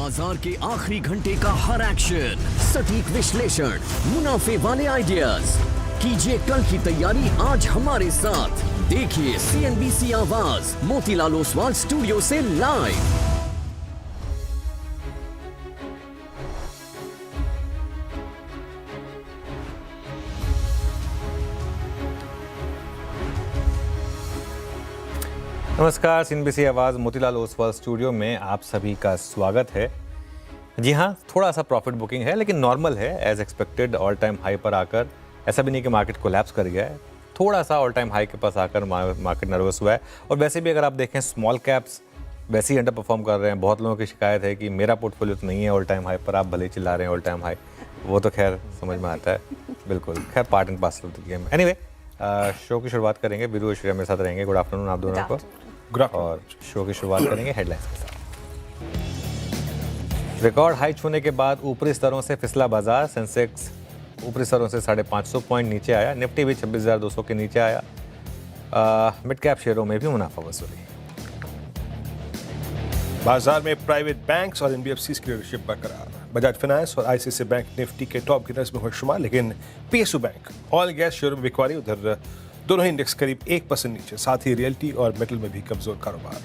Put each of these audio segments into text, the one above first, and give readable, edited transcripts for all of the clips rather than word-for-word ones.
बाजार के आखिरी घंटे का हर एक्शन, सटीक विश्लेषण, मुनाफे वाले आइडियाज। कीजिए कल की तैयारी आज हमारे साथ। देखिए CNBC आवाज मोतीलाल ओसवाल स्टूडियो से लाइव। नमस्कार, CNBC आवाज़ मोतीलाल ओसवाल स्टूडियो में आप सभी का स्वागत है। जी हाँ, थोड़ा सा प्रॉफिट बुकिंग है लेकिन नॉर्मल है, as expected. All time high पर आकर ऐसा भी नहीं कि मार्केट कोलैप्स कर गया है, थोड़ा सा ऑल टाइम हाई के पास आकर मार्केट नर्वस हुआ है। और वैसे भी अगर आप देखें स्मॉल कैप्स वैसे ही अंडर परफॉर्म कर रहे हैं। बहुत लोगों की शिकायत है कि मेरा पोर्टफोलियो तो नहीं है ऑल टाइम हाई पर, आप भले ही चिल्ला रहे हैं ऑल टाइम हाई। वो तो खैर समझ में आता है, बिल्कुल। खैर part and parcel of the game. Anyway, show की शुरुआत करेंगे। वीरू श्रेया मेरे साथ रहेंगे। गुड आफ्टरनून आप दोनों को। और शो की शुरुआत करेंगे हेडलाइंस के साथ। रिकॉर्ड हाई छूने के बाद ऊपरी स्तरों से फिसला बाजार। सेंसेक्स ऊपरी स्तरों से 550 पॉइंट नीचे आया। निफ्टी भी 26,200 के नीचे आया। मिड कैप शेयरों में भी मुनाफा वसूली। बाजार में प्राइवेट बैंक्स और NBFCs की लीडरशिप बरकरार। बजाज फाइनेंस और ICICI बैंक निफ्टी के टॉप गेनर्स में हुए शुमार, लेकिन PSU बैंक ऑयल गैस शेयरों में बिकवारी। उधर दोनों ही इंडेक्स करीब 1% नीचे। साथ ही रियल्टी और मेटल में भी कमजोर कारोबार।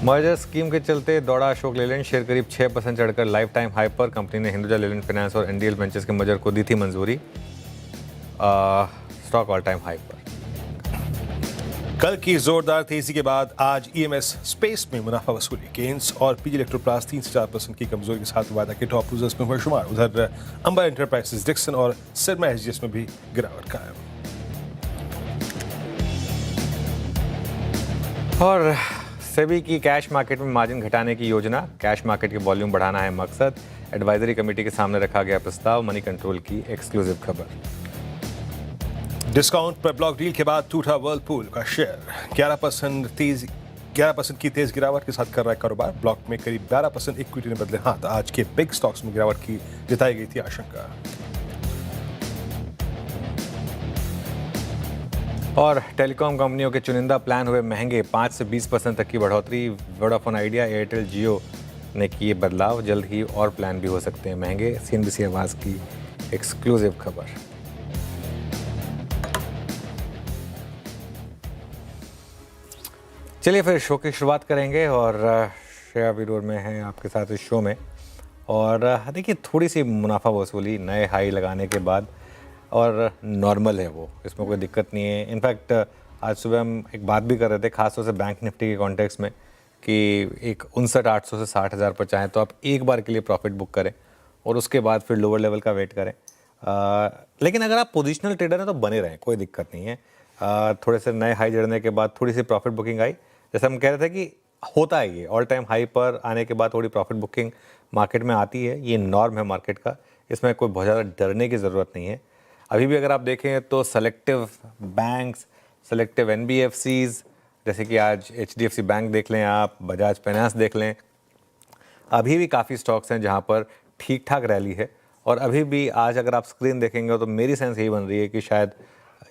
मर्जर स्कीम के चलते दौड़ा अशोक लेलैंड। शेयर करीब 6% चढ़कर लाइफ टाइम हाई पर। कंपनी ने हिंदुजा लेलैंड फाइनेंस और NDL वेंचर्स के मर्जर को दी थी मंजूरी। स्टॉक ऑल टाइम हाई पर। कल की जोरदार तेजी के बाद आज EMS स्पेस में मुनाफा वसूली। गेन्स और PG इलेक्ट्रोप्लास्ट 3 से 4% की कमजोरी के साथ वादा के टॉप लूजर्स में हुए शुमार। उधर अंबर एंटरप्राइजेस, डिक्सन और सिरमा SGS में भी गिरावट कायम। और सेबी की कैश मार्केट में मार्जिन घटाने की योजना। कैश मार्केट के वॉल्यूम बढ़ाना है मकसद। एडवाइजरी कमेटी के सामने रखा गया प्रस्ताव। मनी कंट्रोल की एक्सक्लूसिव खबर। डिस्काउंट पर ब्लॉक डील के बाद टूटा व्हर्लपूल का शेयर। 11% की तेज गिरावट के साथ कर रहा है कारोबार। ब्लॉक में करीब 12% इक्विटी ने बदले हाथ। आज के बिग स्टॉक्स में गिरावट की जताई गई थी आशंका। और टेलीकॉम कंपनियों के चुनिंदा प्लान हुए महंगे। 5 से 20% तक की बढ़ोतरी। वोडाफोन आइडिया, एयरटेल, जियो ने किए बदलाव। जल्द ही और प्लान भी हो सकते हैं महंगे। CNBC आवाज़ की एक्सक्लूसिव खबर। चलिए फिर शो की शुरुआत करेंगे। और श्रेया वीरोर में हैं आपके साथ इस शो में। और देखिए, थोड़ी सी मुनाफा वसूली नए हाई लगाने के बाद, और नॉर्मल है वो, इसमें कोई दिक्कत नहीं है। इनफैक्ट आज सुबह हम एक बात भी कर रहे थे, खासतौर से बैंक निफ्टी के कॉन्टेक्स्ट में, कि एक 59,800 से 60,000 पर चाहें तो आप एक बार के लिए प्रॉफिट बुक करें और उसके बाद फिर लोअर लेवल का वेट करें। लेकिन अगर आप पोजिशनल ट्रेडर हैं तो बने रहें, कोई दिक्कत नहीं है। थोड़े से नए हाई जड़ने के बाद थोड़ी सी प्रॉफिट बुकिंग आई। जैसे हम कह रहे थे कि होता है ये, ऑल टाइम हाई पर आने के बाद थोड़ी प्रॉफिट बुकिंग मार्केट में आती है। ये नॉर्म है मार्केट का, इसमें कोई बहुत ज़्यादा डरने की ज़रूरत नहीं है। अभी भी अगर आप देखें तो सेलेक्टिव बैंक्स, सेलेक्टिव NBFCs, जैसे कि आज HDFC बैंक देख लें आप, बजाज फाइनेंस देख लें, अभी भी काफ़ी स्टॉक्स हैं जहाँ पर ठीक ठाक रैली है। और अभी भी आज अगर आप स्क्रीन देखेंगे तो मेरी सेंस यही बन रही है कि शायद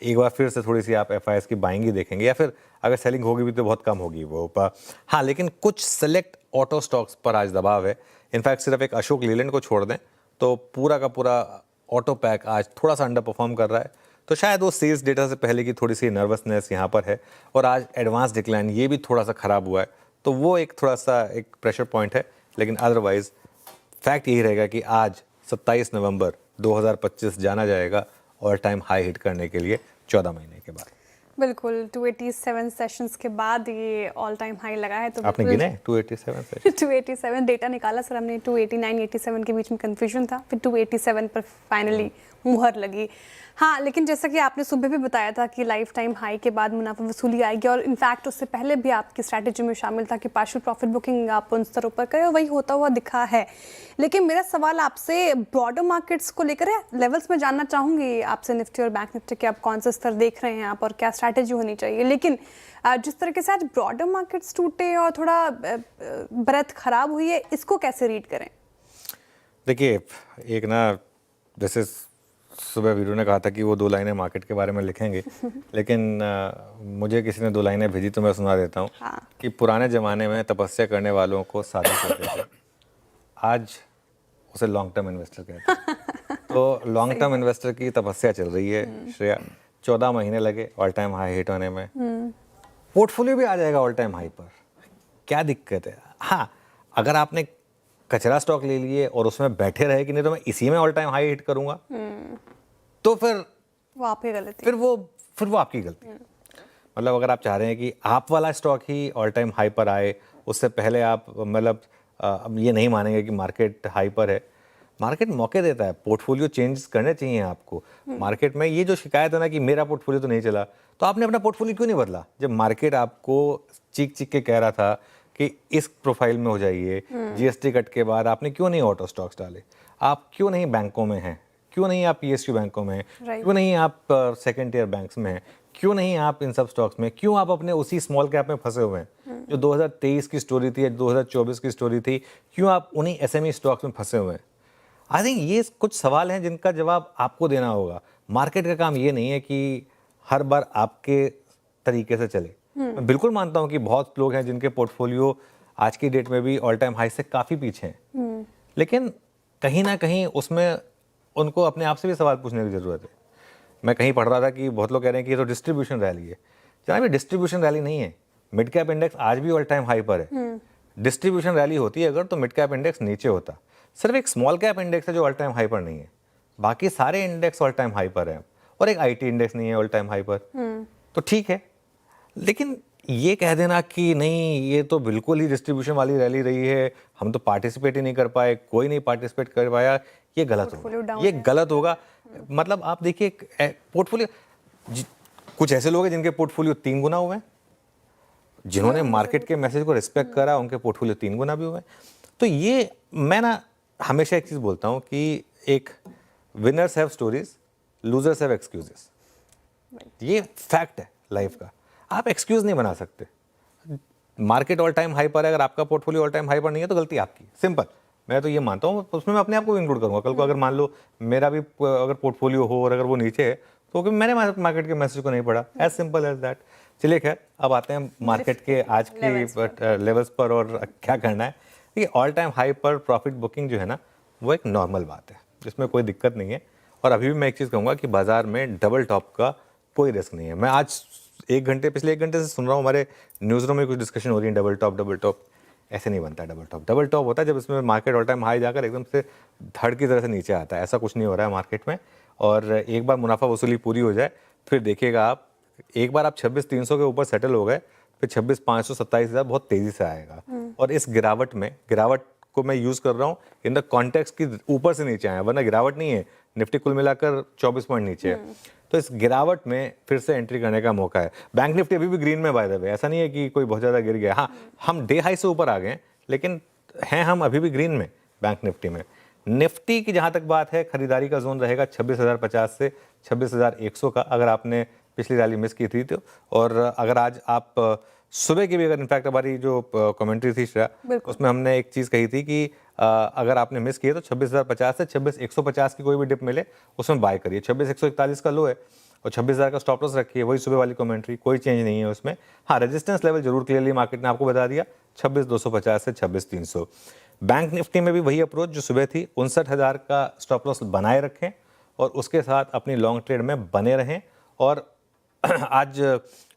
एक बार फिर से थोड़ी सी आप FIS की बाइंग ही देखेंगे, या फिर अगर सेलिंग होगी भी तो बहुत कम होगी वो। हाँ, लेकिन कुछ सेलेक्ट ऑटो स्टॉक्स पर आज दबाव है। इनफैक्ट सिर्फ एक अशोक लीलैंड को छोड़ दें तो पूरा का पूरा ऑटो पैक आज थोड़ा सा अंडर परफॉर्म कर रहा है। तो शायद वो सेल्स डेटा से पहले की थोड़ी सी नर्वसनेस यहाँ पर है। और आज एडवांस डिक्लाइन ये भी थोड़ा सा ख़राब हुआ है, तो वो एक थोड़ा सा एक प्रेशर पॉइंट है। लेकिन अदरवाइज फैक्ट यही रहेगा कि आज 27 नवंबर 2025 जाना जाएगा ऑल टाइम हाई हिट करने के लिए 14 महीने के बाद। बिल्कुल, 287 सेशंस के बाद ये ऑल टाइम हाई लगा है। तो आपने गिने 287 सेशन? 287 डेटा निकाला सर हमने। 289, 87 के बीच में कंफ्यूजन था, फिर 287 पर फाइनली मुहर लगी। हाँ, लेकिन जैसा कि आपने सुबह भी बताया था कि लाइफ टाइम हाई के बाद मुनाफा वसूली आएगी, और इनफैक्ट उससे पहले भी आपकी स्ट्रैटेजी में शामिल था कि पार्शियल प्रॉफिट बुकिंग आप उन स्तरों पर करें, और वही होता हुआ दिखा है। लेकिन मेरा सवाल आपसे ब्रॉडर मार्केट्स को लेकर है। लेवल्स में जानना चाहूँगी आपसे निफ्टी और बैंक निफ्टी के, आप कौन सा स्तर देख रहे हैं आप और क्या स्ट्रैटेजी होनी चाहिए। लेकिन जिस तरीके से आज ब्रॉडर मार्केट्स टूटे और थोड़ा ब्रेथ खराब हुई है, इसको कैसे रीड करें? देखिए, एक ना जैसे सुबह वीरू ने कहा था कि वो 2 लाइनें मार्केट के बारे में लिखेंगे, लेकिन मुझे किसी ने 2 लाइनें भेजी तो मैं सुना देता हूँ कि पुराने ज़माने में तपस्या करने वालों को साधु कहते थे, आज उसे लॉन्ग टर्म इन्वेस्टर कहते हैं। तो लॉन्ग टर्म इन्वेस्टर की तपस्या चल रही है श्रेया। 14 महीने लगे ऑल टाइम हाई हिट होने में, पोर्टफोलियो भी आ जाएगा ऑल टाइम हाई पर, क्या दिक्कत है? हाँ, अगर आपने कचरा स्टॉक ले लिए और उसमें बैठे रहे कि नहीं तो मैं इसी में ऑल टाइम हाई हिट करूंगा, तो फिर वो आपकी गलती, फिर वो आपकी गलती। मतलब अगर आप चाह रहे हैं कि आप वाला स्टॉक ही ऑल टाइम हाई पर आए, उससे पहले आप मतलब अब ये नहीं मानेंगे कि मार्केट हाई पर है। मार्केट मौके देता है, पोर्टफोलियो चेंज करने चाहिए आपको। मार्केट में ये जो शिकायत है ना कि मेरा पोर्टफोलियो तो नहीं चला, तो आपने अपना पोर्टफोलियो क्यों नहीं बदला? जब मार्केट आपको चीख चीख के कह रहा था कि इस प्रोफाइल में हो जाइए, जीएसटी कट के बाद आपने क्यों नहीं ऑटो स्टॉक्स डाले? आप क्यों नहीं बैंकों में हैं? क्यों नहीं आप पीएसयू बैंकों में हैं? क्यों नहीं आप सेकेंड टियर बैंक्स में हैं? क्यों नहीं आप इन सब स्टॉक्स में? क्यों आप अपने उसी स्मॉल कैप में फंसे हुए हैं जो 2023 की स्टोरी थी या 2024 की स्टोरी थी? क्यों आप उन्हीं एसएमई स्टॉक्स में फंसे हुए हैं? आई थिंक ये कुछ सवाल हैं जिनका जवाब आपको देना होगा। मार्केट का काम ये नहीं है कि हर बार आपके तरीके से चले। मैं बिल्कुल मानता हूं कि बहुत लोग हैं जिनके पोर्टफोलियो आज की डेट में भी ऑल टाइम हाई से काफ़ी पीछे हैं, लेकिन कहीं ना कहीं उसमें उनको अपने आप से भी सवाल पूछने की ज़रूरत है। मैं कहीं पढ़ रहा था कि बहुत लोग कह रहे हैं कि ये तो डिस्ट्रीब्यूशन रैली है। जनाब, ये डिस्ट्रीब्यूशन रैली नहीं है। मिड कैप इंडेक्स आज भी ऑल टाइम हाई पर है। डिस्ट्रीब्यूशन रैली होती है अगर तो मिड कैप इंडेक्स नीचे होता। सिर्फ एक स्मॉल कैप इंडेक्स है जो ऑल टाइम हाई पर नहीं है, बाकी सारे इंडेक्स ऑल टाइम हाई पर हैं। और एक आईटी इंडेक्स नहीं है ऑल टाइम हाई पर, तो ठीक है। लेकिन ये कह देना कि नहीं ये तो बिल्कुल ही डिस्ट्रीब्यूशन वाली रैली रही है, हम तो पार्टिसिपेट ही नहीं कर पाए, कोई नहीं पार्टिसिपेट कर पाया, ये गलत होगा। ये गलत होगा। मतलब आप देखिए पोर्टफोलियो, कुछ ऐसे लोग हैं जिनके पोर्टफोलियो 3 गुना हुए हैं, जिन्होंने मार्केट के मैसेज को रिस्पेक्ट करा उनके पोर्टफोलियो 3 गुना भी हुए हैं। तो ये मैं ना हमेशा एक चीज़ बोलता हूँ कि एक winners have stories, losers have excuses. ये फैक्ट है लाइफ का, आप एक्सक्यूज नहीं बना सकते। मार्केट ऑल टाइम हाई पर है, अगर आपका पोर्टफोलियो ऑल टाइम हाई पर नहीं है तो गलती आपकी, सिंपल। मैं तो ये मानता हूँ, उसमें मैं अपने आप को भी इंक्लूड करूँगा। कल को अगर मान लो मेरा भी अगर पोर्टफोलियो हो और अगर वो नीचे है तो मैंने मार्केट के मैसेज को नहीं पढ़ा, एज सिंपल एज दैट। चलिए खैर, अब आते हैं मार्केट के आज की लेवल्स पर और क्या करना है। देखिए, ऑल टाइम हाई पर प्रॉफिट बुकिंग जो है ना, वो एक नॉर्मल बात है, जिसमें कोई दिक्कत नहीं है। और अभी भी मैं एक चीज़ कहूँगा कि बाजार में डबल टॉप का कोई रिस्क नहीं है। मैं आज पिछले 1 घंटे से सुन रहा हूँ, हमारे न्यूज़ रूम में कुछ डिस्कशन हो रही है डबल टॉप। ऐसे नहीं बनता डबल टॉप। डबल टॉप होता है जब इसमें मार्केट ऑल टाइम हाई जाकर एकदम से धड़ की तरह से नीचे आता है। ऐसा कुछ नहीं हो रहा है मार्केट में। और एक बार मुनाफा वसूली पूरी हो जाए, फिर देखिएगा आप, एक बार आप 26,300 के ऊपर सेटल हो गए, फिर 26,500, 27,000 बहुत तेज़ी से आएगा। और इस गिरावट को मैं यूज़ कर रहा हूँ इन द कॉन्टेक्स्ट की ऊपर से नीचे आया, वरना गिरावट नहीं है। निफ्टी कुल मिलाकर 24 पॉइंट नीचे है, तो इस गिरावट में फिर से एंट्री करने का मौका है। बैंक निफ्टी अभी भी ग्रीन में बाय द वे, ऐसा नहीं है कि कोई बहुत ज़्यादा गिर गया। हाँ, हम डे हाई से ऊपर आ गए, लेकिन हैं हम अभी भी ग्रीन में बैंक निफ्टी में। निफ्टी की जहाँ तक बात है, खरीदारी का जोन रहेगा 26,050 से 26,100 का, अगर आपने पिछली रैली मिस की थी तो। और अगर आज आप सुबह की भी, अगर इनफैक्ट हमारी जो कमेंट्री थी श्रेया, उसमें हमने एक चीज़ कही थी कि अगर आपने मिस किए तो 26,050 से 26,150 की कोई भी डिप मिले उसमें बाय करिए। 26,141 का लो है और 26,000 का स्टॉप लॉस रखिए, वही सुबह वाली कमेंट्री, कोई चेंज नहीं है उसमें। हाँ, रेजिस्टेंस लेवल जरूर क्लियरली मार्केट ने आपको बता दिया, 26,250 से 26,300। बैंक निफ्टी में भी वही अप्रोच जो सुबह थी, 59,000 का स्टॉप लॉस बनाए रखें और उसके साथ अपनी लॉन्ग ट्रेड में बने रहें। और आज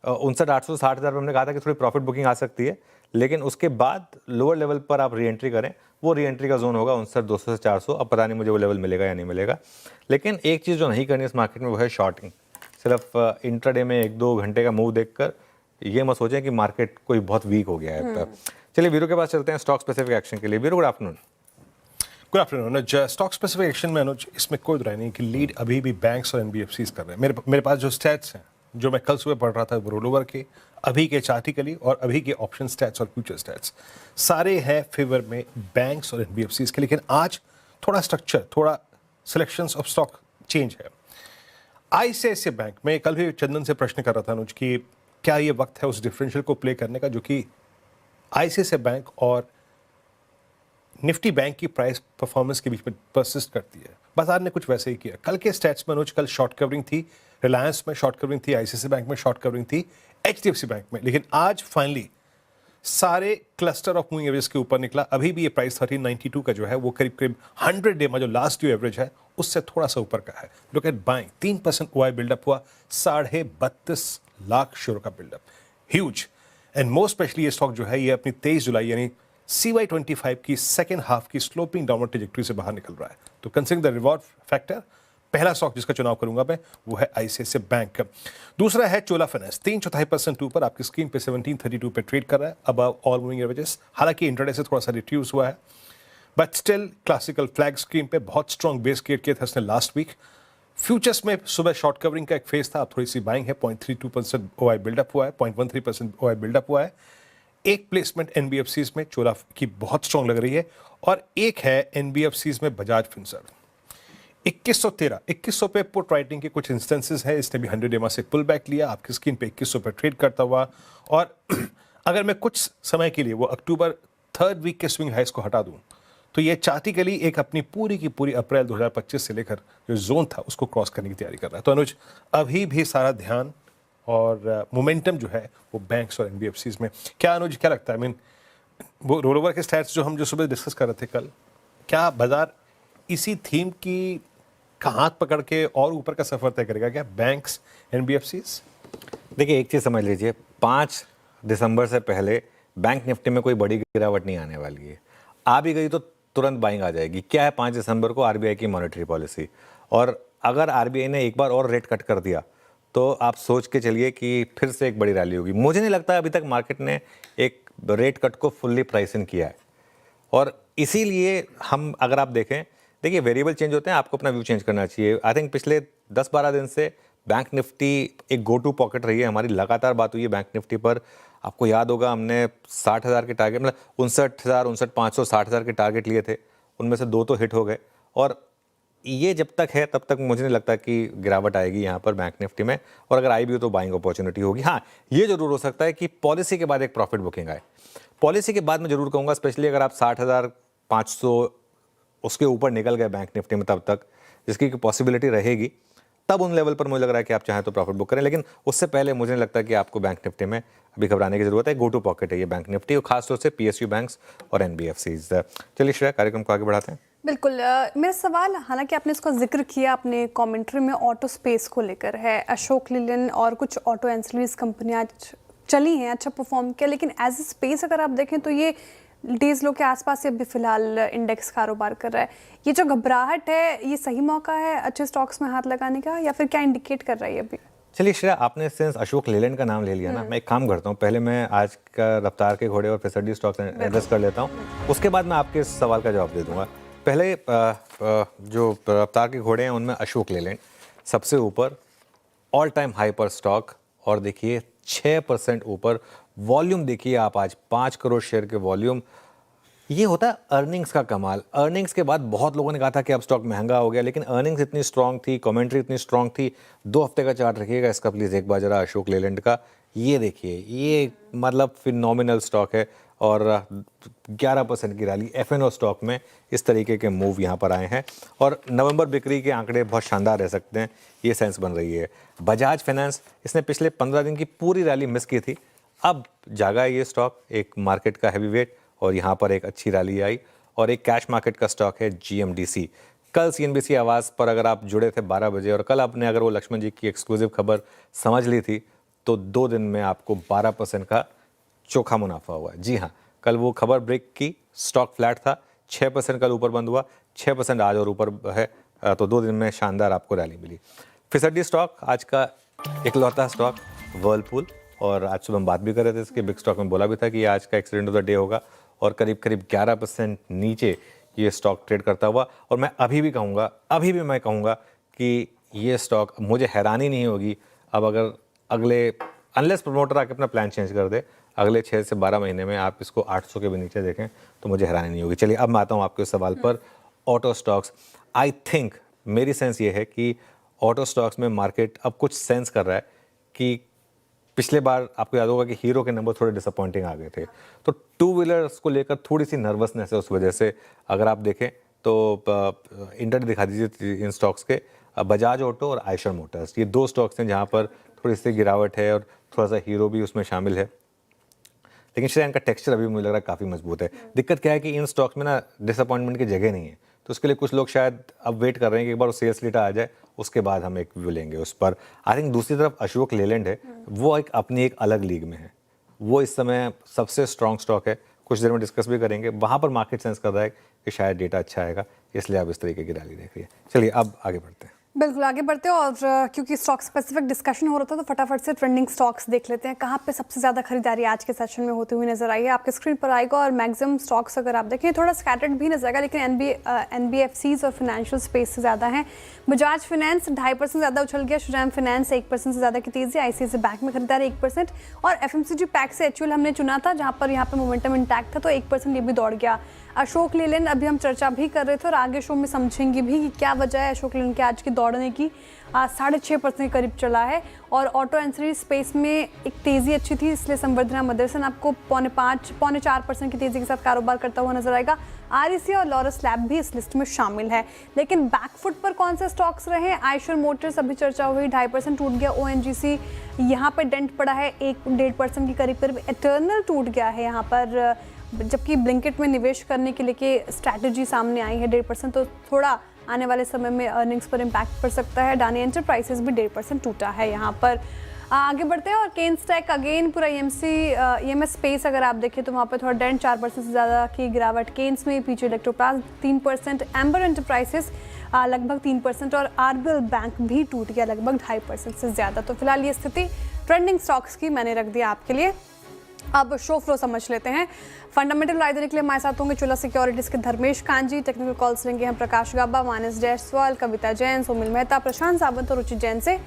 59,800 60,000 में हमने कहा था कि थोड़ी प्रॉफिट बुकिंग आ सकती है, लेकिन उसके बाद लोअर लेवल पर आप री एंट्री करें। वो री एंट्री का जोन होगा 59,200 से 400। अब पता नहीं मुझे वो लेवल मिलेगा या नहीं मिलेगा। लेकिन एक चीज़ जो नहीं करनी इस मार्केट में वो है शॉर्टिंग। सिर्फ इंट्राडे में 1-2 घंटे का मूव देखकर ये मत सोचें कि मार्केट कोई बहुत वीक हो गया है। चलिए वीरू के पास चलते हैं स्टॉक स्पेसिफिक एक्शन के लिए। Veeru, good afternoon. Good afternoon Anuj. Stock specific action में अनुज, इसमें कोई दुराई नहीं कि लीड अभी भी बैंक्स और एनबीएफसीज कर रहे हैं। मेरे पास जो स्टैट्स हैं, जो मैं कल सुबह पढ़ रहा था, रोल ओवर के, अभी के चार्टिकली और अभी के ऑप्शन स्टैट्स और फ्यूचर स्टैट्स, सारे हैं फेवर में बैंक्स और एनबीएफसीज के। लेकिन आज थोड़ा स्ट्रक्चर, थोड़ा सिलेक्शंस ऑफ स्टॉक चेंज है। आईसीआईसीआई बैंक, मैं कल भी चंदन से प्रश्न कर रहा था अनुज कि क्या ये वक्त है उस डिफरेंशियल को प्ले करने का जो कि आईसीआईसीआई बैंक और निफ्टी बैंक की प्राइस परफॉर्मेंस के बीच में परसिस्ट करती है। बाजार ने कुछ वैसे ही किया। कल के स्टैट्स में अनुज, कल शॉर्ट कवरिंग थी, रिलायंस में शॉर्ट कवरिंग थी, आईसीआईसीआई बैंक में शॉर्ट कवरिंग थी, एचडीएफसी बैंक में, लेकिन आज फाइनली सारे क्लस्टर ऑफ मूविंग एवरेज के ऊपर निकला। अभी भी ये प्राइस 1392 का जो है वो करीब करीब 100 डे में जो लास्ट ड्यू एवरेज है उससे थोड़ा सा ऊपर का है। Look at buying, 3% OI buildup हुआ, 32.5 लाख शेयरों का buildup, huge. And more specially ये स्टॉक जो है ये अपनी 23 जुलाई यानी CY25 की सेकेंड हाफ की स्लोपिंग डाउनवर्ड ट्रेजेक्टरी से बाहर निकल रहा है। तो कंसिडरिंग द रिवॉर्ड फैक्टर, पहला स्टॉक जिसका चुनाव करूंगा मैं वो है आईसीआईसीआई बैंक। दूसरा है चोला फाइनेंस, 3/4% ऊपर आपकी स्क्रीन पे 1732 पे ट्रेड कर रहा है, अबव ऑल मूविंग एवरेजेस। हालांकि इंट्राडे से थोड़ा सा रिड्यूस हुआ है, but still classical flag screen पे बहुत स्ट्रॉन्ग बेस क्रिएट किया था इसने लास्ट वीक। फ्यूचर्स में सुबह शॉर्ट कवरिंग का एक फेज था, अब थोड़ी सी बाइंग है, 0.32% ओआई बिल्डअप हुआ है, 0.13% ओआई बिल्डअप हुआ है। एक प्लेसमेंट एनबीएफसीज में चोला की बहुत स्ट्रॉन्ग लग रही है, और एक है एनबीएफसीज में बजाज फिनसर्व। 2100 पे पुट राइटिंग के कुछ इंस्टेंसेस है, इसने भी 100 डेमा से पुल बैक लिया, आपकी स्क्रीन पे 2100 पे ट्रेड करता हुआ। और अगर मैं कुछ समय के लिए वो अक्टूबर 3rd वीक के स्विंग हाइस को हटा दूं तो ये चार्टिकली एक अपनी पूरी की पूरी अप्रैल 2025 से लेकर जो जोन था उसको क्रॉस करने की तैयारी कर रहा है। तो अनुज, अभी भी सारा ध्यान और मोमेंटम जो है वो बैंक्स और एनबीएफसीज में। क्या अनुज, क्या लगता है, आई मीन वो रोल ओवर के स्टैट्स जो हम जो सुबह डिस्कस कर रहे थे कल, क्या बाजार इसी थीम की का हाथ पकड़ के और ऊपर का सफर तय करेगा क्या, बैंक्स, एनबीएफसीज? देखिए, एक चीज़ समझ लीजिए, 5 दिसंबर से पहले बैंक निफ्टी में कोई बड़ी गिरावट नहीं आने वाली है। आ भी गई तो तुरंत बाइंग आ जाएगी। क्या है 5 दिसंबर को आरबीआई की मॉनेटरी पॉलिसी, और अगर आरबीआई ने एक बार और रेट कट कर दिया तो आप सोच के चलिए कि फिर से एक बड़ी रैली होगी। मुझे नहीं लगता अभी तक मार्केट ने एक रेट कट को फुल्ली प्राइस इन किया है, और इसीलिए हम, अगर आप देखें, देखिए वेरिएबल चेंज होते हैं, आपको अपना व्यू चेंज करना चाहिए। आई थिंक पिछले 10-12 दिन से बैंक निफ्टी एक गो टू पॉकेट रही है हमारी। लगातार बात हुई है बैंक निफ्टी पर। आपको याद होगा हमने 60,000 के टारगेट, मतलब 59,000, 59,500, 60,000 के टारगेट लिए थे, उनमें से 2 तो हिट हो गए। और ये जब तक है तब तक मुझे नहीं लगता कि गिरावट आएगी यहाँ पर बैंक निफ्टी में, और अगर आई भी हो तो बाइंग अपॉर्चुनिटी होगी। हाँ, ये जरूर हो सकता है कि पॉलिसी के बाद एक प्रॉफिट बुकिंग आए। पॉलिसी के बाद मैं जरूर कहूँगा, स्पेशली अगर आप 60,500 उसके ऊपर निकल गए बैंक निफ्टी में तब तक, जिसकी पॉसिबिलिटी रहेगी, तब उन लेवल पर मुझे लग रहा है कि आप चाहें तो प्रॉफिट बुक करें। लेकिन उससे पहले मुझे नहीं लगता कि आपको बैंक निफ्टी में अभी घबराने की जरूरत है। गो टू पॉकेट है ये बैंक निफ्टी, और खासतौर से पीएसयू बैंक्स और एनबीएफसीज। चलिए श्रेया, कार्यक्रम को आगे बढ़ाते हैं। बिल्कुल। मेरा सवाल, हालांकि आपने इसका जिक्र किया अपने कमेंट्री में, ऑटो स्पेस को लेकर है। अशोक लीलैंड और कुछ ऑटो एंसिलरीज कंपनियां चली हैं, अच्छा परफॉर्म किया, लेकिन एज ए स्पेस अगर आप देखें तो ये डेज लो के आसपास अभी फिलहाल इंडेक्स कारोबार कर रहा है। ये जो घबराहट है, ये सही मौका है अच्छे स्टॉक्स में हाथ लगाने का, या फिर क्या इंडिकेट कर रहा है अभी? चलिए श्रेया, आपने सिंस अशोक लीलैंड का नाम ले लिया ना, मैं एक काम करता हूँ, पहले मैं आज का रफ्तार के घोड़े और फिसड्डी स्टॉक्स एड्रेस कर लेता हूँ, उसके बाद मैं आपके सवाल का जवाब दे दूंगा। पहले जो रफ्तार के घोड़े हैं उनमें अशोक लीलैंड सबसे ऊपर, ऑल टाइम हाई पर स्टॉक, और देखिए 6% ऊपर। वॉल्यूम देखिए आप, आज 5 करोड़ शेयर के वॉल्यूम। ये होता है अर्निंग्स का कमाल। अर्निंग्स के बाद बहुत लोगों ने कहा था कि अब स्टॉक महंगा हो गया, लेकिन अर्निंग्स इतनी स्ट्रांग थी, कमेंट्री इतनी स्ट्रांग थी। 2 हफ्ते का चार्ट रखिएगा इसका प्लीज़ एक बार जरा, अशोक लीलैंड का। ये देखिए, ये मतलब फिनोमिनल स्टॉक है, और 11% की रैली एफएनओ स्टॉक में इस तरीके के मूव यहाँ पर आए हैं। और नवंबर बिक्री के आंकड़े बहुत शानदार रह सकते हैं, ये सेंस बन रही है। बजाज फाइनेंस, इसने पिछले 15 दिन की पूरी रैली मिस की थी, अब जागा है ये स्टॉक, एक मार्केट का हैवी वेट, और यहाँ पर एक अच्छी रैली आई। और एक कैश मार्केट का स्टॉक है जीएमडीसी। कल सीएनबीसी आवाज़ पर अगर आप जुड़े थे 12 बजे, और कल आपने अगर वो लक्ष्मण जी की एक्सक्लूसिव खबर समझ ली थी, तो 2 दिन में आपको 12% का चोखा मुनाफा हुआ। जी हाँ, कल वो खबर ब्रेक की, स्टॉक फ्लैट था, 6% कल ऊपर बंद हुआ, 6% आज और ऊपर है, तो 2 दिन में शानदार आपको रैली मिली। फिसड्डी स्टॉक आज का इकलौता स्टॉक वर्लपूल, और आज सुबह हम बात भी कर रहे थे इसके, बिग स्टॉक में बोला भी था कि आज का एक्सीडेंट ऑफ द डे होगा, और करीब करीब 11% नीचे ये स्टॉक ट्रेड करता हुआ। और मैं अभी भी कहूँगा कि ये स्टॉक, मुझे हैरानी नहीं होगी अब अगर अगले, अनलेस प्रमोटर आके अपना प्लान चेंज कर दे, अगले 6 से 12 महीने में आप इसको 800 के भी नीचे देखें तो मुझे हैरानी नहीं होगी। चलिए अब मैं आता हूँ आपके सवाल पर, ऑटो स्टॉक्स। आई थिंक, मेरी सेंस ये है कि ऑटो स्टॉक्स में मार्केट अब कुछ सेंस कर रहा है कि पिछले बार आपको याद होगा कि हीरो के नंबर थोड़े डिसअपॉइंटिंग आ गए थे, तो टू व्हीलर्स को लेकर थोड़ी सी नर्वसनेस है उस वजह से। अगर आप देखें तो इंटर दिखा दीजिए इन स्टॉक्स के, बजाज ऑटो और आयशर मोटर्स, ये दो स्टॉक्स हैं जहाँ पर थोड़ी सी गिरावट है और थोड़ा सा हीरो भी उसमें शामिल है। लेकिन शेयर का टेक्सचर अभी मुझे लग रहा है काफ़ी मजबूत है। दिक्कत क्या है कि इन स्टॉक्स में ना डिसअपॉइंटमेंट की जगह नहीं है, तो उसके लिए कुछ लोग शायद अब वेट कर रहे हैं कि एक बार सेल्स डेटा आ जाए उसके बाद हम एक व्यू लेंगे उस पर। आई थिंक दूसरी तरफ अशोक लेलैंड है, वो एक अपनी एक अलग लीग में है, वो इस समय सबसे स्ट्रॉन्ग स्टॉक है। कुछ देर में डिस्कस भी करेंगे, वहाँ पर मार्केट सेंस कर रहा है कि शायद डेटा अच्छा आएगा, इसलिए आप इस तरीके की रैली देख रही है। चलिए अब आगे बढ़ते हैं। बिल्कुल आगे बढ़ते हैं, और क्योंकि स्टॉक स्पेसिफिक डिस्कशन हो रहा था तो फटाफट से ट्रेंडिंग स्टॉक्स देख लेते हैं कहाँ पे सबसे ज़्यादा खरीदारी आज के सेशन में होती हुई नजर आई है। आपके स्क्रीन पर आएगा और मैक्सिमम स्टॉक्स अगर आप देखें थोड़ा स्कैटर्ड भी नजर आएगा, लेकिन NBFCs और फाइनेंशियल स्पेस से ज़्यादा हैं। बजाज फाइनेंस 2.5% ज़्यादा उछल गया, श्रीराम फाइनेंस 1% से ज़्यादा की तेज़ी, ICICI बैंक में खरीदारी 1%, और FMCG पैक से HUL हमने चुना था जहाँ पर यहाँ पर मोमेंटम इंटैक्ट था तो 1% ये भी दौड़ गया। अशोक लेलैंड अभी हम चर्चा भी कर रहे थे और आगे शो में समझेंगे भी कि क्या वजह है अशोक लेलैंड के आज की दौड़ने की। 6.5% के करीब चला है, और ऑटो एंसिलरी स्पेस में एक तेज़ी अच्छी थी, इसलिए संवर्धना मदरसन आपको 4% की तेज़ी के साथ कारोबार करता हुआ नजर आएगा। REC और लॉरस लैब भी इस लिस्ट में शामिल है। लेकिन बैकफुट पर कौन से स्टॉक्स रहे? आयशर मोटर्स अभी चर्चा हुई, 2.5% टूट गया। ONGC यहाँ पर डेंट पड़ा है 1-1.5% की करीब। एटर्नल टूट गया है यहाँ पर, जबकि ब्लिंकिट में निवेश करने के लिए स्ट्रैटेजी सामने आई है 1.5%, तो थोड़ा आने वाले समय में अर्निंग्स पर इम्पैक्ट पड़ सकता है। अडानी एंटरप्राइजेस भी 1.5% टूटा है यहाँ पर। आगे बढ़ते हैं और केन्स टेक अगेन पूरा EMS स्पेस अगर आप देखें तो वहाँ पर थोड़ा डेंट 4% से ज़्यादा की गिरावट केन्स में। पीछे इलेक्ट्रोप्लास्ट 3%, एम्बर एंटरप्राइजेस लगभग 3%, और RBL बैंक भी टूट गया लगभग 2.5% से ज़्यादा। तो फिलहाल ये स्थिति ट्रेंडिंग स्टॉक्स की मैंने रख दिया आपके लिए। अब शो फ्लो समझ लेते हैं। फंडामेंटल राय देने के लिए हमारे साथ होंगे चोला सिक्योरिटीज के धर्मेश कांजी, टेक्निकल कॉल्स लेंगे हम प्रकाश गाबा, मानस जायसवाल, कविता जैन, सोमिल मेहता, प्रशांत सावंत और रुचि जैन से।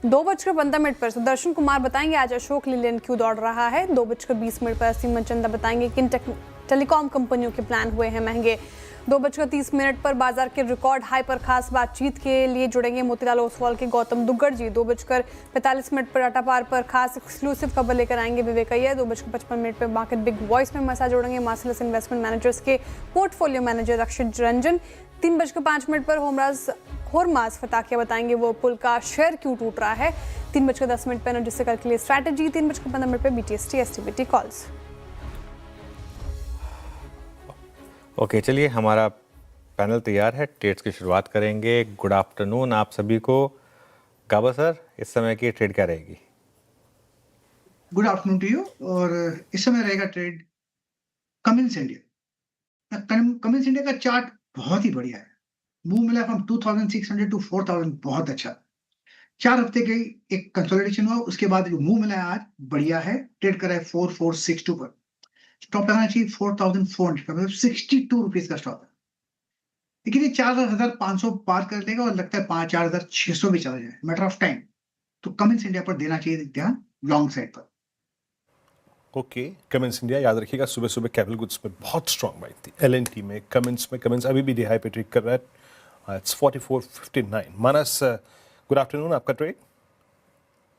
2:15 पर सुदर्शन कुमार बताएंगे आज अशोक लेलैंड क्यों दौड़ रहा है। 2:20 पर सीमन चंदा बताएंगे किन टेलीकॉम कंपनियों के प्लान हुए हैं महंगे। 2:30 पर बाजार के रिकॉर्ड हाई पर खास बातचीत के लिए जुड़ेंगे मोतीलाल ओसवाल के गौतम दुग्गड़ जी। 2:45 पर डाटा पार पर खास एक्सक्लूसिव खबर लेकर आएंगे विवेक अय्यर। 2:55 पर मार्केट बिग वॉइस में मसा जोड़ेंगे मार्सलस इन्वेस्टमेंट मैनेजर्स के पोर्टफोलियो मैनेजर अक्षित रंजन। 3:05 पर होरमाज फताकिया बताएंगे वो पुल का शेयर क्यों टूट रहा है। 3:10 पर एनर्जी सेक्टर के लिए स्ट्रैटेजी। 3:15 पर BTST STBT कॉल्स। ओके चलिए हमारा पैनल तैयार है, ट्रेड्स की शुरुआत करेंगे। गुड आफ्टरनून आप सभी को। गाबा सर, इस समय की ट्रेड क्या रहेगी? Good afternoon to you. और इस समय रहेगा trade Cummins India. Cummins India का चार्ट बहुत ही बढ़िया है, मूव मिला फ्रॉम 2600 टू 4000, बहुत अच्छा। 4 हफ्ते की एक कंसोलिडेशन हुआ, उसके बाद जो मूव मिला है आज बढ़िया है। ट्रेड कर रहा है 4462 पर, स्टॉप लगाना चाहिए 4400 का, मतलब 62 रुपीज का स्टॉप है। लेकिन ये 4500 पार कर लेगा और लगता है 4600 भी चला जाए, मैटर ऑफ टाइम। तो कमिंस इंडिया पर देना चाहिए ध्यान लॉन्ग साइड पर। ओके, कमिंस इंडिया याद रखिएगा, सुबह सुबह कैपिटल गुड्स में बहुत स्ट्रॉन्ग बाइक थी। LNT में कमिंस अभी भी डिहाई पे ट्रेड कर रहा है। इट्स 4459। मानस, गुड आफ्टरनून, आपका ट्रेड?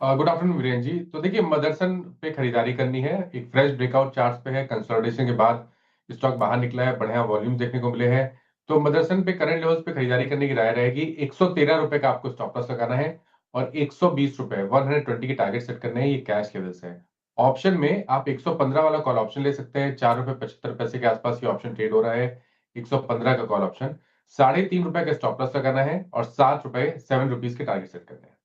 गुड आफ्टरनून वीरेन जी। तो देखिए मदरसन पे खरीदारी करनी है, एक फ्रेश ब्रेकआउट चार्ट्स पे है, कंसोलिडेशन के बाद स्टॉक बाहर निकला है, बढ़िया वॉल्यूम देखने को मिले हैं। तो मदरसन पे करंट लेवल्स पे खरीदारी करने की राय रहेगी। 113 रुपए का आपको स्टॉप लॉस लगाना है और 120 रुपए 120 के टारगेट सेट करने हैं, ये कैश लेवल्स है। ऑप्शन में आप 115 वाला कॉल ऑप्शन ले सकते हैं, 4 रुपए 75 पैसे के आसपास ये ऑप्शन ट्रेड हो रहा है। 115 का कॉल ऑप्शन, 3.5 रुपए का स्टॉप लॉस लगाना है और 7 रुपए 7 रुपीज के टारगेट सेट करने हैं।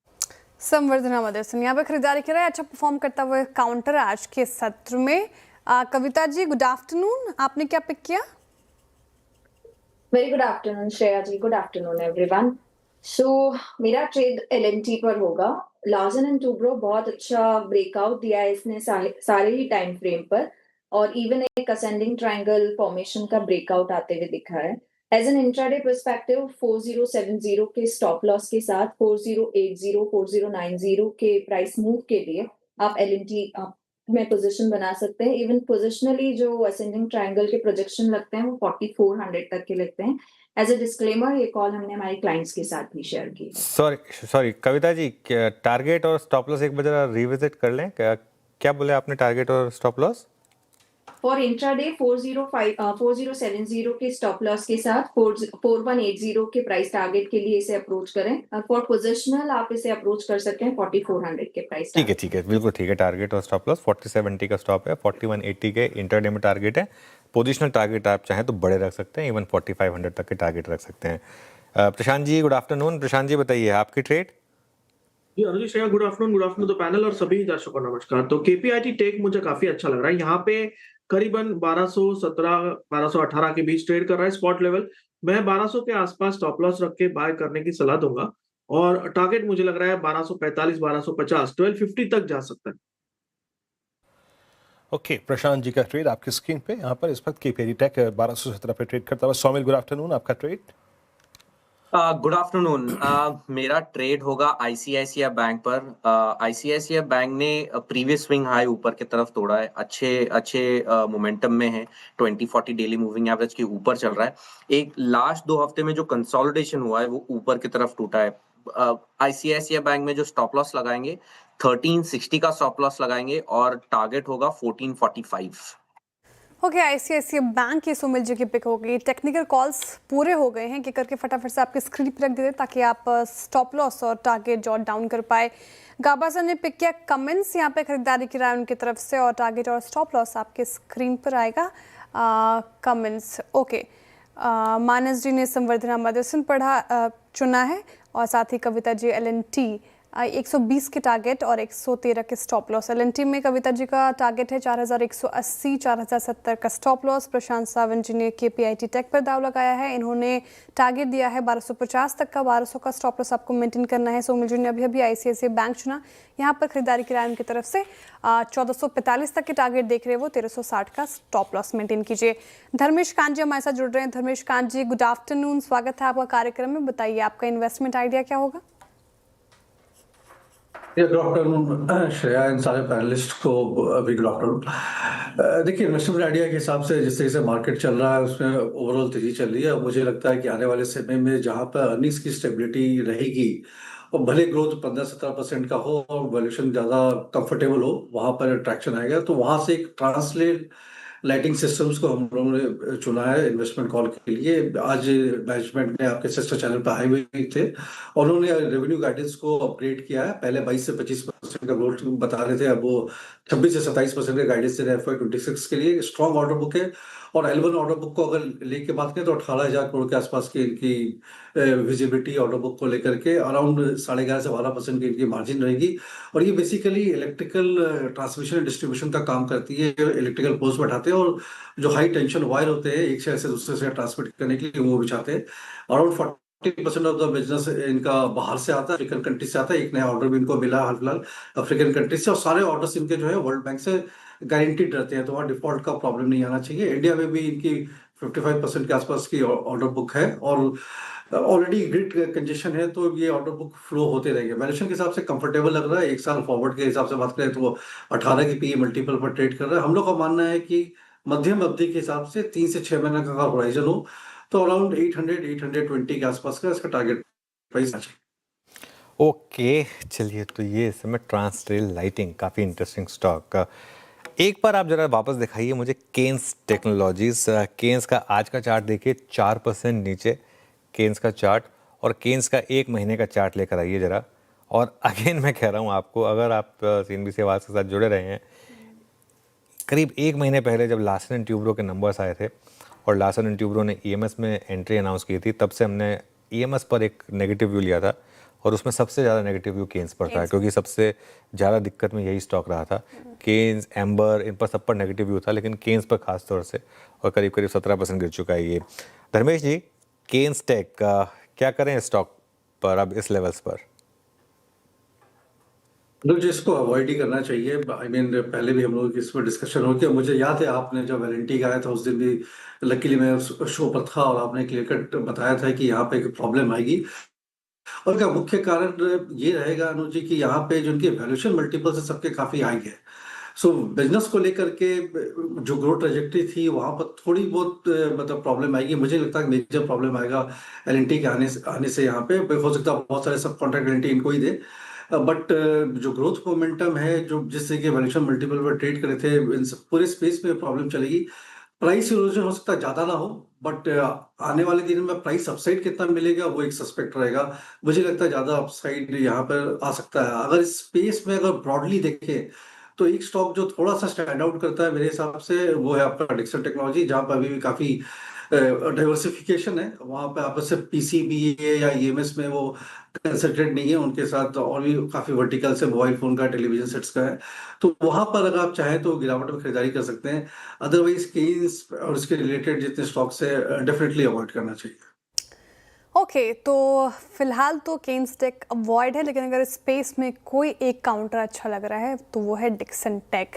संवर्धना मदरसन यहाँ पे खरीदारी कर रहा है, अच्छा परफॉर्म करता हुआ काउंटर आज के सत्र में। कविता जी गुड आफ्टरनून, आपने क्या पिक किया? वेरी गुड आफ्टरनून श्रेया जी, गुड आफ्टरनून एवरीवन। सो मेरा ट्रेड LNT पर होगा। लार्सन एंड टूब्रो बहुत अच्छा ब्रेकआउट दिया है इसने सारे ही टाइम फ्रेम पर, और इवन एक असेंडिंग ट्रायंगल फॉर्मेशन का ब्रेकआउट आते हुए दिखा है। एज एन इंट्राडे पर्सपेक्टिव 4070 के स्टॉप लॉस के साथ 4080 4090 के प्राइस मूव के लिए आप LNT में पोजीशन बना सकते हैं। इवन पोजिशनली जो असेंडिंग ट्रायंगल के प्रोजेक्शन लगते हैं वो 4400 तक के लगते हैं। एज अ डिस्क्लेमर ये कॉल हमने हमारे क्लाइंट्स के साथ भी शेयर की है। Sorry sorry Kavita ji, target और स्टॉप लॉस एक बार जरा रिविजिट कर लें। क्या बोले आपने, टारगेट और स्टॉप लॉस? फॉर इंट्राडे 4070 के स्टॉप लॉस के साथ 4180 के प्राइस टारगेट के लिए इसे अप्रोच करें। फॉर पोजिशनल आप इसे अप्रोच कर सकते हैं 4400 के प्राइस। ठीक है, बिल्कुल ठीक है। टारगेट और स्टॉप लॉस 4070 का स्टॉप है, 4180 के इंटरडे में टारगेट है। पोजिशनल टारगेट आप चाहें तो बड़े रख सकते हैं, इवन 4500 तक के टारगेट रख सकते हैं। Prashant ji, good afternoon. प्रशांत जी बताइए आपकी ट्रेड। जी अनुजी, श्रेया, गुड आफ्टरनून तो पैनल और सभी दर्शकों को नमस्कार। तो केपीआईटी टेक मुझे काफी अच्छा लग रहा है। यहाँ पे करीबन 1217 1218 के बीच ट्रेड कर रहा है स्पॉट लेवल। मैं 1200 के आसपास स्टॉप लॉस रख के बाय करने की सलाह दूंगा और टारगेट मुझे लग रहा है 1245 1250 1250 तक जा सकता है। ओके, प्रशांत जी का ट्रेड आपकी स्क्रीन पे यहाँ पर इस वक्त केपीआईटी टेक 1217 पे ट्रेड करता हुआ। सौमिल, गुड आफ्टरनून, आपका ट्रेड। Good afternoon. मेरा ट्रेड होगा आईसीआईसीआई बैंक पर। आईसीआईसीआई बैंक ने प्रीवियस स्विंग हाई ऊपर की तरफ तोड़ा है, अच्छे मोमेंटम में है, 20-40 डेली मूविंग एवरेज के ऊपर चल रहा है। एक लास्ट 2 हफ्ते में जो कंसोलिडेशन हुआ है वो ऊपर की तरफ टूटा है। आईसीआईसीआई बैंक में जो स्टॉप लॉस लगाएंगे 1360 का स्टॉप लॉस लगाएंगे और टारगेट होगा 1445। ओके, आईसीआईसीआई बैंक की सुमिल जी की पिक हो गई। टेक्निकल कॉल्स पूरे हो गए हैं कि करके फटाफट से आपके स्क्रीन पर रख दे ताकि आप स्टॉप लॉस और टारगेट जॉट डाउन कर पाए। गाबा सर ने पिक किया कमेंट्स, यहाँ पे खरीदारी की राय उनकी तरफ से और टारगेट और स्टॉप लॉस आपके स्क्रीन पर आएगा। Comments okay. मानस जी ने संवर्धना मदरसन चुना है और साथ ही कविता जी LNT 120 के टारगेट और 113 के स्टॉप लॉस। LNT में कविता जी का टारगेट है 4180 4070 का स्टॉप लॉस। प्रशांत सावंत जी ने केपीआईटी टेक पर दाव लगाया है, इन्होंने टारगेट दिया है 1250 तक का, 1200 का स्टॉप लॉस आपको मेंटेन करना है। सोमिल जी ने अभी आईसीआईसीआई बैंक चुना, यहाँ पर खरीदारी की राय उनकी तरफ से 1445 तक के टारगेट देख रहे हैं वो, 1360 का स्टॉप लॉस मेंटेन कीजिए। धर्मेश कांत जी हमारे साथ जुड़ रहे हैं। धर्मेश कांत जी, गुड आफ्टरनून, स्वागत है आपका कार्यक्रम में। बताइए आपका इन्वेस्टमेंट आइडिया क्या होगा? गुड आफ्टरनून श्रेया, इन सारे पैनलिस्ट को अभी गुड आफ्टरनून। देखिए, इन्वेस्टमेंट आइडिया के हिसाब से जिस तरह से मार्केट चल रहा है उसमें ओवरऑल तेजी चल रही है। मुझे लगता है कि आने वाले समय में जहां पर अर्निंग्स की स्टेबिलिटी रहेगी और भले ग्रोथ 15-17% का हो और वैल्यूएशन ज़्यादा कंफर्टेबल हो, वहां पर अट्रैक्शन आएगा। तो वहां से एक ट्रांसलेट लाइटिंग सिस्टम्स को हम लोगों ने चुना है इन्वेस्टमेंट कॉल के लिए। आज मैनेजमेंट ने आपके सिस्टर चैनल पर आए हुए थे और उन्होंने रेवेन्यू गाइडेंस को अपग्रेड किया है। पहले 22 से 25% का ग्रोथ बता रहे थे, अब वो 26 से 27% का गाइडेंस दे रहे हैं FY26 के लिए। स्ट्रॉन्ग ऑर्डर बुक है और L1 ऑर्डर बुक को अगर लेके बात करें तो 18,000 करोड़ के आसपास की इनकी विजिबिलिटी ऑर्डर बुक को लेकर के अराउंड 11.5 से 12% की इनकी मार्जिन रहेगी। और ये basically electrical transmission and distribution का काम करती है। इलेक्ट्रिकल पोल्स बैठाते हैं और जो हाई टेंशन वायर होते हैं एक शहर से दूसरे शहर ट्रांसमिट करने के लिए वो बिछाते हैं। अराउंड 40% ऑफ द बिजनेस इनका बाहर से आता है, अफ्रीकन कंट्री से आता है। एक नया ऑर्डर भी इनको मिला हाल फिलहाल अफ्रीकन कंट्री से और सारे ऑर्डर्स इनके जो है वर्ल्ड बैंक से गारंटीड रहते हैं, तो वहाँ डिफॉल्ट का प्रॉब्लम नहीं आना चाहिए। इंडिया में भी इनकी 55% के आसपास की ऑर्डर बुक है और ऑलरेडी ग्रिड कंजेशन है, तो ये ऑर्डर बुक फ्लो होते रहेंगे। वैल्यूएशन के हिसाब से कंफर्टेबल लग रहा है। 1 साल फॉरवर्ड के हिसाब से बात करें तो 18 की पीई मल्टीपल पर ट्रेड कर रहा है। हम लोग का मानना है कि मध्यम अवधि के हिसाब से 3 से 6 महीने का होराइजन हो तो अराउंड 800-820 के आसपास का इसका टारगेट प्राइस है। ओके, चलिए, तो ये इस समय ट्रांसरेल लाइटिंग काफ़ी इंटरेस्टिंग स्टॉक। एक बार आप जरा वापस दिखाइए मुझे केन्स टेक्नोलॉजीज। केन्स का आज का चार्ट देखिए, 4% नीचे केन्स का चार्ट, और केन्स का 1 महीने का चार्ट लेकर आइए जरा। और अगेन मैं कह रहा हूँ आपको, अगर आप CNBC आवाज़ के साथ जुड़े रहे हैं, करीब 1 महीने पहले जब लार्सन एंड ट्यूब्रो के नंबर्स आए थे और लार्सन एंड ट्यूब्रो ने EMS में एंट्री अनाउंस की थी, तब से हमने EMS पर एक नेगेटिव व्यू लिया था और उसमें सबसे ज़्यादा नेगेटिव व्यू केन्स पर था, क्योंकि सबसे ज़्यादा दिक्कत में यही स्टॉक रहा था। केन्स, एम्बर, इन पर सब पर नेगेटिव व्यू था, लेकिन केन्स पर खास तौर से, और करीब करीब 17% गिर चुका है ये। धर्मेश जी, केन्स टेक का क्या करें स्टॉक पर अब इस लेवल्स पर? लोग इसको अवॉइड ही करना चाहिए। आई मीन पहले भी हम लोग इस पर डिस्कशन हो गया। मुझे याद है आपने जब LNT का आया था उस दिन भी लकीली मैं उस शो पर था और आपने क्लियर कट बताया था कि यहाँ पे एक प्रॉब्लम आएगी और का मुख्य कारण ये रहेगा अनुज जी कि यहाँ पे जो उनके वैल्यूएशन मल्टीपल से सबके काफी हाई है। सो बिजनेस को लेकर के जो ग्रोथ ट्रेजेक्टरी थी वहां पर थोड़ी बहुत मतलब प्रॉब्लम आएगी। मुझे लगता है मेजर प्रॉब्लम आएगा एलएनटी के आने से यहाँ पे हो सकता है बहुत सारे सब कॉन्ट्रैक्ट एलएनटी इनको ही दे, बट जो ग्रोथ मोमेंटम है, जो जिस तरह के वैल्यूएशन मल्टीपल पर ट्रेड करे थे, इन पूरे स्पेस में प्रॉब्लम चलेगी। प्राइस इरोजन हो सकता है ज्यादा ना हो, बट आने वाले दिन में प्राइस अपसाइड कितना मिलेगा वो एक सस्पेक्ट रहेगा। मुझे लगता है ज्यादा अपसाइड यहाँ पर आ सकता है। अगर इस स्पेस में अगर ब्रॉडली देखें तो एक स्टॉक जो थोड़ा सा स्टैंड आउट करता है मेरे हिसाब से वो है आपका डिक्सन टेक्नोलॉजी, जहां पर अभी भी काफी डाइवर्सिफिकेशन है। वहां पे आप सिर्फ पीसीबी या ईएमएस में वो कंसंट्रेट नहीं है, उनके साथ और भी काफी वर्टिकल से मोबाइल फोन का, टेलीविजन सेट्स का है। तो वहां पर अगर आप चाहें तो गिरावट में खरीदारी कर सकते हैं। अदरवाइज केन्स और इसके रिलेटेड जितने स्टॉक्स है डेफिनेटली अवॉइड करना चाहिए। ओके, तो फिलहाल तो केन्स टेक अवॉइड है, लेकिन अगर स्पेस में कोई एक काउंटर अच्छा लग रहा है तो वो है डिक्सन टेक।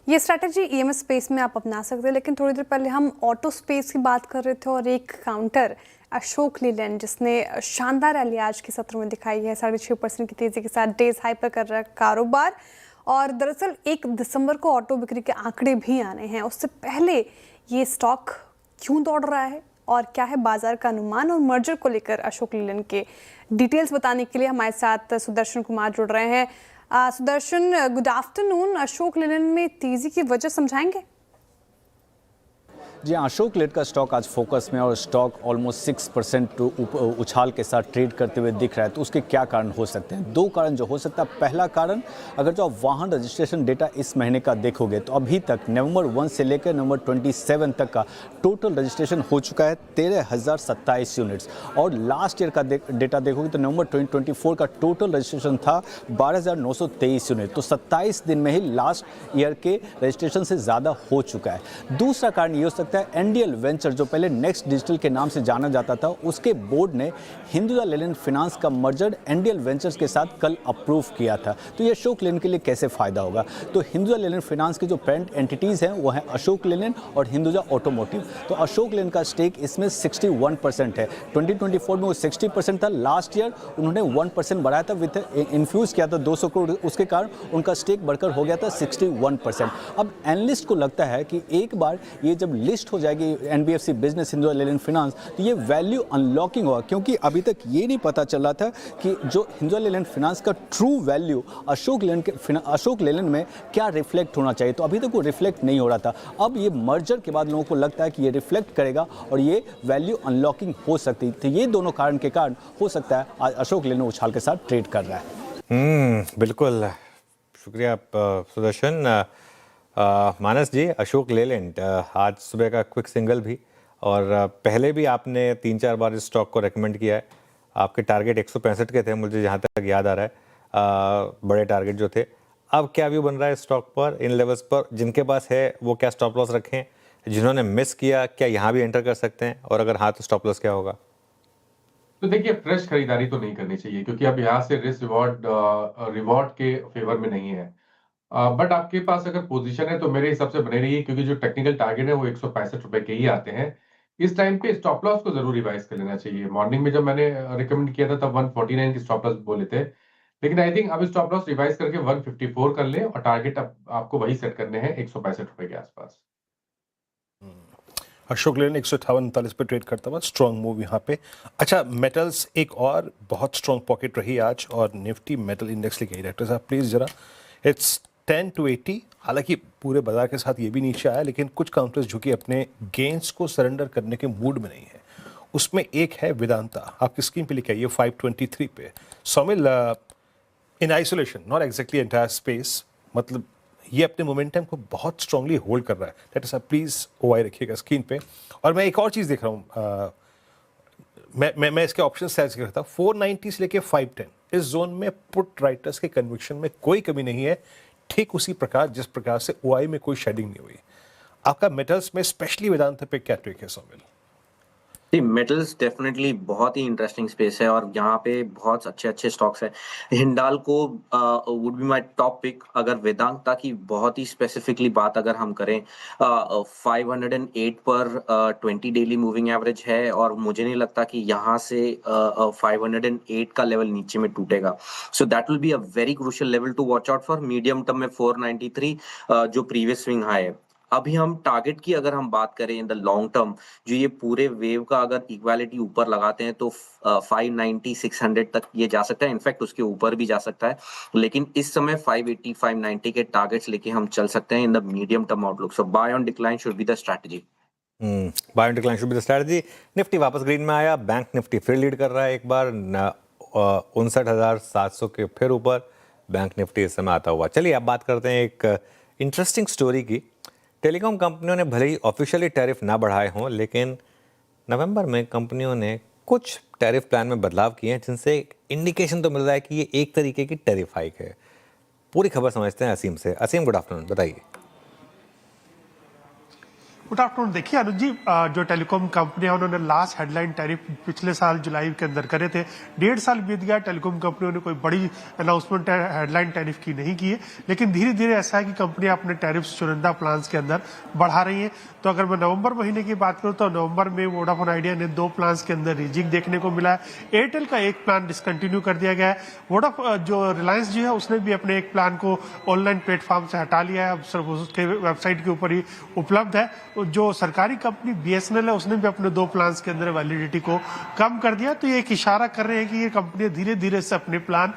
ये स्ट्रैटेजी ईएमएस स्पेस में आप अपना सकते हैं, लेकिन थोड़ी देर पहले हम ऑटो स्पेस की बात कर रहे थे और एक काउंटर अशोक लीलैंड जिसने शानदार रैली आज के सत्र में दिखाई है, 6.5% की तेजी के साथ डेज हाई पर कर रहा है कारोबार। और दरअसल 1 दिसंबर को ऑटो बिक्री के आंकड़े भी आने हैं, उससे पहले ये स्टॉक क्यों दौड़ रहा है और क्या है बाजार का अनुमान और मर्जर को लेकर अशोक लीलैंड के डिटेल्स बताने के लिए हमारे साथ सुदर्शन कुमार जुड़ रहे हैं। Sudarshan, good afternoon. Ashok Leyland में तेजी की वजह समझाएंगे? जी, अशोक लेलैंड का स्टॉक आज फोकस में और स्टॉक ऑलमोस्ट 6% उछाल के साथ ट्रेड करते हुए दिख रहा है। तो उसके क्या कारण हो सकते हैं? 2 कारण जो हो सकता है। पहला कारण, अगर जो आप वाहन रजिस्ट्रेशन डेटा इस महीने का देखोगे तो अभी तक नवंबर 1 से लेकर नवंबर 27 तक का टोटल रजिस्ट्रेशन हो चुका है 13,027 यूनिट्स। और लास्ट ईयर का डेटा देखोगे तो नवंबर 2024 का टोटल रजिस्ट्रेशन था 12,923 यूनिट। तो 27 दिन में ही लास्ट ईयर के रजिस्ट्रेशन से ज़्यादा हो चुका है। दूसरा कारण ये हो सकता है, एनडीएल वेंचर जो पहले नेक्स्ट डिजिटल के नाम से जाना जाता था, उसके बोर्ड ने हिंदुजा लेलैंड फाइनेंस का मर्जर एनडीएल वेंचर्स के साथ कल अप्रूव किया था। तो ये अशोक लेलैंड के लिए कैसे फायदा होगा? तो हिंदुजा लेलैंड फाइनेंस के जो पेरेंट एंटिटीज हैं वो हैं अशोक लेलैंड और हिंदुजा ऑटोमोटिव। तो अशोक लेलैंड का स्टेक इसमें 61% है। 2024 में वो 60% था। लास्ट ईयर उन्होंने 1% बढ़ाया था, विद इन्फ्यूज किया था 200 करोड़, उसके कारण उनका स्टेक बढ़कर हो गया था 61%। अब एनालिस्ट को लगता है कि एक बार ये जब लिस्ट हो जाएगी NBFC business Hinduja Leyland finance, तो ये वैल्यू अनलॉकिंग होगा, क्योंकि अभी तक ये नहीं पता चल रहा था कि जो हिंदुजा लेलैंड फाइनेंस का ट्रू वैल्यू अशोक लेलैंड में क्या रिफ्लेक्ट होना चाहिए। तो अभी तक वो रिफ्लेक्ट नहीं हो रहा था। अब ये मर्जर के बाद लोगों को लगता है कि ये रिफ्लेक्ट करेगा और ये वैल्यू अनलॉकिंग हो सकती है। तो ये दोनों कारण के कारण हो सकता है आज अशोक लेलैंड उछाल के साथ ट्रेड कर रहा है। बिल्कुल, शुक्रिया सुदर्शन। मानस जी, अशोक लेलैंड आज सुबह का क्विक सिंगल भी, और पहले भी आपने 3-4 बार इस स्टॉक को रेकमेंड किया है। आपके टारगेट 165 के थे, मुझे जहाँ तक याद आ रहा है, बड़े टारगेट जो थे। अब क्या व्यू बन रहा है स्टॉक पर, इन लेवल्स पर? जिनके पास है वो क्या स्टॉप लॉस रखें? जिन्होंने मिस किया क्या यहाँ भी एंटर कर सकते हैं, और अगर हाँ तो स्टॉप लॉस क्या होगा? तो देखिए, फ्रेश खरीदारी तो नहीं करनी चाहिए, क्योंकि अब यहाँ से रिस्क रिवॉर्ड के फेवर में नहीं है। बट आपके पास अगर पोजीशन है तो मेरे हिसाब से बने रही है, क्योंकि जो टेक्निकल टारगेट है वो 165 रुपए के ही आते हैं। इस टाइम पे स्टॉप लॉस को जरूर रिवाइज कर लेना चाहिए। मॉर्निंग में जब मैंने रिकमेंड किया था तब 149 की स्टॉप लॉस बोले थे, लेकिन आई थिंक अब स्टॉप लॉस रिवाइज करके 154 कर ले और टारगेट आपको वही सेट करने हैं 165 रुपए के आसपास। अशोक लेलैंड 158 पे ट्रेड करता हुआ स्ट्रॉन्ग मूव यहाँ पे। अच्छा, मेटल्स एक और बहुत स्ट्रॉन्ग पॉकेट रही आज, और निफ्टी मेटल इंडेक्स लेके डायरेक्टर साहब प्लीज जरा। इट्स 10 to 80, हालांकि पूरे बाजार के साथ ये भी नीचे आया, लेकिन कुछ काउंटर्स जो कि अपने गेंस को सरेंडर करने के मूड में नहीं है। उसमें एक है वेदांता, आपकी स्क्रीन पे लिखा है ये 523 पे। Saumil, in isolation, not exactly entire space, मतलब ये अपने मोमेंटम को बहुत स्ट्रांगली होल्ड कर रहा है। दैट इज, प्लीज ओआई रखिएगा स्क्रीन पे। और मैं एक और चीज़ देख रहा हूँ, मैं इसके ऑप्शन साइज करता हूँ 490 से लेके 510, इस जोन में पुट राइटर्स के कन्विक्शन में कोई कमी नहीं है, ठीक उसी प्रकार जिस प्रकार से ओआई में कोई शेडिंग नहीं हुई। आपका मेटल्स में स्पेशली वेदांत पे क्या ट्रिक है सौमिल? मेटल्स डेफिनेटली बहुत ही इंटरेस्टिंग स्पेस है और यहाँ पे बहुत अच्छे अच्छे स्टॉक्स हैं। Hindalco would be my top pick. अगर वेदांता की बहुत ही स्पेसिफिकली बात अगर हम करें, 508 पर 20 डेली मूविंग एवरेज है और मुझे नहीं लगता कि यहाँ से 508 का लेवल नीचे में टूटेगा। So that will be a very crucial level to watch out for. Medium term में 493 जो प्रीवियस स्विंग हाई है। अभी हम टारगेट की अगर हम बात करें इन द लॉन्ग टर्म, जो ये पूरे वेव का अगर इक्वालिटी ऊपर लगाते हैं तो 590 600 तक ये जा सकता है। इनफैक्ट उसके ऊपर भी जा सकता है, लेकिन इस समय 580 590 के टारगेट्स लेके हम चल सकते हैं in the medium term outlook. So buy on decline should be the strategy. Buy on decline should be the strategy. Nifty वापस ग्रीन में आया, बैंक निफ्टी फिर लीड कर रहा है एक बार 59,700 के फिर ऊपर बैंक निफ्टी इस समय आता हुआ। चलिए अब बात करते हैं एक इंटरेस्टिंग स्टोरी की। टेलीकॉम कंपनियों ने भले ही ऑफिशियली टैरिफ ना बढ़ाए हों, लेकिन नवंबर में कंपनियों ने कुछ टैरिफ प्लान में बदलाव किए हैं, जिनसे इंडिकेशन तो मिल रहा है कि ये एक तरीके की टैरिफ हाइक है। पूरी खबर समझते हैं असीम से। असीम, गुड आफ्टरनून, बताइए। Good afternoon. देखिए अनुज जी, जो टेलीकॉम कंपनियां उन्होंने लास्ट हेडलाइन टैरिफ पिछले साल जुलाई के अंदर करे थे। 1.5 साल बीत गया, टेलीकॉम कंपनियों ने कोई बड़ी अनाउंसमेंट हेडलाइन टैरिफ की नहीं की है, लेकिन धीरे धीरे ऐसा है कि कंपनियां अपने टैरिफ चुनिंदा प्लान्स के अंदर बढ़ा रही हैं। तो अगर मैं नवंबर महीने की बात करूं तो नवंबर में वोडाफोन आइडिया ने 2 प्लान्स के अंदर रिजिक देखने को मिला है। एयरटेल का एक प्लान डिसकंटिन्यू कर दिया गया है। वोडाफोन जो रिलायंस जो है उसने भी अपने एक प्लान को ऑनलाइन प्लेटफॉर्म से हटा लिया है, अब सिर्फ उसके वेबसाइट के ऊपर ही उपलब्ध है। जो सरकारी कंपनी BSNL है उसने भी अपने 2 प्लान्स के अंदर वैलिडिटी को कम कर दिया। तो ये एक इशारा कर रहे हैं कि ये कंपनियां धीरे धीरे से अपने प्लान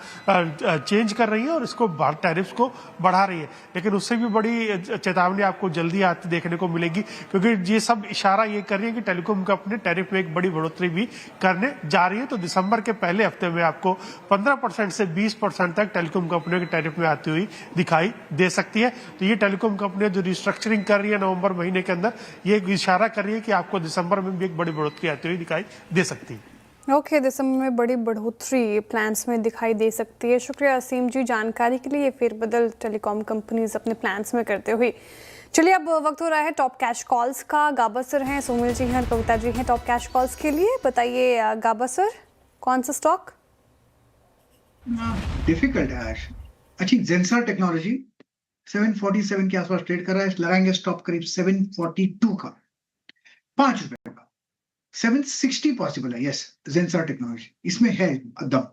चेंज कर रही है और इसको टैरिफ्स को बढ़ा रही है। लेकिन उससे भी बड़ी चेतावनी आपको जल्दी आती देखने को मिलेगी, क्योंकि ये सब इशारा ये कर रही है कि टेलीकॉम कंपनी टैरिफ में एक बड़ी बढ़ोतरी भी करने जा रही है। तो दिसंबर के पहले हफ्ते में आपको 15% से 20% तक टेलीकॉम कंपनियों के टैरिफ में आती हुई दिखाई दे सकती है। तो ये टेलीकॉम कंपनियां जो रिस्ट्रक्चरिंग कर रही है नवंबर महीने के अंदर, ये एक इशारा कर रही है कि आपको दिसंबर में भी एक बड़ी बढ़ोतरी आती हुई दिखाई दे सकती है। ओके, दिसंबर में बड़ी बढ़ोतरी प्लान्स में दिखाई दे सकती है। शुक्रिया असीम जी जानकारी के लिए। फेरबदल टेलीकॉम कंपनीज अपने प्लान्स में करते हुए। चलिए अब वक्त हो रहा है टॉप कैश कॉल्स का। गाबा सर हैं, सोमिल जी हैं, कविता जी हैं टॉप कैश कॉल्स के लिए। बताइए गाबा सर, कौन सा स्टॉक? डिफिकल्ट है आज। अच्छी जेंसर टेक्नोलॉजी 747 के आसपास ट्रेड कर रहा है। लगाएंगे स्टॉप करीब 742 का, ₹5 का। 760 पॉसिबल है। यस, जेंसर टेक्नोलॉजी इसमें है दम।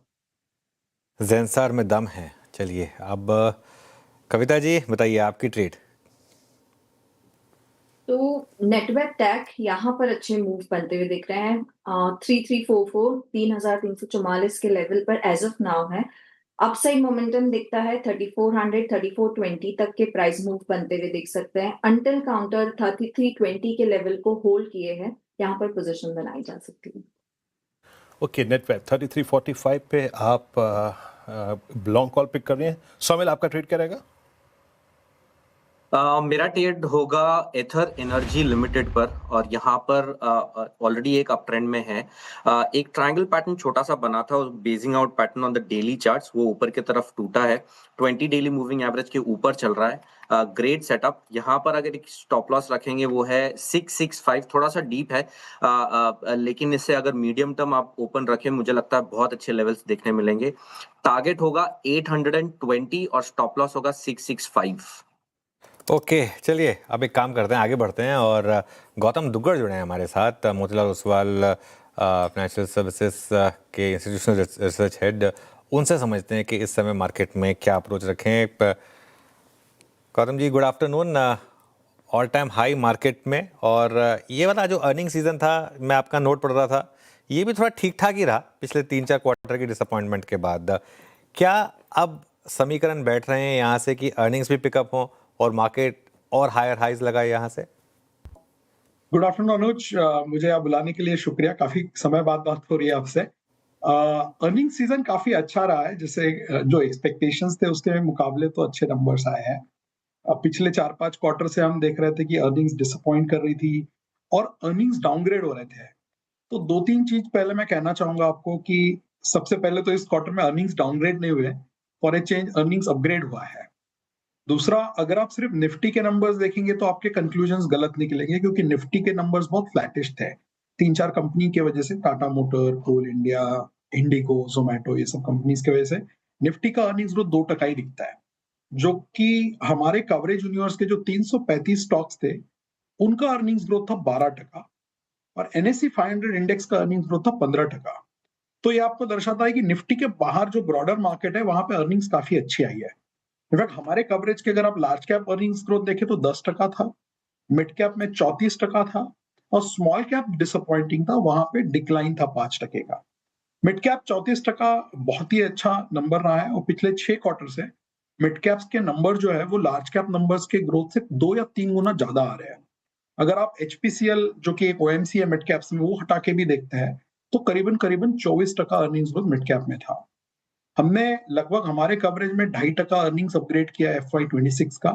जेंसर में दम है। चलिए अब कविता जी बताइए आपकी ट्रेड। तो नेटवर्क टैक यहाँ पर अच्छे मूव बनते हुए दिख रहे हैं। 3344 3344 के लेवल पर एज ऑफ नाउ है। अपसाइड मोमेंटम दिखता है 3400 3420 तक के प्राइस मूव बनते हुए देख सकते हैं। अंटिल काउंटर 3320 के लेवल को होल्ड किए हैं, यहाँ पर पोजीशन बनाई जा सकती है। ओके, नेटवर्क 3345 पे आप लॉन्ग कॉल पिक कर रहे हैं। सोमिल, आपका ट्रेड क्या रहेगा? मेरा ट्रेड होगा एथर एनर्जी लिमिटेड पर, और यहाँ पर ऑलरेडी एक अप ट्रेंड में है। एक ट्रायंगल पैटर्न छोटा सा बना था, basin out pattern on the daily charts, वो ऊपर की तरफ टूटा है। 20 डेली मूविंग एवरेज के ऊपर चल रहा है। Great setup. यहाँ पर अगर एक स्टॉप लॉस रखेंगे वो है 665, थोड़ा सा डीप है, लेकिन इससे अगर मीडियम टर्म आप ओपन रखें, मुझे लगता है बहुत अच्छे लेवल्स देखने मिलेंगे। टारगेट होगा 820 और स्टॉप लॉस होगा 665। ओके, चलिए अब एक काम करते हैं, आगे बढ़ते हैं और गौतम दुग्गड़ जुड़े हैं हमारे साथ, मोतीलाल ओसवाल फाइनेंशियल सर्विसेज के इंस्टीट्यूशनल रिसर्च हेड। उनसे समझते हैं कि इस समय मार्केट में क्या अप्रोच रखें। Gautam ji, good afternoon. All time high market में, और ये वाला जो अर्निंग सीजन था, मैं आपका नोट पढ़ रहा था, ये भी थोड़ा ठीक ठाक ही रहा पिछले 3-4 क्वार्टर की डिसअपॉइंटमेंट के बाद। क्या अब समीकरण बैठ रहे हैं यहाँ से कि अर्निंग्स भी पिकअप हों और मार्केट और हायर हाइज लगाए यहाँ से? गुड आफ्टरनून अनुज, मुझे आप बुलाने के लिए शुक्रिया। काफी समय बाद बात हो रही है आपसे। अर्निंग सीजन काफी अच्छा रहा है, जैसे जो एक्सपेक्टेशंस थे उसके मुकाबले तो अच्छे नंबर्स आए हैं। पिछले 4-5 क्वार्टर से हम देख रहे थे कि अर्निंग्स डिसअपॉइंट कर रही थी और अर्निंग्स डाउनग्रेड हो रहे थे। तो 2-3 चीज पहले मैं कहना चाहूंगा आपको कि सबसे पहले तो इस क्वार्टर में अर्निंग्स डाउनग्रेड नहीं हुए, for a change earnings upgrade हुआ है। दूसरा, अगर आप सिर्फ निफ्टी के नंबर्स देखेंगे तो आपके कंक्लूजन्स गलत निकलेंगे, क्योंकि निफ्टी के नंबर्स बहुत फ्लैटिश थे। 3-4 कंपनी की वजह से, टाटा मोटर, कोल इंडिया, इंडिगो, जोमेटो, ये सब कंपनीज की वजह से निफ्टी का अर्निंग्स ग्रोथ 2% ही दिखता है, जो कि हमारे कवरेज यूनिवर्स के जो 335 स्टॉक्स थे उनका अर्निंग्स ग्रोथ था 12% और NSE 500 इंडेक्स का अर्निंग्स ग्रोथ था 15%। तो ये आपको दर्शाता है कि निफ्टी के बाहर जो ब्रॉडर मार्केट है वहां पे अर्निंग्स काफी अच्छी आई है। इनफैक्ट हमारे कवरेज के अगर आप लार्ज कैप अर्निंग्स ग्रोथ देखें तो 10% था, मिड कैप में 34% था और स्मॉल कैप डिसअपॉइंटिंग था, वहां पे डिक्लाइन था 5% का। मिड कैप 34% बहुत ही अच्छा नंबर रहा है और पिछले 6 क्वार्टर से मिड कैप्स के नंबर जो है वो लार्ज कैप नंबर्स के ग्रोथ से 2 या 3 गुना ज्यादा आ रहे हैं। अगर आप HPCL जो कि एक OMC है मिड कैप्स में, वो हटा के भी देखते हैं तो करीबन 24% अर्निंग्स ग्रोथ मिड कैप में था। हमने लगभग हमारे कवरेज में 2.5% अर्निंग्स अपग्रेड किया है FY26 का,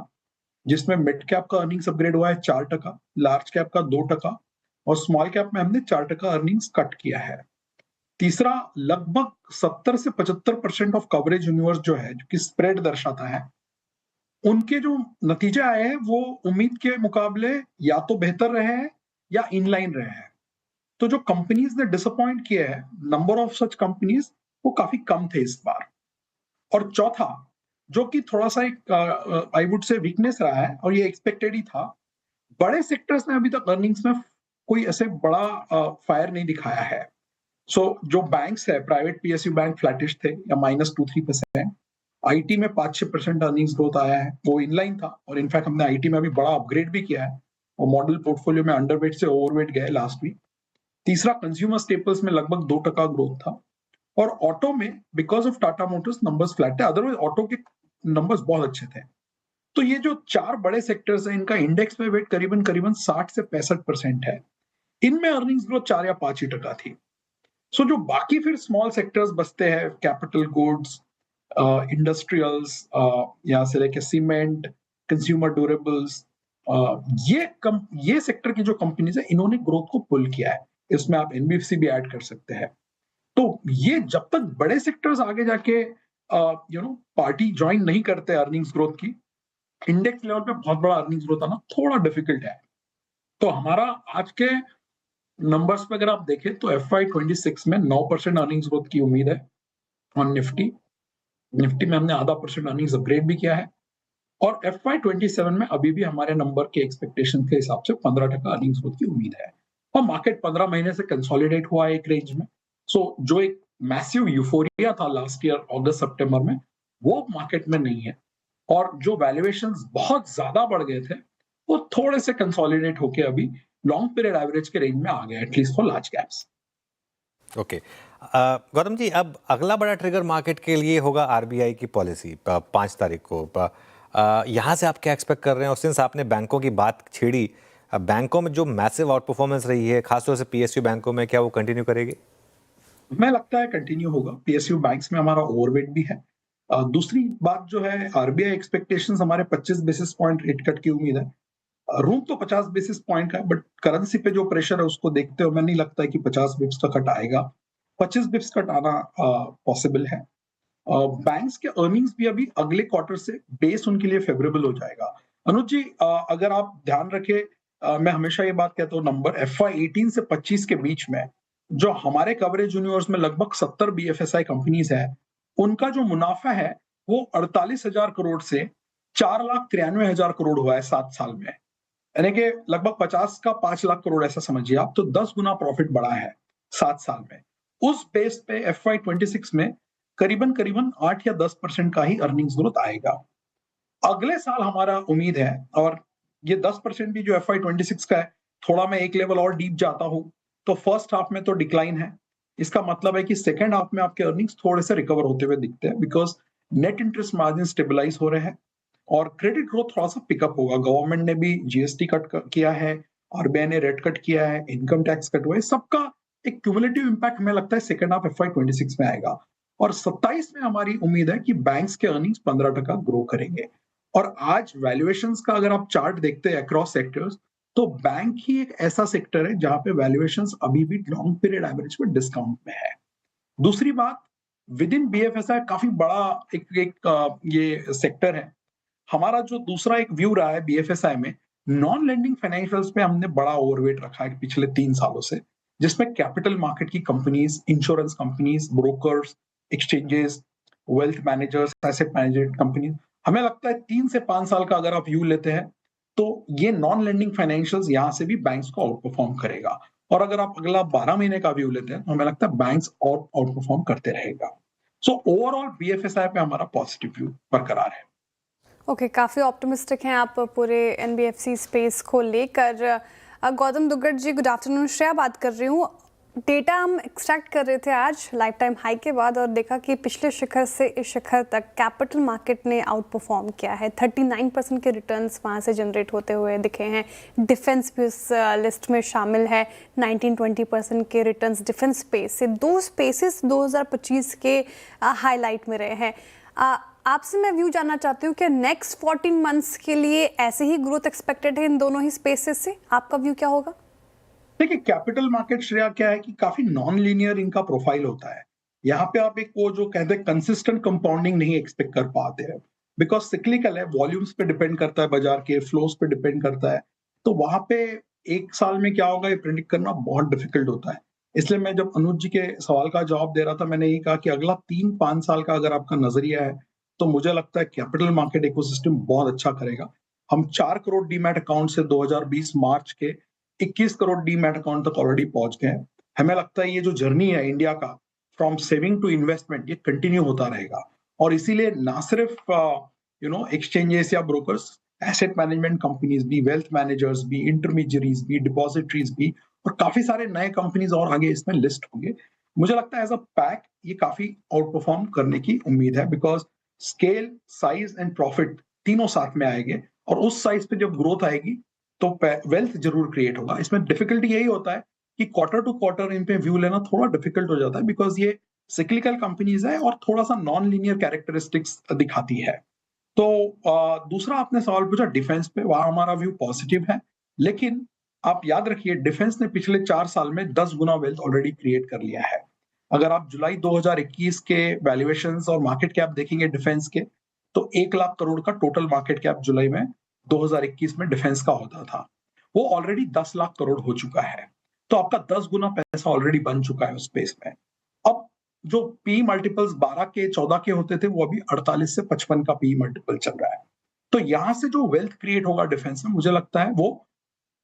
जिसमें मिड कैप का अर्निंग्स अपग्रेड हुआ है 4%, लार्ज कैप का 2% और स्मॉल कैप में हमने 4% अर्निंग्स कट किया है। तीसरा, लगभग 70 से 75% ऑफ कवरेज यूनिवर्स जो है, जो कि स्प्रेड दर्शाता है, उनके जो नतीजे आए हैं वो उम्मीद के मुकाबले या तो बेहतर रहे हैं या इनलाइन रहे हैं। तो जो कंपनीज ने डिसअपॉइंट किए हैं, नंबर ऑफ सच कंपनीज वो काफी कम थे इस बार। और चौथा, जो कि थोड़ा सा एक आई वुड से वीकनेस रहा है और ये एक्सपेक्टेड ही था, बड़े सेक्टर्स ने अभी तक अर्निंग्स में कोई ऐसे बड़ा फायर नहीं दिखाया है। जो बैंक्स है, प्राइवेट PSU बैंक फ्लैटिश थे या -2-3%, IT में 5-6% अर्निंग्स ग्रोथ आया है, वो इनलाइन था और इनफैक्ट हमने IT में अभी बड़ा अपग्रेड भी किया है और मॉडल पोर्टफोलियो में अंडरवेट से ओवरवेट गए लास्ट वीक। तीसरा, कंज्यूमर स्टेपल्स में लगभग 2% ग्रोथ था और ऑटो में because of Tata Motors numbers flat है, अदरवाइज ऑटो के नंबर्स बहुत अच्छे थे। तो ये जो 4 बड़े सेक्टर्स हैं, इनका इंडेक्स में वेट करीबन 60 से 65% है। इनमें अर्निंग्स ग्रोथ 4 या 5% थी। जो बाकी फिर स्मॉल सेक्टर्स बचते हैं, कैपिटल गुड्स, इंडस्ट्रियल्स, यहाँ से लेके सीमेंट, कंज्यूमर ड्यूरेबल्स, ये सेक्टर की जो कंपनीज है इन्होंने ग्रोथ को पुल किया है। इसमें आप NBFC भी ऐड कर सकते हैं। तो ये जब तक बड़े सेक्टर्स आगे जाके पार्टी ज्वाइन नहीं करते अर्निंग्स ग्रोथ की, इंडेक्स लेवल पे बहुत बड़ा अर्निंग्स ग्रोथ आना थोड़ा डिफिकल्ट है। तो हमारा आज के नंबर्स पे अगर आप देखें तो FY26 में 9% अर्निंग्स ग्रोथ की उम्मीद है ऑन निफ्टी में हमने 0.5% अर्निंग्स अपग्रेड भी किया है और FY27 में अभी भी हमारे नंबर के एक्सपेक्टेशन के हिसाब से 15% अर्निंग्स ग्रोथ की उम्मीद है और मार्केट 15 महीने से कंसोलिडेट हुआ है एक रेंज में। जो एक मैसिव यूफोरिया था लास्ट ईयर अगस्त सितंबर में, वो मार्केट में नहीं है और जो वैल्यूएशंस बहुत ज्यादा बढ़ गए थे वो थोड़े से कंसोलिडेट होके अभी लॉन्ग पीरियड एवरेज के रेंज में आ गए, at least for large caps. Okay Gautam ji, अब अगला बड़ा ट्रिगर मार्केट के लिए होगा RBI की पॉलिसी 5 तारीख को। यहाँ से आप क्या एक्सपेक्ट कर रहे हैं? और सिंस आपने बैंकों की बात छेड़ी, बैंकों में जो मैसिव आउट परफॉर्मेंस रही है खासतौर से PSU बैंकों में, क्या वो कंटिन्यू करेगी? मैं लगता है कंटिन्यू होगा। PSU बैंक्स में हमारा ओवरवेट भी है। दूसरी बात जो है, RBI एक्सपेक्टेशंस हमारे 25 बेसिस पॉइंट रेट कट की उम्मीद है। रूम तो 50 बेसिस पॉइंट का है, बट करेंसी पे जो प्रेशर है उसको देखते हुए मैं नहीं लगता है कि 50 बिप्स का कट आएगा। 25 बिप्स कट आना पॉसिबल है। बैंक्स के अर्निंग्स भी अभी अगले क्वार्टर से बेस उनके लिए फेवरेबल हो जाएगा। अनुज जी, अगर आप ध्यान रखें, मैं हमेशा ये बात कहता हूँ, नंबर FY18 से 25 के बीच में जो हमारे कवरेज यूनिवर्स में लगभग 70 BFSI कंपनीज है, उनका जो मुनाफा है वो 48,000 करोड़ से 4,93,000 करोड़ हुआ है 7 साल में, यानी कि लगभग 50 का 5 लाख करोड़ ऐसा समझिए आप। तो 10 गुना प्रॉफिट बढ़ा है 7 साल में। उस बेस पे FY26 में करीबन 8 या 10% का ही अर्निंग्स ग्रोथ आएगा। अगले साल हमारा उम्मीद है, और ये 10% भी जो FY26 का है, थोड़ा मैं एक लेवल और डीप जाता हूं तो फर्स्ट हाफ में तो डिक्लाइन है। इसका मतलब है कि सेकेंड हाफ में आपके अर्निंग्स थोड़े से रिकवर होते हुए दिखते हैं, because net interest margin stabilize हो रहे हैं और क्रेडिट ग्रोथ थोड़ा सा पिकअप होगा। गवर्नमेंट ने भी GST कट किया है, RBI ने रेट कट किया है, इनकम टैक्स कट हुआ है, सबका एक क्यूमुलेटिव इंपैक्ट हमें लगता है सेकेंड हाफ FY26 में आएगा। और 27 में हमारी उम्मीद है कि बैंक्स के अर्निंग्स 15% ग्रो करेंगे। और आज वैल्यूएशंस का अगर आप चार्ट देखते हैं अक्रॉस सेक्टर्स, तो बैंक ही एक ऐसा सेक्टर है जहां पे वैल्यूएशंस अभी भी लॉन्ग पीरियड एवरेज में डिस्काउंट में है। दूसरी बात, विद इन BFSI काफी बड़ा एक ये सेक्टर है। हमारा जो दूसरा एक व्यू रहा है BFSI में, नॉन लेंडिंग फाइनेंशियल्स पे हमने बड़ा ओवरवेट रखा है पिछले 3 सालों से, जिसमें कैपिटल मार्केट की companies, insurance companies, brokers, exchanges, wealth managers, asset management company, हमें लगता है 3 से 5 साल का अगर आप व्यू लेते हैं तो ये नॉन लेंडिंग फाइनेंशियल्स यहाँ से भी बैंक्स को आउट परफॉर्म करेगा। और अगर आप अगला 12 महीने का व्यू लेते हैं तो हमें लगता है बैंक्स और आउट परफॉर्म करते रहेगा। सो ओवरऑल बीएफएसआई पे हमारा पॉजिटिव व्यू बरकरार है। ओके, काफ़ी ऑप्टिमिस्टिक हैं आप पूरे एनबीएफसी स्पेस को लेकर। गौतम दुग्गड़ जी, गुड आफ्टरनून। श्रेया बात कर रही हूँ। डेटा हम एक्सट्रैक्ट कर रहे थे आज लाइफ टाइम हाई के बाद और देखा कि पिछले शिखर से इस शिखर तक कैपिटल मार्केट ने आउट परफॉर्म किया है। 39% के रिटर्न्स वहाँ से जनरेट होते हुए दिखे हैं। डिफेंस भी उस लिस्ट में शामिल है। 19-20% के रिटर्न्स डिफेंस स्पेस से। दो स्पेसेस 2025 के हाईलाइट में रहे हैं। आपसे मैं व्यू जानना चाहती हूँ कि नेक्स्ट 14 मंथ्स के लिए ऐसे ही ग्रोथ एक्सपेक्टेड है इन दोनों ही स्पेसेस से? आपका व्यू क्या होगा? देखिए, कैपिटल मार्केट श्रेया क्या है कि काफी नॉन लीनियर इनका प्रोफाइल होता है। यहाँ पे आप एक वो जो कहते हैं कंसिस्टेंट कंपाउंडिंग नहीं एक्सपेक्ट कर पाते हैं, बिकॉज सिक्लिकल है, वॉल्यूम्स पे डिपेंड करता है, बाजार के फ्लोज पे डिपेंड करता है। तो वहां पे एक साल में क्या होगा ये प्रेडिक्ट करना बहुत डिफिकल्ट होता है। इसलिए मैं जब अनुज जी के सवाल का जवाब दे रहा था, मैंने यही कहा कि अगला 3-5 साल का अगर आपका नजरिया है तो मुझे लगता है कैपिटल मार्केट इकोसिस्टम बहुत अच्छा करेगा। हम 4 करोड़ डीमैट अकाउंट से 2020 मार्च के 21 करोड़ डीमैट अकाउंट तक ऑलरेडी पहुंच गए हैं। हमें लगता है ये जो जर्नी है इंडिया का फ्रॉम सेविंग टू इन्वेस्टमेंट, ये कंटिन्यू होता रहेगा। और इसीलिए ना सिर्फ एक्सचेंजेस या ब्रोकर्स, एसेट मैनेजमेंट कंपनीज भी, वेल्थ मैनेजर्स भी, इंटरमीडियरीज भी, डिपॉजिटरीज भी और काफी सारे नए कंपनीज और आगे इसमें लिस्ट होंगे। मुझे लगता है एज अ पैक ये काफी आउट परफॉर्म करने की उम्मीद है, because scale, size and profit तीनों साथ में आएंगे और उस साइज पे जब ग्रोथ आएगी तो वेल्थ जरूर क्रिएट होगा। इसमें डिफिकल्टी यही होता है कि क्वार्टर टू क्वार्टर इन पे व्यू लेना थोड़ा डिफिकल्ट हो जाता है, बिकॉज ये सिक्लिकल कंपनीज है और थोड़ा सा नॉन लीनियर कैरेक्टरिस्टिक्स दिखाती है। तो दूसरा आपने सवाल पूछा डिफेंस पे, वहां हमारा व्यू पॉजिटिव है, लेकिन आप याद रखिए डिफेंस ने पिछले 4 साल में 10 गुना वेल्थ ऑलरेडी क्रिएट कर लिया है। अगर आप जुलाई 2021 के वैल्यूएशंस और मार्केट कैप देखेंगे डिफेंस के, तो 1 लाख करोड़ का टोटल मार्केट कैप जुलाई में 2021 में डिफेंस का होता था। वो ऑलरेडी 10 लाख करोड़ हो चुका है। तो आपका 10 गुना पैसा ऑलरेडी बन चुका है उस स्पेस में। अब जो पी मल्टीपल्स 12 के 14 के होते थे, वो अभी 48 से 55 का पी मल्टीपल चल रहा है। तो यहां से जो वेल्थ क्रिएट होगा डिफेंस में, मुझे लगता है वो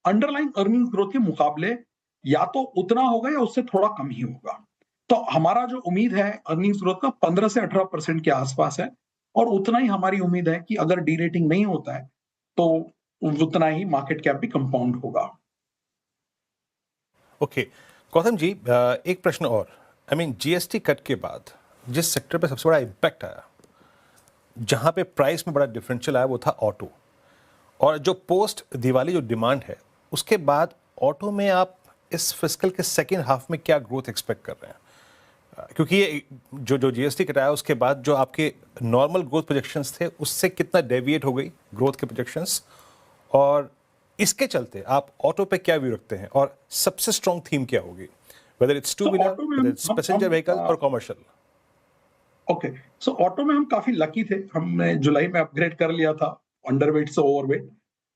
अंडरलाइन अर्निंग ग्रोथ के मुकाबले या तो उतना होगा या उससे थोड़ा कम ही होगा। तो हमारा जो उम्मीद है अर्निंग्स ग्रोथ का 15 से 18% के आसपास है, और उतना ही हमारी उम्मीद है कि अगर डी रेटिंग नहीं होता है तो उतना ही मार्केट कैप भी कंपाउंड होगा। ओके गौतम जी, एक प्रश्न और। जीएसटी कट के बाद जिस सेक्टर पे सबसे बड़ा इम्पैक्ट आया, जहां पे प्राइस में बड़ा डिफरेंशियल आया, वो था ऑटो। और जो पोस्ट दिवाली जो डिमांड है, उसके बाद ऑटो में आप इस फिस्कल के सेकेंड हाफ में क्या ग्रोथ एक्सपेक्ट कर रहे हैं? क्योंकि ये जो जीएसटी कटाया उसके बाद जो आपके नॉर्मल ग्रोथ प्रोजेक्शंस थे उससे कितना डेविएट हो गई ग्रोथ के प्रोजेक्शंस, और इसके चलते आप ऑटो पे क्या व्यू रखते हैं और सबसे स्ट्रॉन्ग थीम क्या होगी, whether it's two wheeler, whether it's passenger vehicle और कमर्शियल? ओके, सो ऑटो में हम काफी लकी थे, हमने जुलाई में अपग्रेड कर लिया था अंडरवेट से ओवरवेट।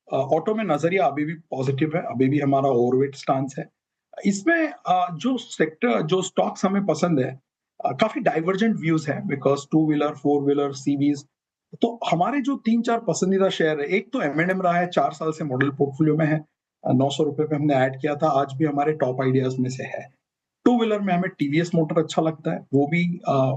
ऑटो में नजरिया अभी भी पॉजिटिव है, अभी भी हमारा ओवरवेट स्टांस है। इसमें जो सेक्टर, जो स्टॉक्स हमें पसंद है, काफी डाइवर्जेंट व्यूज है, बिकॉज 2 व्हीलर, 4 व्हीलर, सीवीज। तो हमारे जो 3-4 पसंदीदा शेयर है, एक तो M&M रहा है, 4 साल से मॉडल पोर्टफोलियो में है, 900 रुपए पे हमने ऐड किया था, आज भी हमारे टॉप आइडियाज में से है। 2 व्हीलर में हमें टीवीएस मोटर अच्छा लगता है, वो भी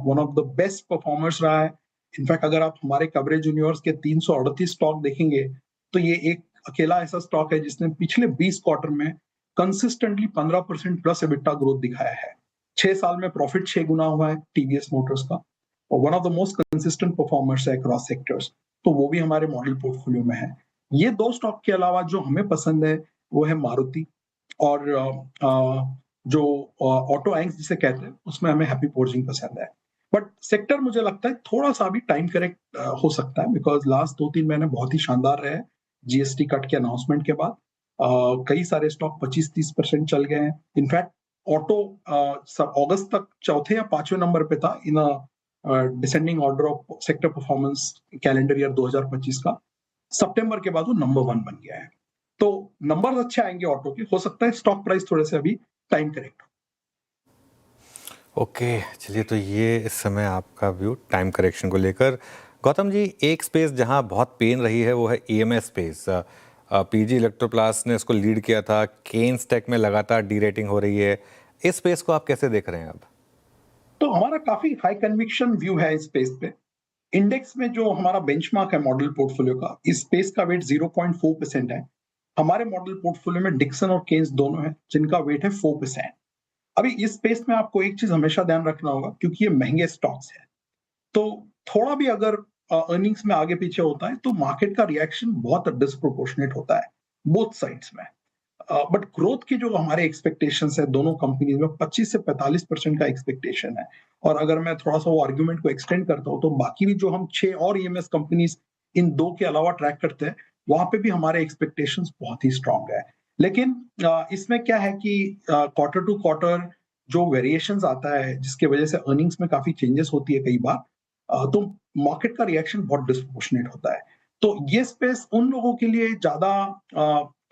one of the best performers रहा है। इनफैक्ट अगर आप हमारे कवरेज यूनिवर्स के 338 स्टॉक देखेंगे तो ये एक अकेला ऐसा स्टॉक है जिसने पिछले 20 क्वार्टर में कंसिस्टेंटली 15% प्लस एबिटा ग्रोथ दिखाया है। 6 साल में प्रॉफिट 6 गुना हुआ है टीवीएस मोटर्स का, और one of the most consistent performers है अक्रॉस सेक्टर्स, तो वो भी हमारे मॉडल पोर्टफोलियो में है। ये 2 स्टॉक के अलावा जो हमें पसंद है वो है मारुति, और जो ऑटो एंक्स जिसे कहते हैं उसमें हमें हैप्पी फोर्जिंग पसंद है। बट सेक्टर मुझे लगता है थोड़ा सा भी टाइम करेक्ट हो सकता है, बिकॉज लास्ट 2-3 महीने बहुत ही शानदार रहे जीएसटी कट के अनाउंसमेंट के बाद। कई सारे स्टॉक 25-30% चल गए हैं। इनफैक्ट ऑटो अगस्त तक चौथे या 5वें नंबर पे था in descending order of sector performance calendar year 2025 का। सितंबर के बाद वो नंबर 1 बन गया है। तो नंबर्स अच्छे आएंगे ऑटो के, हो सकता है स्टॉक प्राइस थोड़े से अभी टाइम करेक्ट। ओके, चलिए, तो ये इस समय आपका व्यू टाइम करेक्शन को लेकर। गौतम जी, एक स्पेस जहां बहुत पेन रही है वो है ईएमएस स्पेस। पीजी इलेक्ट्रोप्लास्ट ने इसको लीड किया था, केन्स टेक में लगातार डी रेटिंग हो रही है। इस स्पेस को आप कैसे देख रहे हैं अब? तो हमारा काफी हाई कन्विक्शन व्यू है इस स्पेस पे। इंडेक्स में जो हमारा बेंचमार्क है मॉडल पोर्टफोलियो का, इस स्पेस का वेट 0.4% है। हमारे मॉडल पोर्टफोलियो में डिक्सन और केन्स दोनों है जिनका वेट है 4%। अभी इस स्पेस में आपको एक चीज हमेशा ध्यान रखना होगा, क्योंकि ये महंगे स्टॉक्स है, तो थोड़ा भी अगर अर्निंग्स में आगे पीछे होता है तो मार्केट का रिएक्शन बहुत डिस्प्रोपोर्शनेट होता है बोथ साइड्स में। बट ग्रोथ की जो हमारे एक्सपेक्टेशंस है दोनों कंपनीज में 25 से 45% का एक्सपेक्टेशन है। और अगर मैं थोड़ा सा वो आर्ग्यूमेंट को एक्सटेंड करता हूँ तो बाकी भी जो हम 6 और ईएमएस कंपनीज इन दो के अलावा ट्रैक करते हैं, वहां पे भी हमारे एक्सपेक्टेशंस बहुत ही स्ट्रांग है। लेकिन इसमें क्या है कि क्वार्टर टू क्वार्टर जो वेरिएशंस आता है जिसके वजह से अर्निंग्स में काफी चेंजेस होती है कई बार, तो मार्केट का रिएक्शन बहुत डिस्प्रोपोर्शनेट होता है। तो ये स्पेस उन लोगों के लिए ज्यादा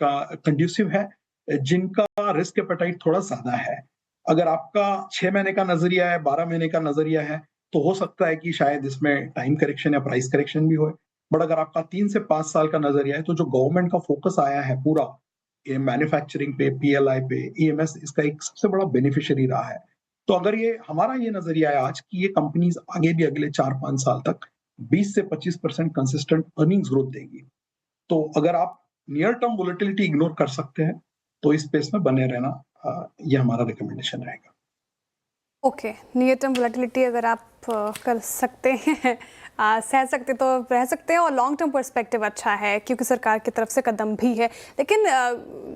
कंड्यूसिव है जिनका रिस्क एपेटाइट थोड़ा ज्यादा है। अगर आपका 6 महीने का नजरिया है, 12 महीने का नजरिया है, तो हो सकता है कि शायद इसमें टाइम करेक्शन या प्राइस करेक्शन भी हो। बट अगर आपका 3 से 5 साल का नजरिया है, तो जो गवर्नमेंट का फोकस आया है पूरा मैन्युफैक्चरिंग पे, पीएलआई पे, ईएमएस इसका एक सबसे बड़ा बेनिफिशियरी रहा है। तो अगर ये हमारा ये नजरिया है आज कि ये कंपनीज आगे भी अगले 4-5 साल तक 20 से 25% कंसिस्टेंट अर्निंग्स ग्रोथ देगी। तो अगर आप नियर टर्म वोलेटिलिटी इग्नोर कर सकते हैं तो इस स्पेस में बने रहना ये हमारा रिकमेंडेशन रहेगा। ओके, नियर टर्म वोलेटिलिटी अगर आप कर सकते हैं, सह सकते तो रह सकते हैं, और लॉन्ग टर्म पर्सपेक्टिव अच्छा है क्योंकि सरकार की तरफ से कदम भी है। लेकिन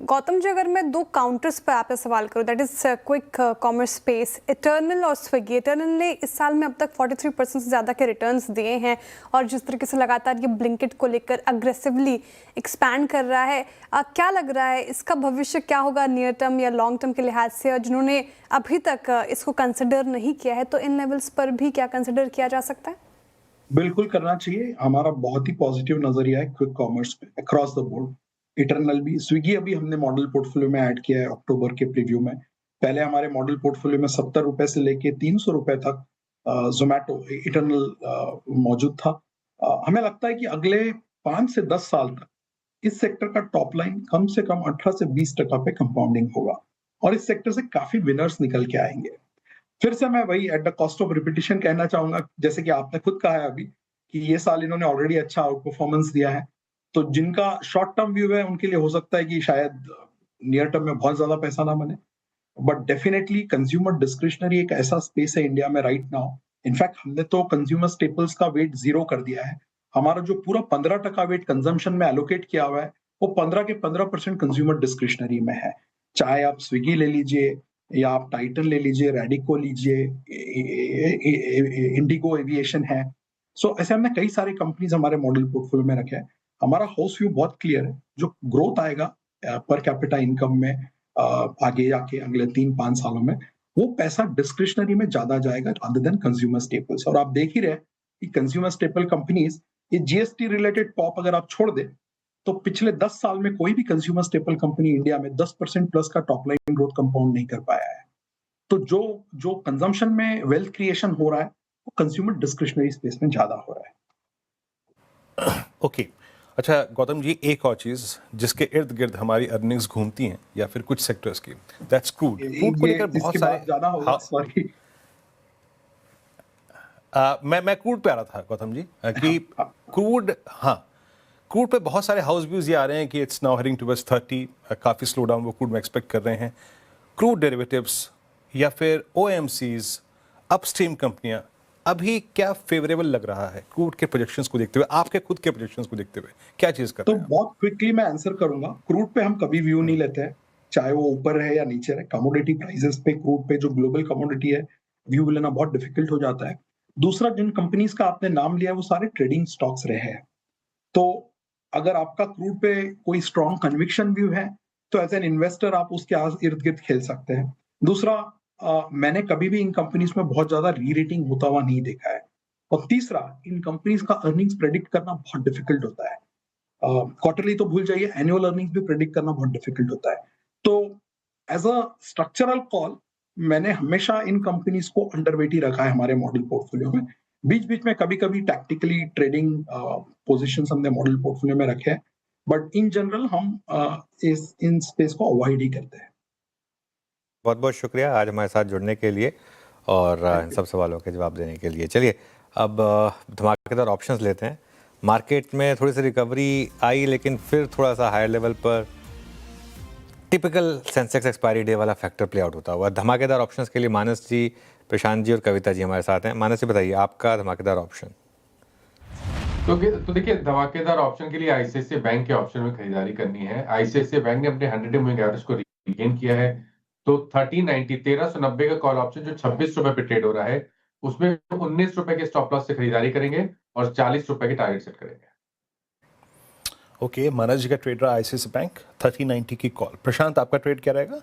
गौतम जी, अगर मैं दो काउंटर्स पर आपसे सवाल करूं, that is quick commerce space, eternal और स्विगी। इटर्नल ने इस साल में अब तक 43% से ज़्यादा के रिटर्न्स दिए हैं, और जिस तरीके से लगातार ये ब्लिंकिट को लेकर अग्रेसिवली एक्सपैंड कर रहा है, क्या लग रहा है इसका भविष्य क्या होगा नियर टर्म या लॉन्ग टर्म के लिहाज से? और जिन्होंने अभी तक इसको कंसिडर नहीं किया है, तो इन लेवल्स पर भी क्या कंसिडर किया जा सकता है? बिल्कुल करना चाहिए। हमारा बहुत ही पॉजिटिव नजरिया है क्विक कॉमर्स पे अक्रॉस द बोर्ड। इटर्नल भी, स्विगी अभी हमने मॉडल पोर्टफोलियो में ऐड किया है अक्टूबर के प्रीव्यू में। पहले हमारे मॉडल पोर्टफोलियो में 70 रुपए से लेके 300 रुपए तक जोमैटो इटर्नल मौजूद था। हमें लगता है कि अगले 5 से 10 साल तक इस सेक्टर का टॉप लाइन कम से कम 18 से 20% पे कंपाउंडिंग होगा, और इस सेक्टर से काफी विनर्स निकल के आएंगे। फिर से मैं वही at the cost of repetition कहना चाहूंगा, जैसे कि आपने खुद कहा है अभी कि ये साल इन्होंने ऑलरेडी अच्छा आउट परफॉर्मेंस दिया है, तो जिनका शॉर्ट टर्म व्यू है उनके लिए हो सकता है कि शायद नियर टर्म में बहुत ज्यादा पैसा ना बने। बट डेफिनेटली कंज्यूमर डिस्क्रिशनरी एक ऐसा स्पेस है इंडिया में राइट नाउ। इनफैक्ट हमने तो कंज्यूमर स्टेपल्स का वेट 0 कर दिया है। हमारा जो पूरा 15% वेट कंजम्पशन में एलोकेट किया हुआ है, वो 15 के 15% कंज्यूमर डिस्क्रिशनरी में है। चाहे आप स्विगी ले लीजिए, या आप टाइटन ले लीजिए, रेडिको लीजिए, इंडिगो एविएशन है। सो ऐसे हमने कई सारे कंपनीज हमारे मॉडल पोर्टफोलियो में रखे हैं। हमारा हाउस व्यू बहुत क्लियर है, जो ग्रोथ आएगा पर कैपिटा इनकम में आगे जाके अगले 3-5 सालों में, वो पैसा डिस्क्रिशनरी में ज्यादा जाएगा रादर देन कंज्यूमर स्टेपल्स। और आप देख ही रहे कि कंज्यूमर स्टेपल कंपनीज, ये जीएसटी रिलेटेड पॉप अगर आप छोड़ दे, तो पिछले 10 साल में कोई भी कंज्यूमर स्टेपल कंपनी इंडिया में 10% प्लस का टॉप लाइन ग्रोथ कंपाउंड नहीं कर पाया है। तो जो कंजम्पशन में वेल्थ क्रिएशन हो रहा है, वो कंज्यूमर डिस्क्रिशनरी स्पेस में ज्यादा हो रहा है। ओके, अच्छा गौतम जी, एक और चीज जिसके इर्द गिर्द हमारी अर्निंग्स घूमती हैं या फिर कुछ सेक्टर्स की, दैट्स क्रूड। क्रूड को लेकर बहुत सारे ज्यादा होगा, सॉरी। मैं क्रूड पे आ रहा था गौतम जी कि क्रूड पे बहुत सारे हाउस व्यूज ये आ रहे हैं कि इट्स नाउ हेडिंग टुवर्ड्स 30, काफी स्लो डाउन वो क्रूड में एक्सपेक्ट कर रहे हैं। क्रूड डेरिवेटिव्स या फिर ओएमसीज, अपस्ट्रीम कंपनियां, अभी क्या फेवरेबल लग रहा है क्रूड के प्रोजेक्शंस को देखते हुए, आपके खुद के प्रोजेक्शंस को देखते हुए क्या चीज कर रहे हैं? तो बहुत क्विकली मैं आंसर करूंगा। क्रूड पे हम कभी व्यू नहीं लेते हैं, चाहे वो ऊपर रहे या नीचे रहे। कमोडिटी प्राइसेस पे, क्रूड पे जो ग्लोबल कमोडिटी है, व्यू लेना बहुत डिफिकल्ट हो जाता है। दूसरा, जिन कंपनीज का आपने नाम लिया वो सारे ट्रेडिंग स्टॉक्स रहे हैं, तो अगर आपका क्रूड पे कोई स्ट्रॉन्ग कन्विक्शन व्यू है तो एज एन इन्वेस्टर आप उसके इर्द गिर्द खेल सकते हैं। दूसरा, मैंने कभी भी इन कंपनीज में बहुत ज्यादा री रेटिंग होता हुआ नहीं देखा है। और तीसरा, इन कंपनीज का अर्निंग्स प्रेडिक्ट करना बहुत डिफिकल्ट होता है। क्वार्टरली तो भूल जाइए, एनुअल अर्निंग्स भी प्रेडिक्ट करना बहुत डिफिकल्ट होता है। तो एज अ स्ट्रक्चरल कॉल मैंने हमेशा इन कंपनीज को अंडरवेट ही रखा है हमारे मॉडल पोर्टफोलियो में। बीच बीच में कभी कभी टैक्टिकली ट्रेडिंग पोजिशन हमने मॉडल पोर्टफोलियो में रखे हैं, बट इन जनरल हम इन स्पेस को अवॉइड ही करते हैं। बहुत बहुत शुक्रिया आज हमारे साथ जुड़ने के लिए और इन सब सवालों के जवाब देने के लिए। चलिए अब धमाकेदार ऑप्शंस लेते हैं। मार्केट में थोड़ी सी रिकवरी आई, लेकिन फिर थोड़ा सा हायर लेवल पर टिपिकल सेंसेक्स एक्सपायरी डे वाला फैक्टर प्ले आउट होता हुआ। धमाकेदार ऑप्शंस के लिए मानस जी, प्रशांत जी और कविता जी हमारे साथ हैं। मानस जी बताइए आपका धमाकेदार ऑप्शन। तो देखिए, धमाकेदार ऑप्शन के लिए आईसीआईसीआई बैंक के ऑप्शन में खरीदारी करनी है। आईसीआईसीआई बैंक ने अपने 100 मूविंग एवरेज को रिगेन किया है, तो 1390 का कॉल ऑप्शन जो 26 रुपए पे ट्रेड हो रहा है, उसमें 19 रुपए के स्टॉप लॉस से खरीदारी करेंगे और 40 रुपए के टारगेट सेट करेंगे। ओके, मनोज जी का ट्रेड रहा आईसीआईसीआई बैंक 1390 की कॉल। प्रशांत आपका ट्रेड क्या रहेगा?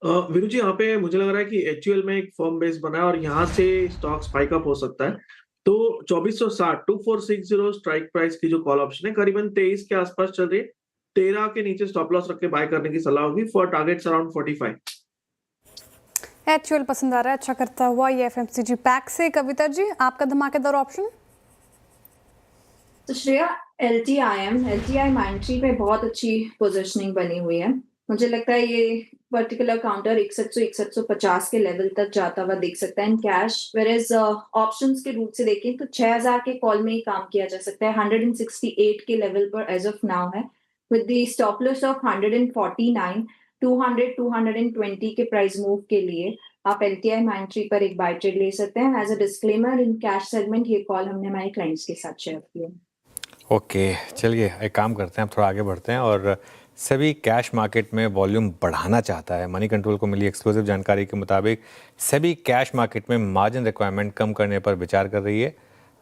वीरू जी, यहाँ पे मुझे लग रहा है कि एचयूएल में एक फर्म बेस बना है और यहाँ से स्टॉक स्पाइक अप हो सकता है। तो 2460 2460 स्ट्राइक प्राइस की जो कॉल ऑप्शन है करीबन 23 के आसपास चल रही है। 13 के नीचे स्टॉप लॉस रख के बाय करने की सलाह होगी फॉर टारगेट्स अराउंड 45। एचयूएल पसंद आ रहा है, अच्छा करता हुआ ये एफएमसीजी पैक से। कविता जी आपका धमाकेदार ऑप्शन? तो श्रेया, एलटीआई माइंट्री पे बहुत अच्छी पोजीशनिंग बनी हुई है। मुझे लगता है ये पर्टिकुलर काउंटर 6150 के लेवल तक जाता हुआ दिख सकता है इन कैश। वेयरएज ऑप्शंस के रूट से देखें तो 6000 के कॉल में ही काम किया जा सकता है। 168 के लेवल पर एज ऑफ नाउ है, with the stop loss of 149, 200, 220 के प्राइस मूव के लिए आप एलटीआई माइंट्री पर एक बाय ट्रेड ले सकते हैं। As a disclaimer, in cash segment ये कॉल हमने हमारे क्लाइंट्स के साथ शेयर की है। ओके, चलिए एक काम करते हैं, अब थोड़ा आगे बढ़ते हैं और सभी कैश मार्केट में वॉल्यूम बढ़ाना चाहता है। मनी कंट्रोल को मिली एक्सक्लूसिव जानकारी के मुताबिक सभी कैश मार्केट में मार्जिन रिक्वायरमेंट कम करने पर विचार कर रही है।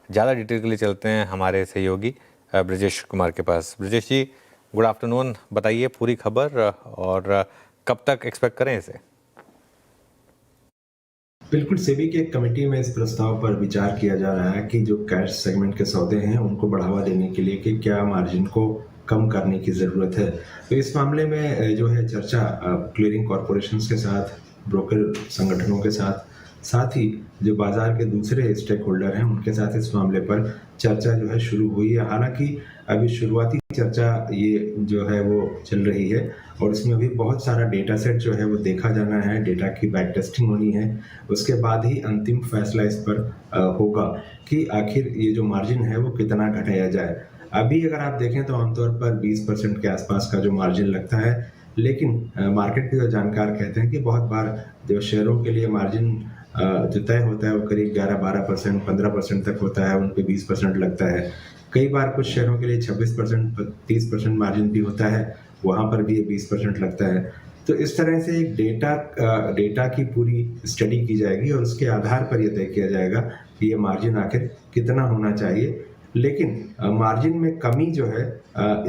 ज़्यादा डिटेल के लिए चलते हैं हमारे सहयोगी ब्रजेश कुमार के पास। ब्रजेश जी, गुड आफ्टरनून, बताइए पूरी खबर और कब तक एक्सपेक्ट करें इसे? बिल्कुल, सेबी के कमेटी में इस प्रस्ताव पर विचार किया जा रहा है कि जो कैश सेगमेंट के सौदे हैं उनको बढ़ावा देने के लिए कि क्या मार्जिन को कम करने की ज़रूरत है। तो इस मामले में जो है चर्चा क्लियरिंग कॉरपोरेशंस के साथ, ब्रोकर संगठनों के साथ ही जो बाजार के दूसरे स्टेक होल्डर हैं उनके साथ इस मामले पर चर्चा जो है शुरू हुई है। हालांकि अभी शुरुआती चर्चा ये जो है वो चल रही है और इसमें अभी बहुत सारा डेटा सेट जो है वो देखा जाना है, डेटा की बैक टेस्टिंग होनी है। उसके बाद ही अंतिम फैसला इस पर होगा कि आखिर ये जो मार्जिन है वो कितना घटाया जाए। अभी अगर आप देखें तो आमतौर पर 20% के आसपास का जो मार्जिन लगता है, लेकिन मार्केट के जो जानकार कहते हैं कि बहुत बार जो शेयरों के लिए मार्जिन जो तय होता है वो करीब 11-12%, 15% तक होता है, उन पर 20% लगता है। कई बार कुछ शेयरों के लिए 26%, 30% मार्जिन भी होता है, वहाँ पर भी ये 20% लगता है। तो इस तरह से एक डेटा की पूरी स्टडी की जाएगी और उसके आधार पर यह तय किया जाएगा कि ये मार्जिन आखिर कितना होना चाहिए। लेकिन मार्जिन में कमी जो है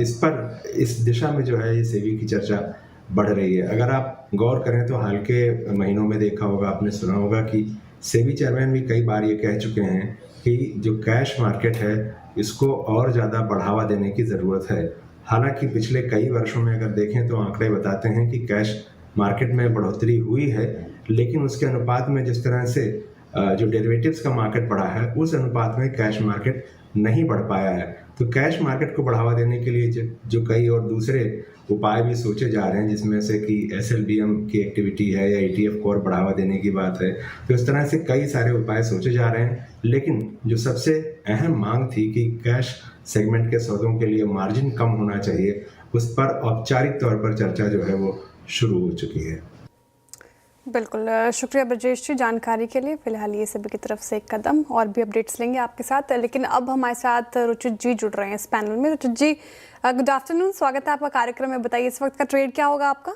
इस दिशा में जो है ये सेबी की चर्चा बढ़ रही है। अगर आप गौर करें तो हाल के महीनों में देखा होगा, आपने सुना होगा कि सेबी चेयरमैन भी कई बार ये कह चुके हैं कि जो कैश मार्केट है इसको और ज़्यादा बढ़ावा देने की ज़रूरत है। हालांकि पिछले कई वर्षों में अगर देखें तो आंकड़े बताते हैं कि कैश मार्केट में बढ़ोतरी हुई है, लेकिन उसके अनुपात में जिस तरह से जो डेरिवेटिव्स का मार्केट बढ़ा है उस अनुपात में कैश मार्केट नहीं बढ़ पाया है। तो कैश मार्केट को बढ़ावा देने के लिए जो कई और दूसरे उपाय भी सोचे जा रहे हैं, जिसमें से कि SLBM की एक्टिविटी है या ETF को और बढ़ावा देने की बात है। तो इस तरह से कई सारे उपाय सोचे जा रहे हैं, लेकिन जो सबसे अहम मांग थी कि कैश सेगमेंट के सौदों के लिए मार्जिन कम होना चाहिए, उस पर औपचारिक तौर पर चर्चा जो है वो शुरू हो चुकी है। बिल्कुल, शुक्रिया ब्रजेश जी जानकारी के लिए। फिलहाल ये सभी की तरफ से एक कदम, और भी अपडेट्स लेंगे आपके साथ। लेकिन अब हमारे साथ रुचित जी जुड़ रहे हैं इस पैनल में। रुचित जी, गुड आफ्टरनून, स्वागत है आपका कार्यक्रम में। बताइए इस वक्त का ट्रेड क्या होगा आपका?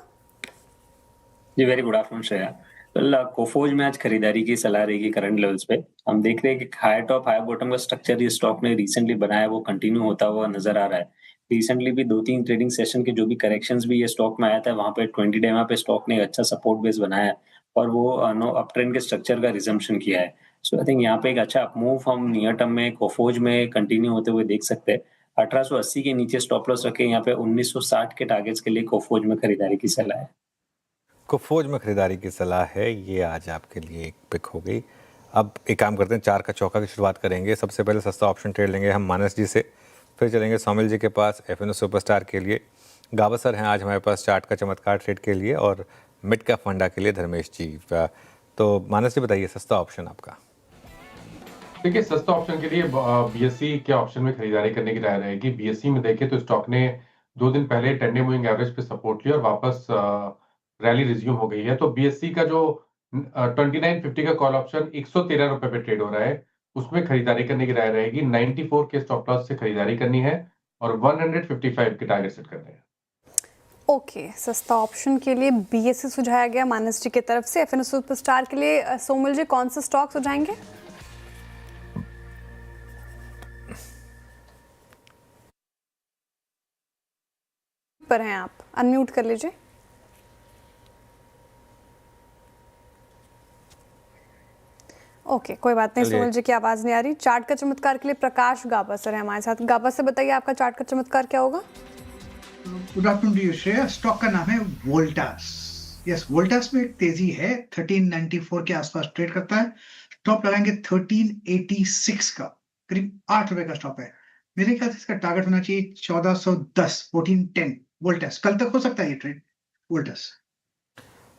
जी वेरी गुड आफ्टरनून श्रेया। कोफोज में आज खरीदारी की सलाह रहेगी करंट लेवल्स पे। हम देख रहे हैं कि हाई टॉप हाई बॉटम का स्ट्रक्चर ये स्टॉक ने रिसेंटली बनाया है वो कंटिन्यू होता हुआ नजर आ रहा है। रिसेंटली भी 2-3 ट्रेडिंग सेशन के जो भी करेक्शंस भी ये स्टॉक में आया था, वहां पे 20 डे पे स्टॉक ने एक अच्छा सपोर्ट बेस बनाया है और वो अप ट्रेंड के स्ट्रक्चर का रिजम्पशन किया है। सो आई थिंक यहाँ पे एक अच्छा अपमूव हम नियर टर्म में कोफोज में कंटिन्यू होते हुए देख सकते हैं। 1880 के नीचे स्टॉप लॉस रखे, यहाँ पे 1960 के टारगेट्स के लिए कोफोज में खरीदारी की सलाह है। कोफोज में खरीदारी की सलाह है, ये आज आपके लिए एक पिक हो गई। अब एक काम करते हैं, 4 का चौका की शुरुआत करेंगे। सबसे पहले सस्ता ऑप्शन ट्रेड लेंगे हम मानस जी से, फिर चलेंगे सौमिल जी के पास एफएनओ सुपरस्टार के लिए, गावसर हैं आज हमारे पास चार्ट का चमत्कार ट्रेड के लिए, और मिड का फंडा के लिए धर्मेश जी। तो मानस जी बताइए सस्ता ऑप्शन आपका। देखिए, सस्ता ऑप्शन के लिए बीएससी के ऑप्शन में खरीदारी करने की राय रहेगी। बीएससी में देखें तो स्टॉक ने 2 दिन पहले 10 डे मूविंग एवरेज पे सपोर्ट लिया और वापस रैली रिज्यूम हो गई है। तो बीएससी का जो 2950 का कॉल ऑप्शन 113 रुपए पे ट्रेड हो रहा है, उसमें खरीदारी करने की राय रहेगी। 94 के स्टॉप लॉस से खरीदारी करनी है और 155 के टारगेट सेट करने हैं। ओके, सस्ता ऑप्शन के लिए बीएससी सुझाया गया मानस जी की तरफ से। एफएनओ सुपरस्टार के लिए सोमिल जी कौन सा स्टॉक सुझाएंगे? पर हैं आप, अनम्यूट कर लीजिए। ओके, कोई बात नहीं, सोमिल जी की आवाज नहीं आ रही। चार्ट का चमत्कार के लिए प्रकाश गाबासर है हमारे साथ। गाबासर बताइए आपका चार्ट का चमत्कार क्या होगा? Good afternoon to you Shreya. Stock का नाम है वोल्टास। यस, वोल्टास में एक तेजी है, 1394 के आसपास ट्रेड करता है। स्टॉप लगाएंगे 1386 का, करीब 8 रुपए का स्टॉप है। मेरे ख्याल से इसका टारगेट होना चाहिए 1410, 1410। वोल्टास कल तक हो सकता है ये ट्रेड वोल्टास।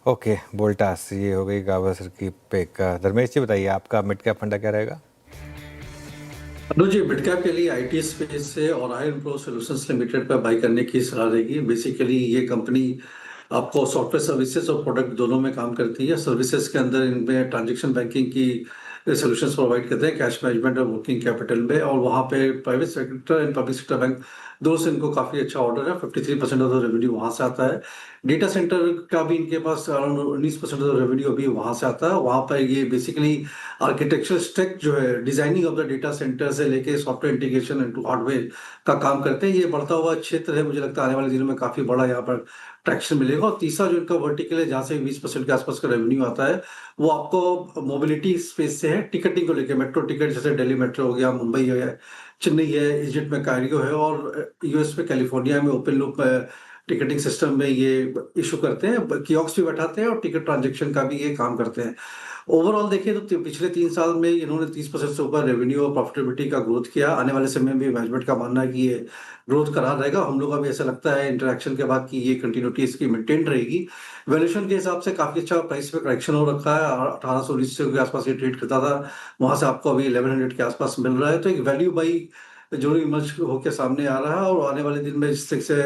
ओके, वोल्टास ये हो गई गावसर की पिक। धर्मेश जी बताइए आपका मिड कैप फंडा क्या रहेगा? अनुज जी, मिड कैप के लिए आईटी स्पेस से और आयरन प्रो सॉल्यूशंस लिमिटेड पर बाई करने की सलाह रहेगी। बेसिकली ये कंपनी आपको सॉफ्टवेयर सर्विसेज और प्रोडक्ट दोनों में काम करती है। सर्विसेज के अंदर इनमें ट्रांजैक्शन बैंकिंग की सॉल्यूशंस प्रोवाइड करते हैं, कैश मैनेजमेंट और वर्किंग कैपिटल में, और वहाँ पे private sector and public sector bank दो से इनको काफ़ी अच्छा ऑर्डर है। 53% ऑफ द रेवेन्यू वहाँ से आता है। डेटा सेंटर का भी इनके पास अराउंड 19% ऑफ द रेवेन्यू अभी वहाँ से आता है। वहाँ पर ये बेसिकली आर्किटेक्चर स्टैक जो है, designing of the data centre से लेके सॉफ्टवेयर इंटीग्रेशन इनटू हार्डवेयर का काम करते हैं। ये बढ़ता हुआ क्षेत्र है, मुझे लगता है आने वाले दिनों में काफ़ी बड़ा यहाँ पर ट्रैक्शन मिलेगा। और तीसरा जो इनका वर्टिकल है, जहाँ से 20% के आसपास का रेवेन्यू आता है, वो आपको मोबिलिटी स्पेस से है। टिकटिंग को लेकर मेट्रो टिकट, जैसे दिल्ली मेट्रो हो गया, मुंबई है, चेन्नई है, इजिप्ट में कायरो है, और यूएस में कैलिफोर्निया में ओपन लूप टिकटिंग सिस्टम में ये इशू करते हैं, कियोस्क भी बैठाते हैं और टिकट ट्रांजैक्शन का भी ये काम करते हैं। ओवरऑल देखें तो पिछले 3 साल में इन्होंने 30% से ऊपर रेवेन्यू और प्रॉफिटेबिलिटी का ग्रोथ किया। आने वाले समय में मैनेजमेंट का मानना है कि ये ग्रोथ करा रहेगा। हम लोग अभी ऐसा लगता है इंटरेक्शन के बाद कि ये कंटिन्यूटी इसकी मेंटेन रहेगी। वैल्यूएशन के हिसाब से काफी अच्छा प्राइस पे करेक्शन हो रखा है। 1819 के आसपास ये ट्रेड करता था, वहां से आपको अभी 1100 के आसपास मिल रहा है। तो एक वैल्यू बाई जो इमर्ज होकर सामने आ रहा है, और आने वाले दिन में जिस तरह से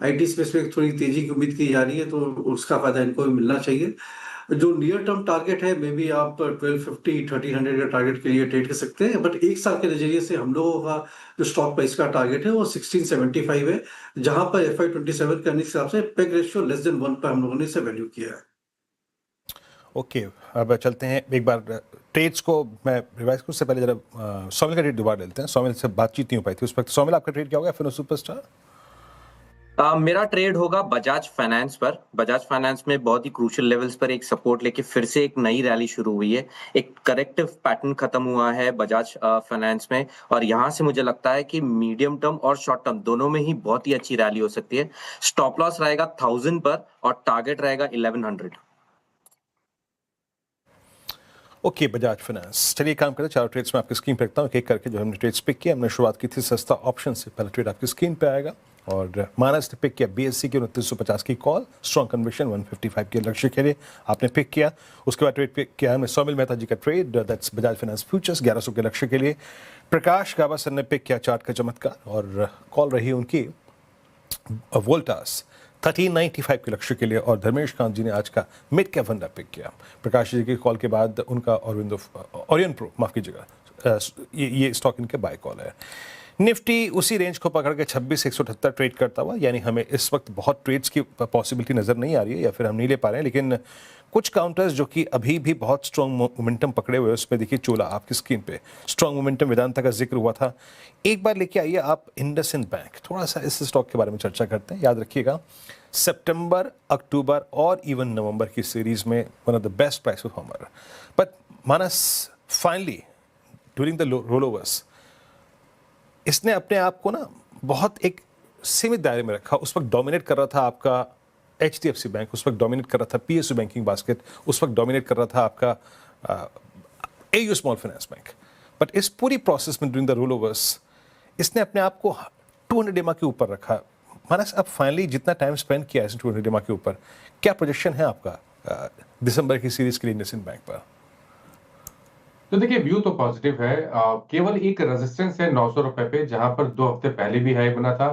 आईटी स्पेस में थोड़ी तेजी की उम्मीद की जा रही है, तो उसका फायदा इनको भी मिलना चाहिए। जो नियर टर्म टारगेट है, मे बी आप 1250 1300 का टारगेट के लिए ट्रेड कर सकते हैं। बट एक साल के नजरिए से हम लोगों का जो स्टॉक प्राइस का टारगेट है वो 1675 है, जहां पर FY27 के हिसाब से पेग रेशियो लेस देन 1 पर हम लोगों ने इसे वैल्यू किया है। ओके, अब चलते हैं एक बार ट्रेड्स को मैं रिवाइज करूँ। उससे पहले जरा सौमिल का ट्रेड दोबारा लेते हैं। सौमिल से बातचीत नहीं हो पाई थी उस वक्त। सौमिल, आपका ट्रेड क्या होगा एफएनओ सुपरस्टार? मेरा ट्रेड होगा बजाज फाइनेंस पर। बजाज फाइनेंस में बहुत ही क्रूशियल लेवल्स पर एक सपोर्ट लेके फिर से एक नई रैली शुरू हुई है। एक करेक्टिव पैटर्न खत्म हुआ है बजाज फाइनेंस में, और यहाँ से मुझे लगता है कि मीडियम टर्म और शॉर्ट टर्म दोनों में ही बहुत ही अच्छी रैली हो सकती है। स्टॉप लॉस रहेगा 1000 पर और टारगेट रहेगा 1100। Okay, Bajaj finance. चलिए काम करते हैं, 4 ट्रेड्स में आपकी स्क्रीन पे रखता हूँ। एक करके जो हमने ट्रेड्स पिक किया, हमने शुरुआत की थी सस्ता ऑप्शन से। पहला ट्रेड आपकी स्क्रीन पे आएगा और मानस ने पिक किया बीएससी की 2950 की कॉल, स्ट्रॉन्ग कन्विक्शन 155 के लक्ष्य के लिए आपने पिक किया। उसके बाद ट्रेड पिक किया हमने सौमिल मेहता जी का trade, that's Bajaj finance futures 1100 के लक्ष्य के लिए। प्रकाश गाबासर ने पिक किया चार्ट का चमत्कार और कॉल रही उनकी वोल्टास 1395 के लक्ष्य के लिए। और धर्मेश कांत जी ने आज का मिड कैप फंडा पिक किया। प्रकाश जी की कॉल के बाद उनका ओरियन प्रो, माफ कीजिएगा, ये स्टॉक इनके बाय कॉल है। निफ्टी उसी रेंज को पकड़ के 26,178 ट्रेड करता हुआ, यानी हमें इस वक्त बहुत ट्रेड्स की पॉसिबिलिटी नज़र नहीं आ रही है, या फिर हम नहीं ले पा रहे हैं। लेकिन कुछ काउंटर्स जो कि अभी भी बहुत स्ट्रॉन्ग मोमेंटम पकड़े हुए हैं, उसमें देखिए चोला आपकी स्क्रीन पे स्ट्रॉन्ग मोमेंटम, वेदांता का जिक्र हुआ था। एक बार लेके आइए आप इंडसइंड बैंक, थोड़ा सा इस स्टॉक के बारे में चर्चा करते हैं। याद रखिएगा सितंबर, अक्टूबर और इवन नवंबर की सीरीज में one of the best price performer. But Manas finally during the roll overs इसने अपने आप को ना बहुत एक सीमित दायरे में रखा। उस वक्त डोमिनेट कर रहा था आपका HDFC बैंक उस वक्त डोमिनेट कर रहा था, PSU बैंकिंग बास्केट उस वक्त डोमिनेट कर रहा था आपका AU small finance bank. But इस पूरी प्रोसेस में ड्यूरिंग द रोल ओवर्स इसने अपने आप को 200 डेमा के ऊपर रखा। मानस, अब फाइनली जितना टाइम स्पेंड किया है 200 डेमा के ऊपर, क्या प्रोजेक्शन है आपका दिसंबर की सीरीज के लिए इंडसइंड बैंक पर? तो देखिए, व्यू तो पॉजिटिव है। केवल एक रेजिस्टेंस है 900 रुपए पे, जहां पर 2 हफ्ते पहले भी हाई बना था,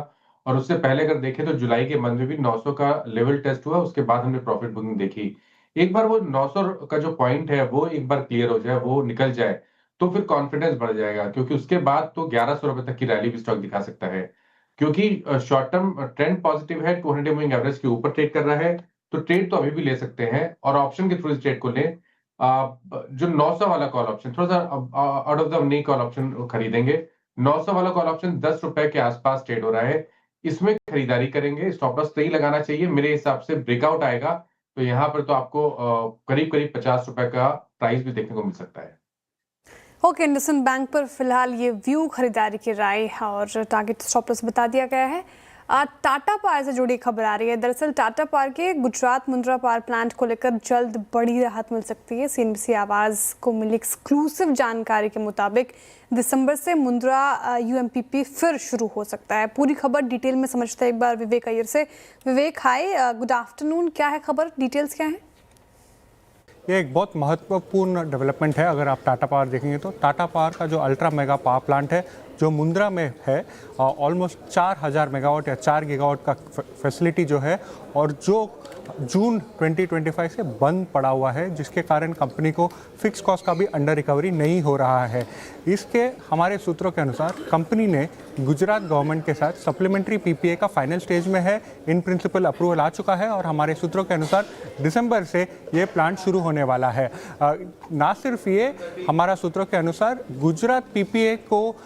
और उससे पहले अगर देखें तो जुलाई के मंथ में भी 900 का लेवल टेस्ट हुआ, उसके बाद हमने प्रॉफिट बुकिंग देखी। एक बार वो 900 का जो पॉइंट है वो एक बार क्लियर हो जाए, वो निकल जाए, तो फिर कॉन्फिडेंस बढ़ जाएगा, क्योंकि उसके बाद तो 1100 रुपए तक की रैली भी स्टॉक दिखा सकता है। क्योंकि शॉर्ट टर्म ट्रेंड पॉजिटिव है, 200 मूविंग एवरेज के ऊपर ट्रेड कर रहा है, तो ट्रेड तो अभी भी ले सकते हैं, और ऑप्शन के थ्रू इस ट्रेड को लें। जो 900 वाला कॉल ऑप्शन, थोड़ा सा out of the money call option खरीदेंगे। 900 वाला कॉल ऑप्शन 10 रुपए के आसपास ट्रेड हो रहा है, इसमें खरीदारी करेंगे। स्टॉप लॉस सही लगाना चाहिए, मेरे हिसाब से ब्रेकआउट आएगा तो यहाँ पर तो आपको करीब करीब 50 रुपए का प्राइस भी देखने को मिल सकता है। ओके, इंडसइंड बैंक पर फिलहाल ये व्यू खरीदारी की राय और टारगेट स्टॉप लॉस बता दिया गया है। टाटा पावर से जुड़ी खबर आ रही है। दरअसल टाटा पावर के गुजरात मुंद्रा पावर प्लांट को लेकर जल्द बड़ी राहत मिल सकती है। CNBC आवाज़ को मिली एक्सक्लूसिव जानकारी के मुताबिक दिसंबर से मुंद्रा UMPP फिर शुरू हो सकता है। पूरी खबर डिटेल में समझते हैं एक बार विवेक अय्यर से। विवेक, हाय, गुड आफ्टरनून। क्या है खबर, डिटेल्स क्या है? ये एक बहुत महत्वपूर्ण डेवलपमेंट है। अगर आप टाटा पावर देखेंगे तो टाटा पावर का जो अल्ट्रा मेगा पावर प्लांट है जो मुंद्रा में है, ऑलमोस्ट 4000 मेगावाट या 4 गीगावाट का फैसिलिटी जो है, और जो जून 2025 से बंद पड़ा हुआ है, जिसके कारण कंपनी को फिक्स कॉस्ट का भी अंडर रिकवरी नहीं हो रहा है। इसके हमारे सूत्रों के अनुसार कंपनी ने गुजरात गवर्नमेंट के साथ सप्लीमेंट्री PPA का फाइनल स्टेज में है। इन प्रिंसिपल अप्रूवल आ चुका है और हमारे सूत्रों के अनुसार दिसंबर से ये प्लांट शुरू होने वाला है। ना सिर्फ ये, हमारा सूत्रों के अनुसार गुजरात PPA को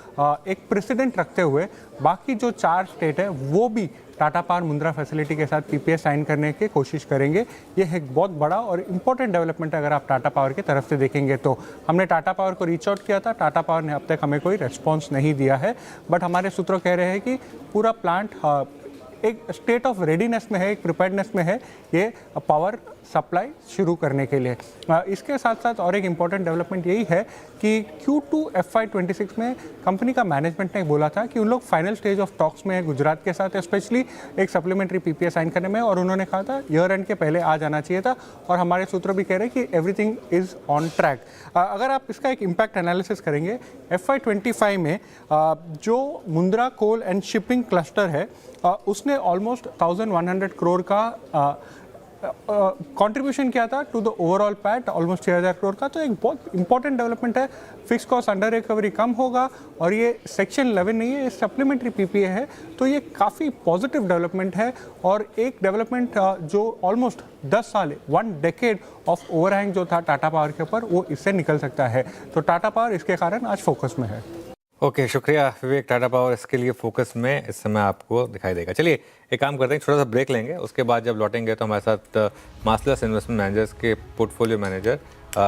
एक प्रेसिडेंट रखते हुए बाकी जो 4 स्टेट है वो भी टाटा पावर मुंद्रा फैसिलिटी के साथ PPA साइन करने की कोशिश करेंगे। ये एक बहुत बड़ा और इम्पोर्टेंट डेवलपमेंट है अगर आप टाटा पावर की तरफ से देखेंगे तो। हमने टाटा पावर को रीच आउट किया था, टाटा पावर ने अब तक हमें कोई रिस्पॉन्स नहीं दिया है, बट हमारे सूत्रों कह रहे हैं कि पूरा प्लांट एक स्टेट ऑफ रेडीनेस में है, एक प्रिपेयर्डनेस में है ये पावर सप्लाई शुरू करने के लिए। इसके साथ साथ और एक इम्पॉर्टेंट डेवलपमेंट यही है कि Q2 FY26 में कंपनी का मैनेजमेंट ने बोला था कि उन लोग फाइनल स्टेज ऑफ टॉक्स में है गुजरात के साथ, स्पेशली एक सप्लीमेंट्री PPA साइन करने में, और उन्होंने कहा था ईयर एंड के पहले आ जाना चाहिए था, और हमारे सूत्र भी कह रहे हैं कि एवरीथिंग इज़ ऑन ट्रैक। अगर आप इसका एक इम्पैक्ट एनालिसिस करेंगे, FY25 में जो Mundra coal and shipping cluster है उसने ऑलमोस्ट 1100 करोड़ का कंट्रीब्यूशन किया था to the overall PAT, almost 6000 crore का। तो एक बहुत इंपॉर्टेंट डेवलपमेंट है। फिक्स कॉस्ट अंडर रिकवरी कम होगा, और ये सेक्शन 11 नहीं है, ये सप्लीमेंट्री PPA है, तो ये काफ़ी पॉजिटिव डेवलपमेंट है। और एक डेवलपमेंट जो ऑलमोस्ट 10 साल 1 डेकेड ऑफ ओवरहैंग जो था टाटा पावर के ऊपर, वो इससे निकल सकता है। तो टाटा पावर इसके कारण आज फोकस में है। ओके, शुक्रिया विवेक। टाटा पावर इसके लिए फोकस में इस समय आपको दिखाई देगा। चलिए एक काम करते हैं, छोटा सा ब्रेक लेंगे, उसके बाद जब लौटेंगे तो हमारे साथ मास्टर्स इन्वेस्टमेंट मैनेजर्स के पोर्टफोलियो मैनेजर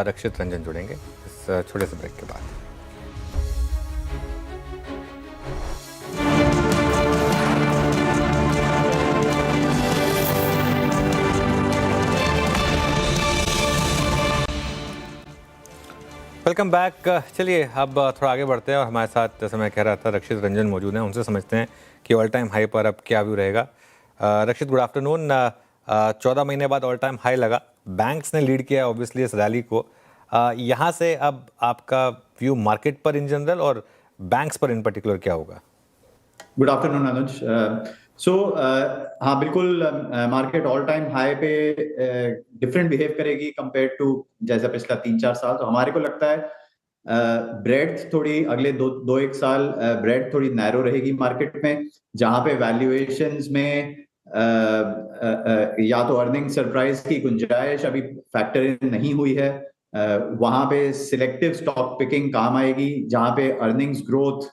रक्षित रंजन जुड़ेंगे इस छोटे से ब्रेक के बाद। Welcome back. चलिए अब थोड़ा आगे बढ़ते हैं, और हमारे साथ जैसे मैं कह रहा था रक्षित रंजन मौजूद हैं, उनसे समझते हैं कि ऑल टाइम हाई पर अब क्या व्यू रहेगा। रक्षित, गुड आफ्टरनून। 14 महीने बाद ऑल टाइम हाई लगा, बैंक्स ने लीड किया ऑब्वियसली इस रैली को। यहाँ से अब आपका व्यू मार्केट पर इन जनरल और बैंक्स पर इन पर्टिकुलर क्या होगा? गुड आफ्टरनून अनुज। हाँ बिल्कुल, मार्केट ऑल टाइम हाई पे डिफरेंट बिहेव करेगी कंपेयर टू जैसा पिछला 3-4 साल। तो हमारे को लगता है ब्रेड्थ थोड़ी अगले 2-1 साल ब्रेड थोड़ी नैरो रहेगी मार्केट में, जहां पे वैल्यूएशंस में या तो अर्निंग सरप्राइज की गुंजाइश अभी फैक्टर इन नहीं हुई है, वहां पे सिलेक्टिव स्टॉक पिकिंग काम आएगी। जहां पे अर्निंग्स ग्रोथ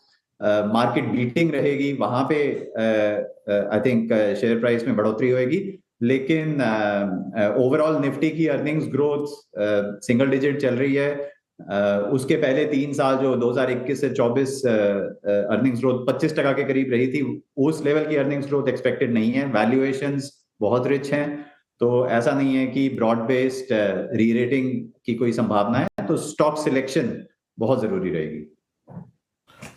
मार्केट बीटिंग रहेगी, वहां पे आई थिंक शेयर प्राइस में बढ़ोतरी होगी। लेकिन ओवरऑल निफ्टी की अर्निंग्स ग्रोथ सिंगल डिजिट चल रही है। उसके पहले 3 साल जो 2021 से 24 अर्निंग्स ग्रोथ 25% के करीब रही थी, उस लेवल की अर्निंग्स ग्रोथ एक्सपेक्टेड नहीं है। वैल्यूएशंस बहुत रिच हैं, तो ऐसा नहीं है कि ब्रॉड बेस्ड री रेटिंग की कोई संभावना है, तो स्टॉक सिलेक्शन बहुत जरूरी रहेगी।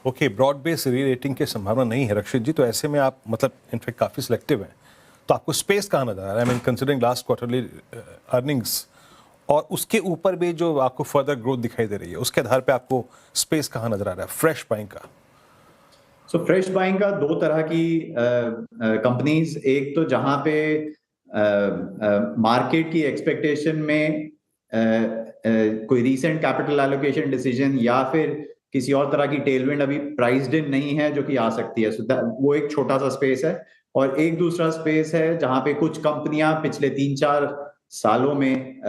Okay, broad base rerating की संभावना नहीं है रक्षित जी, तो ऐसे में आप मतलब इनफेक्ट काफ़ी सिलेक्टिव हैं, तो आपको स्पेस कहाँ नजर आ रहा है? I mean considering last quarterly earnings और उसके ऊपर भी जो आपको फर्दर ग्रोथ दिखाई दे रही है, उसके आधार पे आपको स्पेस कहाँ नजर आ रहा है फ्रेश बाइंग का? सो फ्रेश बाइंग का दो तरह की कंपनीज, एक तो जहां पे मार्केट की एक्सपेक्टेशन में कोई रीसेंट कैपिटल एलोकेशन डिसीजन या फिर किसी और तरह की टेलविंड अभी प्राइस्ड इन नहीं है जो कि आ सकती है, वो एक छोटा सा स्पेस है। और एक दूसरा स्पेस है जहां पे कुछ कंपनियां पिछले 3-4 सालों में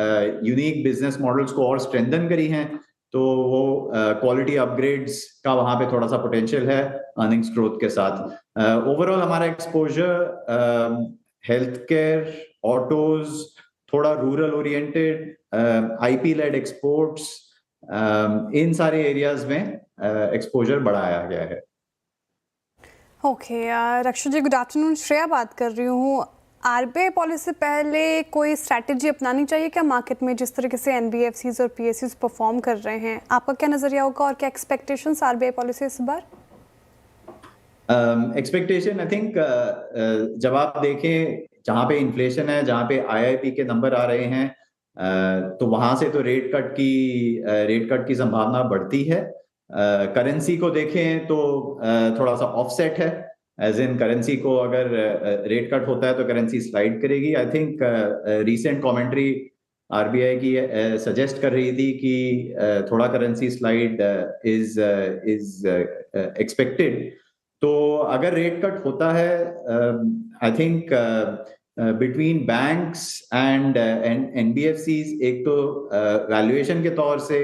यूनिक बिजनेस मॉडल्स को और स्ट्रेंथन करी हैं, तो वो क्वालिटी अपग्रेड्स का वहां पे थोड़ा सा पोटेंशियल है अर्निंग्स ग्रोथ के साथ। ओवरऑल हमारा एक्सपोजर हेल्थ केयर, ऑटोज, थोड़ा rural oriented, IP led exports, इन सारे एरियाज में एक्सपोजर बढ़ाया गया है। Okay, Rakshit ji good afternoon, Shreya बात कर रही हूँ। आरबीआई पॉलिसी से पहले कोई स्ट्रैटेजी अपनानी चाहिए क्या मार्केट में, जिस तरीके से एनबीएफसीज और पीएसयूज परफॉर्म कर रहे हैं? आपका क्या नजरिया होगा और क्या एक्सपेक्टेशंस आरबीआई पॉलिसी इस बार? एक्सपेक्टेशन आई थिंक जब आप देखें जहां पे इन्फ्लेशन है, जहां पे आईआईपी के नंबर आ रहे हैं, तो वहां से तो रेट कट की संभावना बढ़ती है। करेंसी को देखें तो थोड़ा सा ऑफसेट है, एज इन करेंसी को अगर रेट कट होता है तो करेंसी स्लाइड करेगी। I think recent commentary RBI की सजेस्ट कर रही थी कि थोड़ा करेंसी स्लाइड इज एक्सपेक्टेड। तो अगर रेट कट होता है, I think between banks and NBFCs, एक तो वैल्यूएशन के तौर से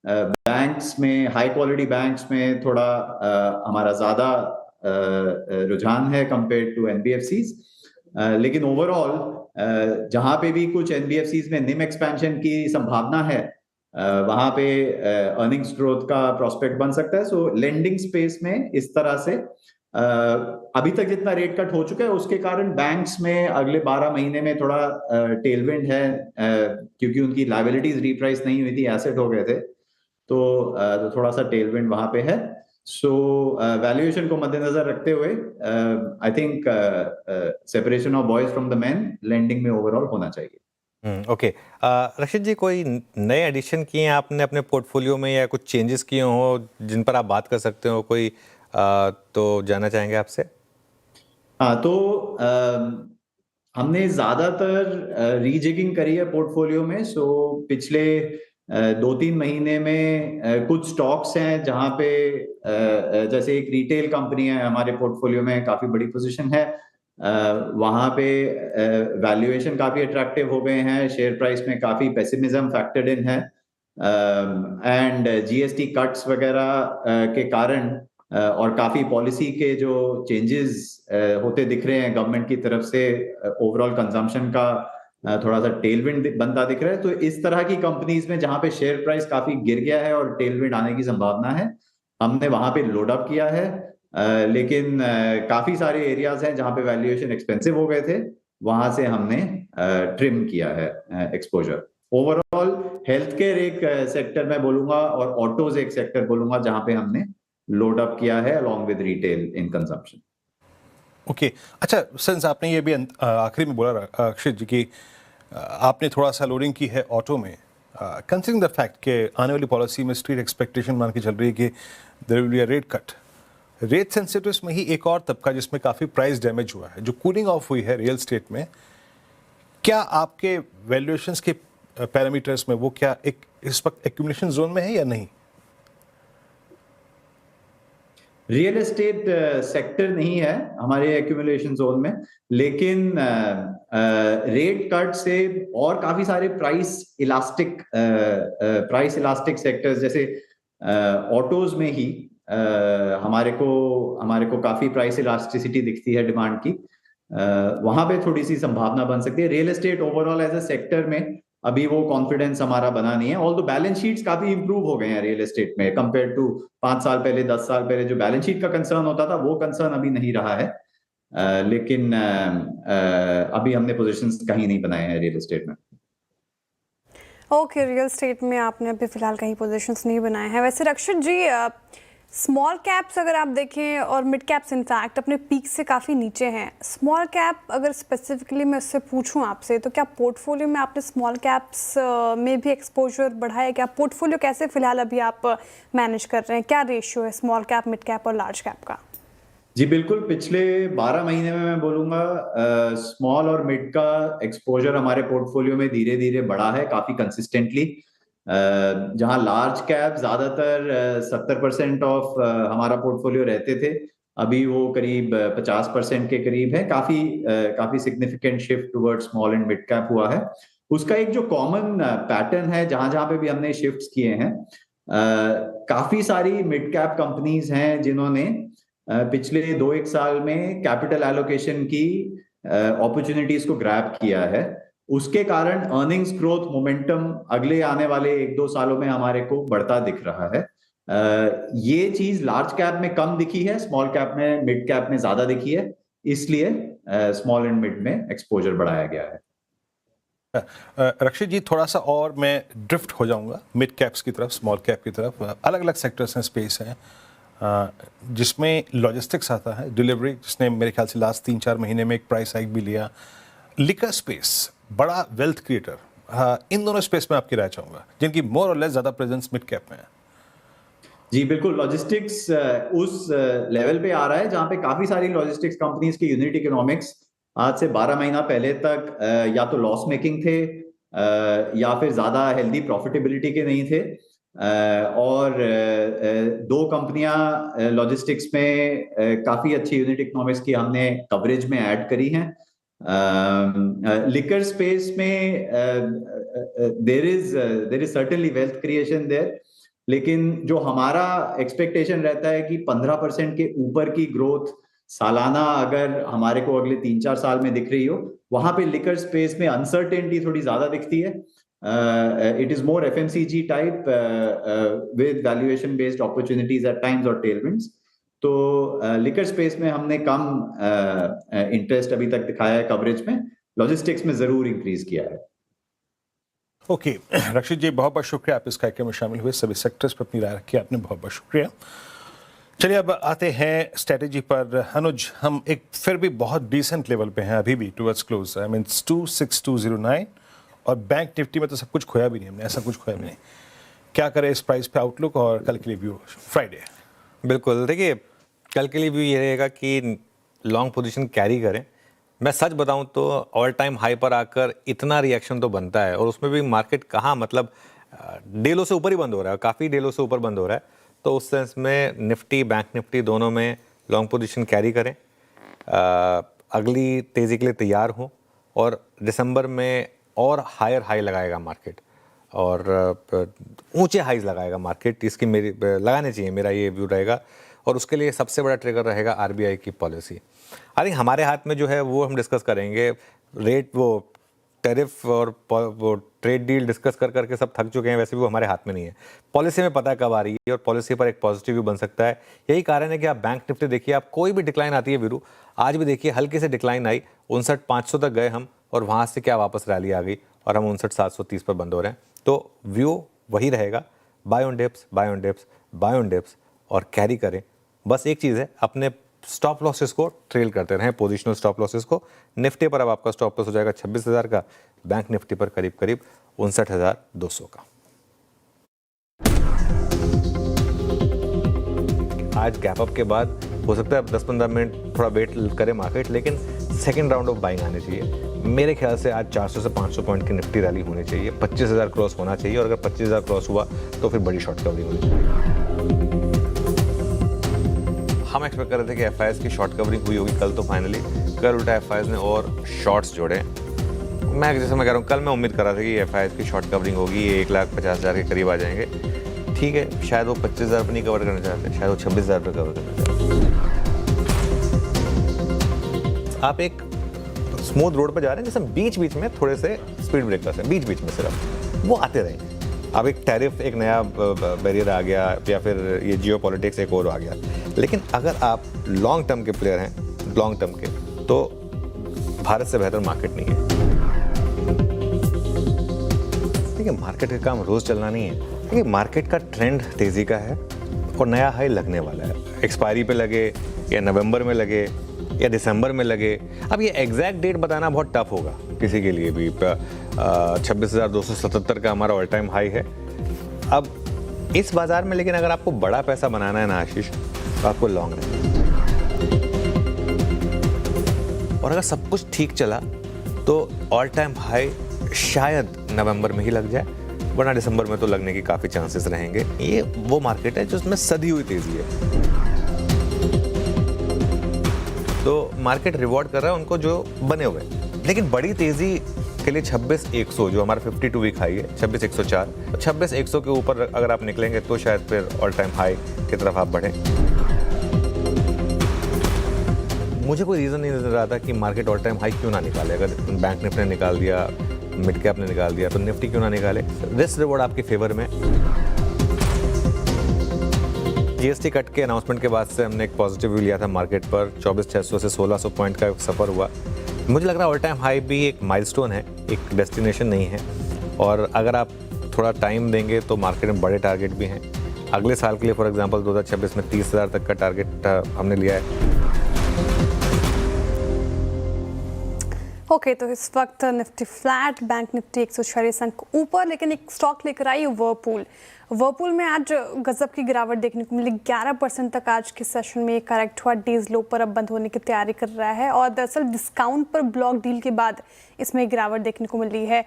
बैंक्स में, हाई क्वालिटी बैंक्स में थोड़ा हमारा ज्यादा रुझान है कंपेयर टू एनबीएफसीज, लेकिन ओवरऑल जहां पे भी कुछ एनबीएफसीज में निम एक्सपेंशन की संभावना है, वहां पे अर्निंग्स ग्रोथ का प्रोस्पेक्ट बन सकता है। सो लेंडिंग स्पेस में इस तरह से अभी तक जितना रेट कट हो चुका है उसके कारण बैंक्स में अगले 12 महीने में थोड़ा टेलविंड है, क्योंकि उनकी लायबिलिटीज रीप्राइस नहीं हुई थी, एसेट हो गए थे, तो थोड़ा सा टेलविंड वहां पे है। सो वैल्यूएशन को मद्देनजर रखते हुए I think separation of boys from the main lending में ओवरऑल होना चाहिए। ओके, रक्षित जी कोई नए एडिशन किए हैं आपने अपने पोर्टफोलियो में या कुछ चेंजेस किए हो जिन पर आप बात कर सकते हो, कोई तो जानना चाहेंगे आपसे? हाँ, तो हमने ज्यादातर रीजिगिंग करी है पोर्टफोलियो में। सो पिछले 2-3 महीने में कुछ स्टॉक्स हैं जहां पे जैसे एक रिटेल कंपनी है हमारे पोर्टफोलियो में, काफी बड़ी पोजीशन है, वहां पे वैल्यूएशन काफी अट्रैक्टिव हो गए हैं, शेयर प्राइस में काफी पेसिमिज्म फैक्टर्ड इन है, एंड जीएसटी कट्स वगैरह के कारण और काफी पॉलिसी के जो चेंजेस होते दिख रहे हैं गवर्नमेंट की तरफ से, ओवरऑल कंजम्पशन का थोड़ा सा टेलविंड बनता दिख रहा है। तो इस तरह की कंपनीज में जहां पे शेयर प्राइस काफी गिर गया है और टेलविंड आने की संभावना है, हमने वहां पे लोड अप किया है। लेकिन काफी सारे एरियाज हैं जहां पे वैल्यूएशन एक्सपेंसिव हो गए थे, वहां से हमने ट्रिम किया है एक्सपोजर। ओवरऑल हेल्थ केयर एक सेक्टर में बोलूंगा और ऑटोज एक सेक्टर बोलूंगा जहां पे हमने लोड अप किया है along with retail in consumption. Okay, अच्छा, सिंस आपने ये भी आखिरी में बोला अक्षित जी कि आपने थोड़ा सा लोडिंग की है ऑटो में, कंसीडरिंग द फैक्ट कि आने वाली पॉलिसी में स्ट्रीट एक्सपेक्टेशन मान के चल रही है कि there will be a rate cut, rate sensitives में ही एक और तबका जिसमें काफ़ी प्राइस डैमेज हुआ है, जो कूलिंग ऑफ हुई है रियल स्टेट में, क्या आपके वैल्यूएशंस के पैरामीटर्स में वो क्या एक इस वक्त एक्यूमुलेशन जोन में है या नहीं? रियल एस्टेट सेक्टर नहीं है हमारे एक्यूमुलेशन जोन में, लेकिन रेट कट से और काफी सारे प्राइस इलास्टिक सेक्टर्स जैसे ऑटोज में ही हमारे को काफी प्राइस इलास्टिसिटी दिखती है डिमांड की, वहां पे थोड़ी सी संभावना बन सकती है। Real estate overall as a sector में अभी वो कॉन्फिडेंस हमारा बना नहीं है, ऑल्दो बैलेंस शीट्स काफी इंप्रूव हो गए हैं रियल एस्टेट में कंपेयर टू 5 साल पहले, 10 साल पहले जो बैलेंस शीट का कंसर्न होता था वो कंसर्न अभी नहीं रहा है। लेकिन अभी हमने पोजीशंस कहीं नहीं बनाए हैं रियल एस्टेट में। ओके, रियल एस्टेट में आपने अभी फिलहाल कहीं पोजीशंस नहीं बनाए हैं। वैसे रक्षित जी, स्मॉल कैप्स अगर आप देखें और मिड कैप्स इनफैक्ट अपने पीक से काफ़ी नीचे हैं। स्मॉल कैप अगर स्पेसिफिकली मैं उससे पूछूं आपसे, तो क्या पोर्टफोलियो में आपने स्मॉल कैप्स में भी एक्सपोजर बढ़ाया? क्या पोर्टफोलियो कैसे फिलहाल अभी आप मैनेज कर रहे हैं? क्या रेशियो है स्मॉल कैप, मिड कैप और लार्ज कैप का? जी बिल्कुल, पिछले 12 महीने में मैं बोलूंगा स्मॉल और मिड का एक्सपोजर हमारे पोर्टफोलियो में धीरे धीरे बढ़ा है काफी कंसिस्टेंटली। जहां लार्ज कैप ज्यादातर 70% ऑफ हमारा पोर्टफोलियो रहते थे, अभी वो करीब 50% के करीब है। काफी significant shift toward small and mid cap हुआ है। उसका एक जो कॉमन पैटर्न है, जहां जहां पे भी हमने शिफ्ट्स किए हैं, काफी सारी मिड कैप कंपनीज हैं जिन्होंने पिछले 2-1 साल में कैपिटल एलोकेशन की अपॉर्चुनिटीज को ग्रैब किया है। उसके कारण अर्निंग्स ग्रोथ मोमेंटम अगले आने वाले 1-2 सालों में हमारे को बढ़ता दिख रहा है। ये चीज लार्ज कैप में कम दिखी है, स्मॉल कैप में, मिड कैप में ज्यादा दिखी है, इसलिए स्मॉल एंड मिड में एक्सपोजर बढ़ाया गया है। रक्षित जी, थोड़ा सा और मैं ड्रिफ्ट हो जाऊंगा मिड कैप्स की तरफ, स्मॉल कैप की तरफ। अलग अलग सेक्टर्स हैं, स्पेस हैं, जिसमें लॉजिस्टिक्स आता है, डिलीवरी, जिसने मेरे ख्याल से लास्ट 3-4 महीने में एक प्राइस हाइक भी लिया, लिकर स्पेस, बड़ा वेल्थ क्रिएटर, इन दोनों स्पेस में आपकी राय चाहूंगा, जिनकी मोर और लेस ज्यादा प्रेजेंस मिड कैप में है। जी बिल्कुल, लॉजिस्टिक्स उस लेवल पे आ रहा है जहां पे काफी सारी लॉजिस्टिक्स कंपनीज के यूनिट इकोनॉमिक्स आज से 12 महीना पहले तक या तो लॉस मेकिंग थे या फिर ज्यादा हेल्दी प्रॉफिटेबिलिटी के नहीं थे। और 2 कंपनियां लॉजिस्टिक्स में काफी अच्छी यूनिट इकोनॉमिक्स की हमने कवरेज में ऐड करी हैं। लिकर स्पेस में there is certainly wealth creation there, लेकिन जो हमारा एक्सपेक्टेशन रहता है कि 15% के ऊपर की ग्रोथ सालाना अगर हमारे को अगले 3-4 साल में दिख रही हो, वहां पे लिकर स्पेस में अनसर्टेनिटी थोड़ी ज्यादा दिखती है। It is more FMCG type with valuation based opportunities at times or tailwinds. तो लिकर स्पेस में हमने कम इंटरेस्ट अभी तक दिखाया है कवरेज में, लॉजिस्टिक्स में जरूर इंक्रीज किया है। ओके रक्षित जी, बहुत बहुत शुक्रिया आप इस कार्यक्रम में शामिल हुए, सभी सेक्टर्स पर अपनी राय रखी आपने, बहुत बहुत शुक्रिया। चलिए अब आते हैं स्ट्रेटेजी पर। अनुज, हम एक फिर भी बहुत डिसेंट लेवल पे हैं अभी भी, टुवर्ड्स क्लोज, आई मीन 26209, और बैंक निफ्टी में तो सब कुछ खोया भी नहीं हमने, ऐसा कुछ खोया भी नहीं। क्या करें इस प्राइस पे, आउटलुक और कल के लिए व्यू फ्राइडे? बिल्कुल, देखिए कल के लिए व्यू ये रहेगा कि लॉन्ग पोजीशन कैरी करें। मैं सच बताऊं तो ऑल टाइम हाई पर आकर इतना रिएक्शन तो बनता है, और उसमें भी मार्केट कहाँ, मतलब डेलों से ऊपर ही बंद हो रहा है, काफ़ी डेलों से ऊपर बंद हो रहा है। तो उस सेंस में निफ्टी, बैंक निफ्टी दोनों में लॉन्ग पोजीशन कैरी करें, अगली तेज़ी के लिए तैयार हों, और दिसंबर में और हायर हाई लगाएगा मार्केट, और ऊंचे हाईज लगाएगा मार्केट, इसकी मेरी लगाने चाहिए, मेरा ये व्यू रहेगा। और उसके लिए सबसे बड़ा ट्रिगर रहेगा आरबीआई की पॉलिसी। आई थिंक हमारे हाथ में जो है वो हम डिस्कस करेंगे, रेट, वो टैरिफ और वो ट्रेड डील डिस्कस कर करके सब थक चुके हैं, वैसे भी वो हमारे हाथ में नहीं है। पॉलिसी में पता है कब आ रही है, और पॉलिसी पर एक पॉजिटिव व्यू बन सकता है। यही कारण है कि आप बैंक निफ्टी देखिए, आप कोई भी डिक्लाइन आती है वीरू, आज भी देखिए हल्की से डिक्लाइन आई, 59,500 तक गए हम, और वहाँ से क्या वापस रैली आ गई, और हम 59,730 पर बंद हो रहे हैं। तो व्यू वही रहेगा, buy on dips, buy on dips, buy on dips, और कैरी करें। बस एक चीज़ है, अपने स्टॉप लॉसेस को ट्रेल करते रहें, पोजिशनल स्टॉप लॉसेस को। निफ्टी पर अब आपका स्टॉप लॉस हो जाएगा 26,000 का, बैंक निफ्टी पर करीब करीब 59,200 का। आज गैप अप के बाद हो सकता है 10-15 मिनट थोड़ा वेट करे मार्केट, लेकिन सेकेंड राउंड ऑफ बाइंग आनी चाहिए। मेरे ख्याल से आज 400 से 500 पॉइंट की निफ्टी रैली होनी चाहिए, 25,000 क्रॉस होना चाहिए, और अगर 25,000 क्रॉस हुआ तो फिर बड़ी शॉर्ट कवरिंग होनी चाहिए। हम एक्सपेक्ट कर रहे थे कि एफआईएस की शॉर्ट कवरिंग हुई होगी कल, तो फाइनली कल उल्टा एफआईएस ने और शॉर्ट्स जोड़े। मैं जैसे मैं कह रहा हूँ, कल मैं उम्मीद कर रहा था कि एफआईएस की शॉर्ट कवरिंग होगी, 1,50,000 के करीब आ जाएंगे। ठीक है, शायद वो 25,000 पर नहीं कवर करना चाहते, शायद वो 26,000 पर कवर करना चाहते। आप एक स्मूथ रोड पर जा रहे हैं, जैसे बीच बीच में थोड़े से स्पीड ब्रेकर्स हैं, बीच बीच में सिर्फ वो आते रहेंगे। अब एक टैरिफ, एक नया बैरियर आ गया, या फिर ये जियो पॉलिटिक्स एक और आ गया। लेकिन अगर आप लॉन्ग टर्म के प्लेयर हैं, लॉन्ग टर्म के, तो भारत से बेहतर मार्केट नहीं है। देखिए, मार्केट का काम रोज चलना नहीं है। देखिए, मार्केट का ट्रेंड तेजी का है और नया हाई लगने वाला है। एक्सपायरी पे लगे या नवंबर में लगे या दिसंबर में लगे, अब ये एग्जैक्ट डेट बताना बहुत टफ होगा किसी के लिए भी। 26,277 का हमारा ऑल टाइम हाई है अब इस बाजार में। लेकिन अगर आपको बड़ा पैसा बनाना है ना आशीष, तो आपको लॉन्ग रहना, और अगर सब कुछ ठीक चला तो ऑल टाइम हाई शायद नवंबर में ही लग जाए, वरना दिसंबर में तो लगने की काफ़ी चांसेस रहेंगे। ये वो मार्केट है जिसमें सदी हुई तेज़ी है, तो मार्केट रिवॉर्ड कर रहा है उनको जो बने हुए। लेकिन बड़ी तेज़ी के लिए 26,100 जो हमारा 52 वीक हाई है, 26,104, 26,100 के ऊपर अगर आप निकलेंगे तो शायद फिर ऑल टाइम हाई की तरफ आप बढ़ें। मुझे कोई रीज़न नहीं नजर आता कि मार्केट ऑल टाइम हाई क्यों ना निकाले। अगर बैंक निफ्टी ने निकाल दिया, मिड कैप ने निकाल दिया, तो निफ्टी क्यों ना निकाले। रिस्क रिवॉर्ड आपके फेवर में। जीएसटी कट के अनाउंसमेंट के बाद से हमने एक पॉजिटिव व्यू लिया था मार्केट पर। 24,600 से 1,600 पॉइंट का सफ़र हुआ। मुझे लग रहा है ऑल टाइम हाई भी एक माइलस्टोन है, एक डेस्टिनेशन नहीं है। और अगर आप थोड़ा टाइम देंगे तो मार्केट में बड़े टारगेट भी हैं अगले साल के लिए। फॉर एग्जांपल 2026 में 30,000 तक का टारगेट हमने लिया है। ओके, तो इस वक्त निफ्टी फ्लैट, बैंक निफ्टी 146 अंक ऊपर, लेकिन एक स्टॉक लेकर आई वर्लपूल में आज गजब की गिरावट देखने को मिली। 11% तक आज के सेशन में करेक्ट हुआ। डेज लो पर अब बंद होने की तैयारी कर रहा है और दरअसल डिस्काउंट पर ब्लॉक डील के बाद इसमें गिरावट देखने को मिल रही है।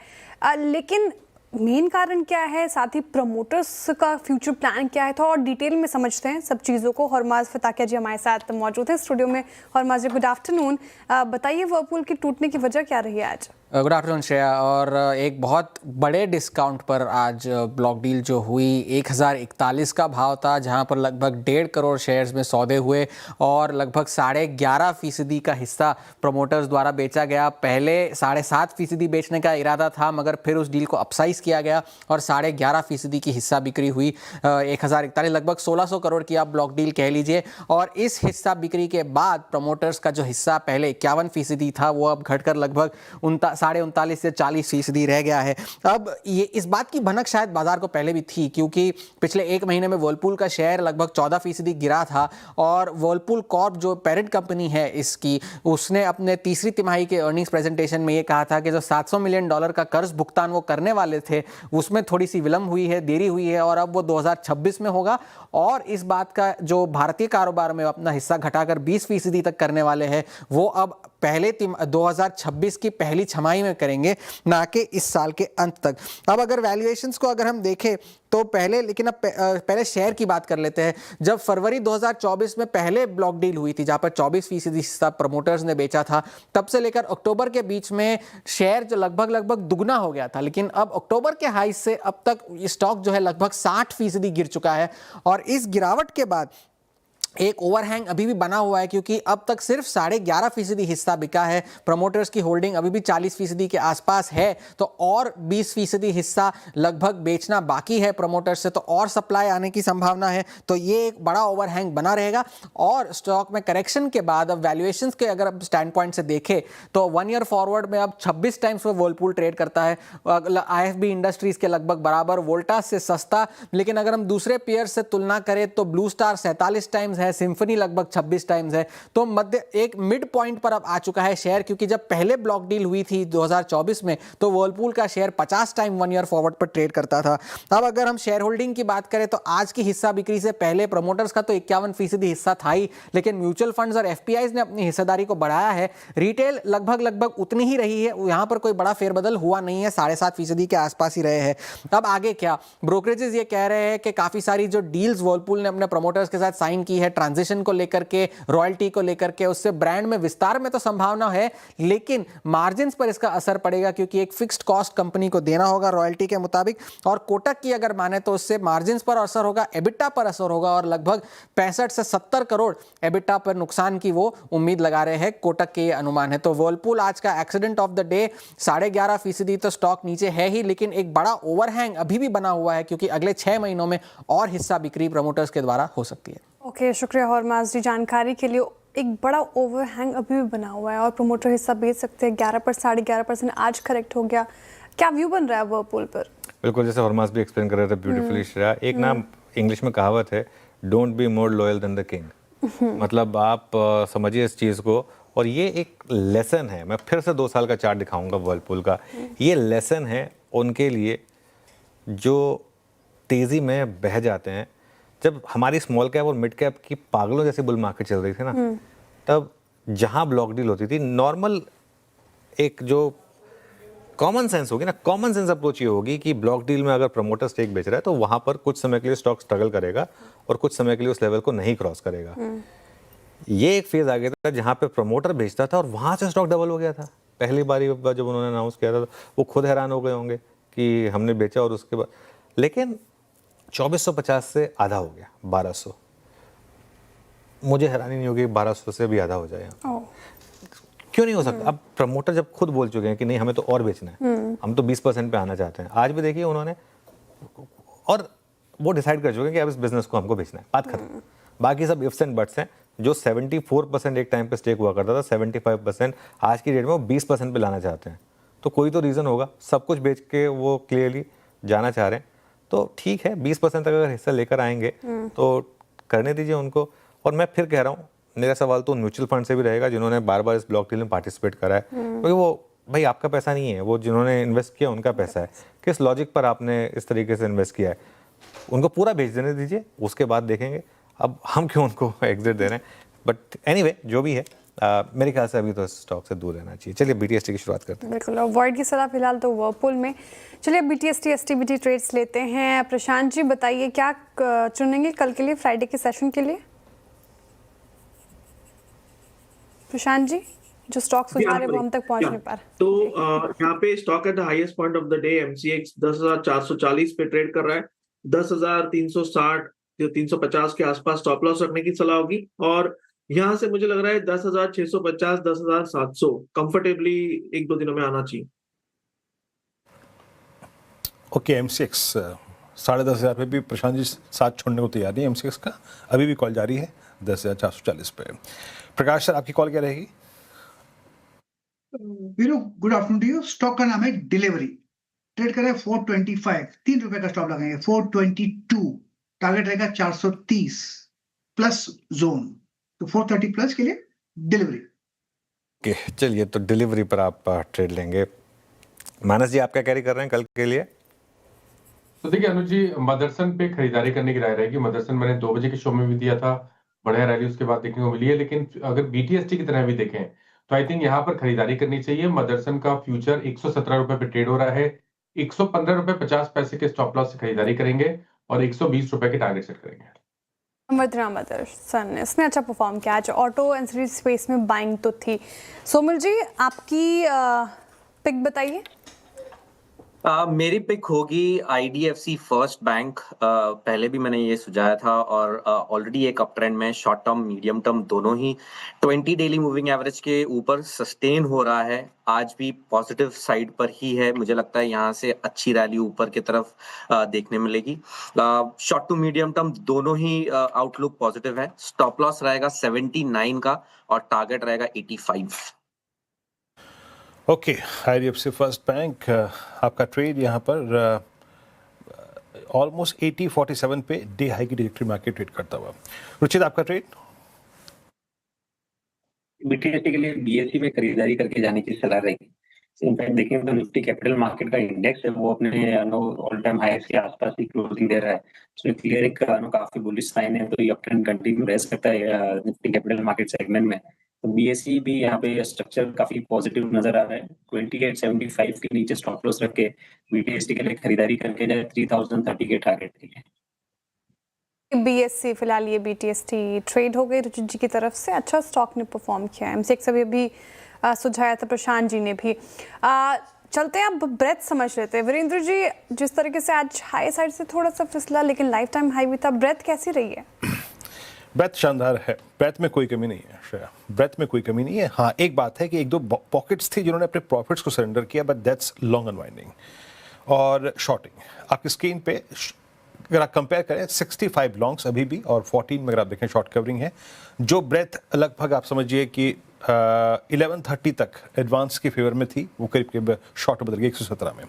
लेकिन मेन कारण क्या है, साथ ही प्रमोटर्स का फ्यूचर प्लान क्या है, तो और डिटेल में समझते हैं सब चीज़ों को। हरमाज फताकिया जी हमारे साथ मौजूद हैं स्टूडियो में। हरमाज जी, गुड आफ्टरनून। बताइए, वर्लपूल की टूटने की वजह क्या रही है आज? Good afternoon Shreya. और एक बहुत बड़े डिस्काउंट पर आज ब्लॉक डील जो हुई, 1,041 का भाव था, जहां पर लगभग 1.5 करोड़ शेयर्स में सौदे हुए और लगभग 11.5% का हिस्सा प्रमोटर्स द्वारा बेचा गया। पहले 7.5% बेचने का इरादा था, मगर फिर उस डील को अपसाइज किया गया और 11.5% की हिस्सा बिक्री हुई। 1,041 लगभग 1,600 करोड़ की आप ब्लॉक डील कह लीजिए। और इस हिस्सा बिक्री के बाद प्रमोटर्स का जो हिस्सा पहले 51% था, वो अब घटकर लगभग 39.5 से 40% रह गया है। अब ये इस बात की भनक शायद बाजार को पहले भी थी, क्योंकि पिछले एक महीने में वर्लपूल का शेयर लगभग 14% गिरा था। और वर्लपूल कॉर्प जो पेरेंट कंपनी है इसकी, उसने अपने तीसरी तिमाही के अर्निंग्स प्रेजेंटेशन में ये कहा था कि जो $700 मिलियन का कर्ज भुगतान वो करने वाले थे, उसमें थोड़ी सी विलंब हुई है, देरी हुई है, और अब वो 2026 में होगा। और इस बात का जो भारतीय कारोबार में अपना हिस्सा घटाकर 20% तक करने वाले हैं, वो अब पहले 2026 की पहली छमाही में करेंगे, ना कि इस साल के अंत तक। अब अगर वैल्यूएशंस को अगर हम देखें तो पहले शेयर की बात कर लेते हैं। जब फरवरी 2024 में पहले ब्लॉक डील हुई थी, जहां पर 24% हिस्सा प्रमोटर्स ने बेचा था, तब से लेकर अक्टूबर के बीच में शेयर जो लगभग दुगना हो गया था। लेकिन अब अक्टूबर के हाई से अब तक स्टॉक जो है लगभग 60% गिर चुका है। और इस गिरावट के बाद एक ओवरहैंग अभी भी बना हुआ है, क्योंकि अब तक सिर्फ 11.5% हिस्सा बिका है। प्रमोटर्स की होल्डिंग अभी भी 40% के आसपास है, तो और 20% हिस्सा लगभग बेचना बाकी है प्रमोटर्स से, तो और सप्लाई आने की संभावना है। तो ये एक बड़ा ओवरहैंग बना रहेगा। और स्टॉक में करेक्शन के बाद अब वैल्यूएशंस के अगर आप स्टैंड पॉइंट से देखें तो 1 ईयर फॉरवर्ड में अब 26 टाइम्स में वर्लपूल ट्रेड करता है, IFB इंडस्ट्रीज के लगभग बराबर, वोल्टास से सस्ता। लेकिन अगर हम दूसरे पेयर्स से तुलना करें तो ब्लू स्टार 47 टाइम्स है, सिम्फनी लगभग 26 टाइम्स है। तो मध्य एक मिड पॉइंट पर अब आ चुका है शेयर, क्योंकि जब पहले ब्लॉक डील हुई थी 2024 में, तो वर्लपूल का शेयर 50 टाइम 1 ईयर फॉरवर्ड पर ट्रेड करता था। अब अगर हम शेयर होल्डिंग की बात करें तो आज की हिस्सा बिक्री से पहले प्रमोटर्स का तो 51% हिस्सा था ही, लेकिन म्यूचुअल फंड्स और FPIs ने अपनी हिस्सेदारी को बढ़ाया है। रिटेल लगभग उतनी ही रही है, यहां पर कोई बड़ा फेरबदल हुआ नहीं है, 7.5% के आसपास ही रहे हैं। अब आगे क्या, ब्रोकरेजेस ये कह रहे हैं कि काफी सारी जो डील्स वर्लपूल ने अपने प्रमोटर्स के साथ साइन की है, ट्रांजिशन को लेकर के, रॉयल्टी को लेकर के, उससे ब्रांड में विस्तार में तो संभावना है, लेकिन मार्जिन्स पर इसका असर पड़ेगा, क्योंकि एक फिक्स्ड कॉस्ट कंपनी को देना होगा रॉयल्टी के मुताबिक। और कोटक की अगर माने तो उससे मार्जिन्स पर असर होगा, एबिटा पर असर होगा, और लगभग 65 से 70 करोड़ एबिटा पर नुकसान की वो उम्मीद लगा रहे हैं, कोटक के ये अनुमान है। तो वर्लपूल आज का एक्सीडेंट ऑफ द डे 11.5%, तो स्टॉक नीचे है ही, लेकिन एक बड़ा ओवरहैंग अभी भी बना हुआ है, क्योंकि अगले 6 महीनों में और हिस्सा बिक्री प्रमोटर्स के द्वारा हो सकती है। ओके, शुक्रिया हरमाज जी जानकारी के लिए। एक बड़ा ओवरहैंग अभी भी बना हुआ है और प्रमोटर हिस्सा बेच सकते हैं 11% 11.5% आज करेक्ट हो गया, क्या व्यू बन रहा है वर्लपूल पर? बिल्कुल, जैसे हरमास भी एक्सप्लेन कर रहे थे ब्यूटीफुली श्रेया, एक नाम इंग्लिश में कहावत है, don't be more loyal than the king. मतलब आप समझिए इस चीज़ को, और ये एक लेसन है। मैं फिर से 2 साल का चार्ट दिखाऊंगा वर्लपूल का। ये लेसन है उनके लिए जो तेज़ी में बह जाते हैं। जब हमारी स्मॉल कैप और मिड कैप की पागलों जैसी बुल मार्केट चल रही थी ना, तब जहां ब्लॉक डील होती थी, नॉर्मल एक जो कॉमन सेंस होगी ना, कॉमन सेंस अप्रोच ये होगी कि ब्लॉक डील में अगर प्रमोटर स्टेक बेच रहा है तो वहां पर कुछ समय के लिए स्टॉक स्ट्रगल करेगा और कुछ समय के लिए उस लेवल को नहीं क्रॉस करेगा। ये एक फेज आ गया था जहां पे प्रमोटर बेचता था और वहां से स्टॉक डबल हो गया था। पहली बार जब उन्होंने अनाउंस किया था तो वो खुद हैरान हो गए होंगे कि हमने बेचा, और उसके बाद लेकिन 2450 से आधा हो गया 1200। मुझे हैरानी नहीं होगी 1200 से भी आधा हो जाए। क्यों नहीं हो सकता? अब प्रमोटर जब खुद बोल चुके हैं कि नहीं हमें तो और बेचना है, हम तो 20% पे आना चाहते हैं। आज भी देखिए उन्होंने, और वो डिसाइड कर चुके हैं कि अब इस बिजनेस को हमको बेचना है, बात खत्म। बाकी सब इफ्स एंड बट्स हैं। जो 74% एक टाइम पे स्टेक हुआ करता था, 75% आज की डेट में वो 20% पे लाना चाहते हैं। तो कोई तो रीज़न होगा, सब कुछ बेच के वो क्लियरली जाना चाह रहे हैं। तो ठीक है, 20% तक अगर हिस्सा लेकर आएंगे तो करने दीजिए उनको। और मैं फिर कह रहा हूँ, मेरा सवाल तो म्यूचुअल फंड से भी रहेगा जिन्होंने बार बार इस ब्लॉक डील में पार्टिसिपेट करा है, क्योंकि वो भाई आपका पैसा नहीं है, वो जिन्होंने इन्वेस्ट किया उनका पैसा है। किस लॉजिक पर आपने इस तरीके से इन्वेस्ट किया है, उनको पूरा बेच देने दीजिए, उसके बाद देखेंगे। अब हम क्यों उनको एग्जिट दे रहे हैं, बट एनीवे जो भी है, मेरे ख्याल से अभी तो स्टॉक से दूर रहना चाहिए। चलिए BTST की शुरुआत करते हैं। बिल्कुल, अवॉइड की सलाह फिलहाल तो वर्लपूल में। चलिए BTST STBT ट्रेड्स लेते हैं। प्रशांत जी बताइए क्या चुनेंगे कल के लिए, फ्राइडे के सेशन के लिए? प्रशांत जी, जो स्टॉक सुझा रहे वो हम तक पहुंच नहीं पा रहे। तो यहाँ पे stock at the highest point of the day MCX 10,440 पे ट्रेड कर रहा है। 10,360 या 350 के आसपास स्टॉप लॉस रखने की सलाह होगी, और यहाँ से मुझे लग रहा है 10,650 10,700 कंफर्टेबली 1-2 दिनों में आना चाहिए। ओके, MCX 10,500 पे भी प्रशांत जी साथ छोड़ने को तैयार नहीं है। MCX का अभी भी कॉल जारी है 10,440 पे। प्रकाश सर, आपकी कॉल क्या रहेगी? Veeru, good afternoon to you. Stock का नाम है डिलीवरी, ट्रेड कर रहा है 425, 3 रुपए का स्टॉप लगाएंगे 422, टारगेट रहेगा 430 प्लस जोन, तो 430 प्लस के लिए डिलीवरी। ओके, चलिए तो डिलीवरी पर आप ट्रेड लेंगे। मानस जी, आप क्या कैरी कर रहे हैं कल के लिए? तो देखिए अनुज जी, मदरसन पे खरीदारी करने की राय रहेगी। मदरसन मैंने 2 बजे के शो में भी दिया था, बढ़िया रैली उसके बाद देखने को मिली है। लेकिन अगर BTST की तरह भी देखें तो आई थिंक यहाँ पर खरीदारी करनी चाहिए। मदरसन का फ्यूचर 117 रुपए पे ट्रेड हो रहा है। 115 रुपए 50 पैसे के स्टॉप लॉस से खरीदारी करेंगे और 120 रुपए के टारगेट सेट करेंगे। मदरसन इसने अच्छा परफॉर्म किया आज। ऑटो एंसिलरी स्पेस में बाइंग तो थी। सोमिल जी, आपकी पिक बताइए। मेरी पिक होगी IDFC फर्स्ट बैंक। पहले भी मैंने ये सुझाया था, और ऑलरेडी एक अप ट्रेंड में शॉर्ट टर्म मीडियम टर्म दोनों ही 20 डेली मूविंग एवरेज के ऊपर सस्टेन हो रहा है। आज भी पॉजिटिव साइड पर ही है। मुझे लगता है यहाँ से अच्छी रैली ऊपर की तरफ देखने मिलेगी। शॉर्ट टू मीडियम टर्म दोनों ही आउटलुक पॉजिटिव है। स्टॉप लॉस रहेगा 79 का और टारगेट रहेगा 85। ओके, IDFC फर्स्ट बैंक, आपका ट्रेड यहाँ पर ऑलमोस्ट 80.47 पे डे हाई की डिरेक्टरी मार्केट ट्रेड करता हुआ। रुचित, आपका ट्रेड? BTST के लिए BSE में खरीदारी करके जाने की सलाह रहेगी। इनफैक्ट देखें तो निफ्टी कैपिटल मार्केट का इंडेक्स है वो अपने ऑल टाइम हाईस के आसपास ही क्लोजिंग दे रहा है। तो क्लियर एक काफी बुलिश साइन है, तो ये अप ट्रेंड कंटिन्यू रह सकता है निफ्टी कैपिटल मार्केट सेगमेंट में। तो BSE भी यहाँ पे स्ट्रक्चर काफी पॉजिटिव नजर आ रहा है। 2875 के नीचे स्टॉप लॉस रख के BTST के लिए खरीदारी करके जाए 3030 के टारगेट के लिए। BSE फिलहाल ये BTST ट्रेड हो गई रुचित जी की तरफ से। अच्छा स्टॉक ने परफॉर्म किया। MCX अभी सुझाया था प्रशांत जी ने भी। चलते हैं अब ब्रेथ समझ लेते हैं। वीरेंद्र जी, जिस तरीके से आज हाई साइड से थोड़ा सा फिसला लेकिन लाइफ टाइम हाई भी था, ब्रेथ कैसी रही है? ब्रेथ शानदार है, ब्रेथ में कोई कमी नहीं है श्रेया, ब्रेथ में कोई कमी नहीं है। हाँ, एक बात है कि 1-2 पॉकेट्स थी जिन्होंने अपने प्रॉफिट्स को सरेंडर किया, बट दैट्स लॉन्ग अनवाइंडिंग और शॉर्टिंग। आपकी स्क्रीन पे अगर आप कंपेयर करें 65 लॉन्ग्स अभी भी और 14 में अगर आप देखें शॉर्ट कवरिंग है, जो ब्रेथ लगभग आप समझिए कि 11:30 तक एडवांस के फेवर में थी, वो करीब करीब शॉर्ट बदल गई 117 में।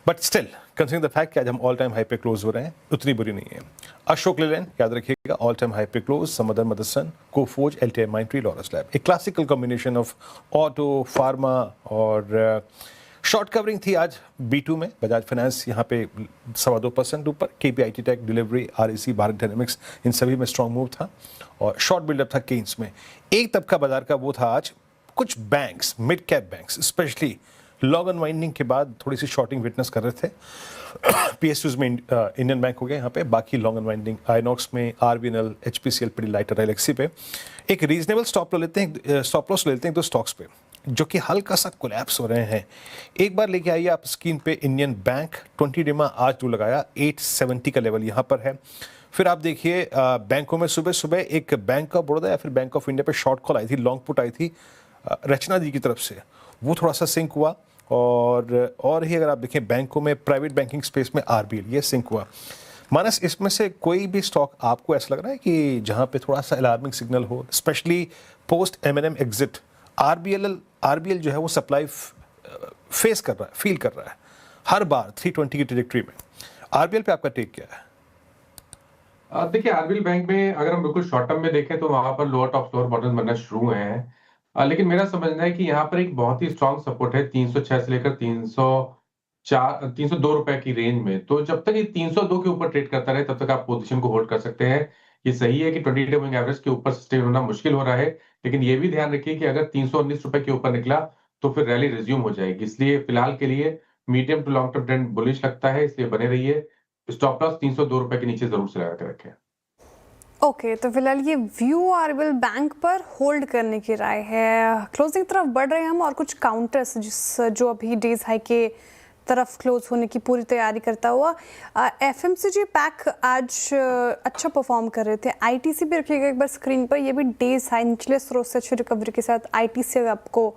But still considering the fact कि आज हम ऑल टाइम हाई पे क्लोज हो रहे हैं, उतनी बुरी नहीं है। अशोक लेलैंड याद रखिएगा ऑल टाइम हाई पे क्लोज, समदर Motherson, Coforge, LTI Mindtree, Laurus lab, एक classical combination of auto, pharma और शॉर्ट कवरिंग थी आज B2 में। बजाज फाइनेंस यहाँ पे 2.25% ऊपर, KPIT tech, Delhivery, REC, Bharat Dynamics, इन सभी में स्ट्रॉन्ग मूव था और शॉर्ट बिल्डअप था केन्स में। एक तबका बाजार का वो था आज, कुछ banks, mid cap banks specially long unwinding के बाद थोड़ी सी शॉर्टिंग विटनेस कर रहे थे। PSUs में इंडियन बैंक हो गए यहाँ पे, बाकी लॉन्ग अनवाइंडिंग आइनॉक्स में, RVNL, HPCL pretty lighter LXC पे एक रीजनेबल स्टॉप लॉस लेते हैं 2 स्टॉक्स पे जो कि हल्का सा कोलैप्स हो रहे हैं। एक बार लेके आइए आप स्क्रीन पे इंडियन बैंक, 20 डे में आज जो लगाया 870 का लेवल यहाँ पर है। फिर आप देखिए बैंकों में सुबह सुबह एक बैंक ऑफ बड़ौदा या फिर बैंक ऑफ इंडिया पे शॉर्ट कॉल आई थी, लॉन्ग पुट आई थी रचना जी की तरफ से, वो थोड़ा सा सिंक हुआ। और ही अगर आप देखें बैंकों में, प्राइवेट बैंकिंग स्पेस में RBL ये सिंक हुआ। मानस, इसमें से कोई भी स्टॉक आपको ऐसा लग रहा है कि जहाँ पे थोड़ा सा अलार्मिंग सिग्नल हो, specially post M&M exit? RBL जो है वो सप्लाई फेस कर रहा है, फील कर रहा है हर बार 320 की ट्रेजेक्टरी में। RBL पे आपका टेक क्या है? देखिए RBL बैंक में अगर हम बिल्कुल शॉर्ट टर्म में देखें तो वहां पर लोअर टॉप लोअर बॉटम बनना शुरू हुए हैं, लेकिन मेरा समझना है कि यहाँ पर एक बहुत ही स्ट्रांग सपोर्ट है 306 से लेकर 302 रुपए की रेंज में। तो जब तक ये 302 के ऊपर ट्रेड करता रहे तब तक आप पोजीशन को होल्ड कर सकते हैं। ये सही है कि 20 डे मूविंग एवरेज के ऊपर सस्टेन होना मुश्किल हो रहा है, लेकिन ये भी ध्यान रखिए कि अगर 319 रुपए के ऊपर निकला तो फिर रैली रिज्यूम हो जाएगी। इसलिए फिलहाल के लिए medium to long term trend bullish लगता है, इसलिए बने रहिए। स्टॉप लॉस 302 रुपए के नीचे जरूर से लगा के रखें। ओके, तो फिलहाल ये व्यू RBL बैंक पर होल्ड करने की राय है। क्लोजिंग तरफ बढ़ रहे हैं हम और कुछ काउंटर्स जो अभी डेज हाई के तरफ क्लोज होने की पूरी तैयारी करता हुआ। FMCG पैक आज अच्छा परफॉर्म कर रहे थे। ITC भी रखिएगा एक बार स्क्रीन पर, ये भी डेज हाई निचले स्रोत से अच्छी रिकवरी के साथ ITC आपको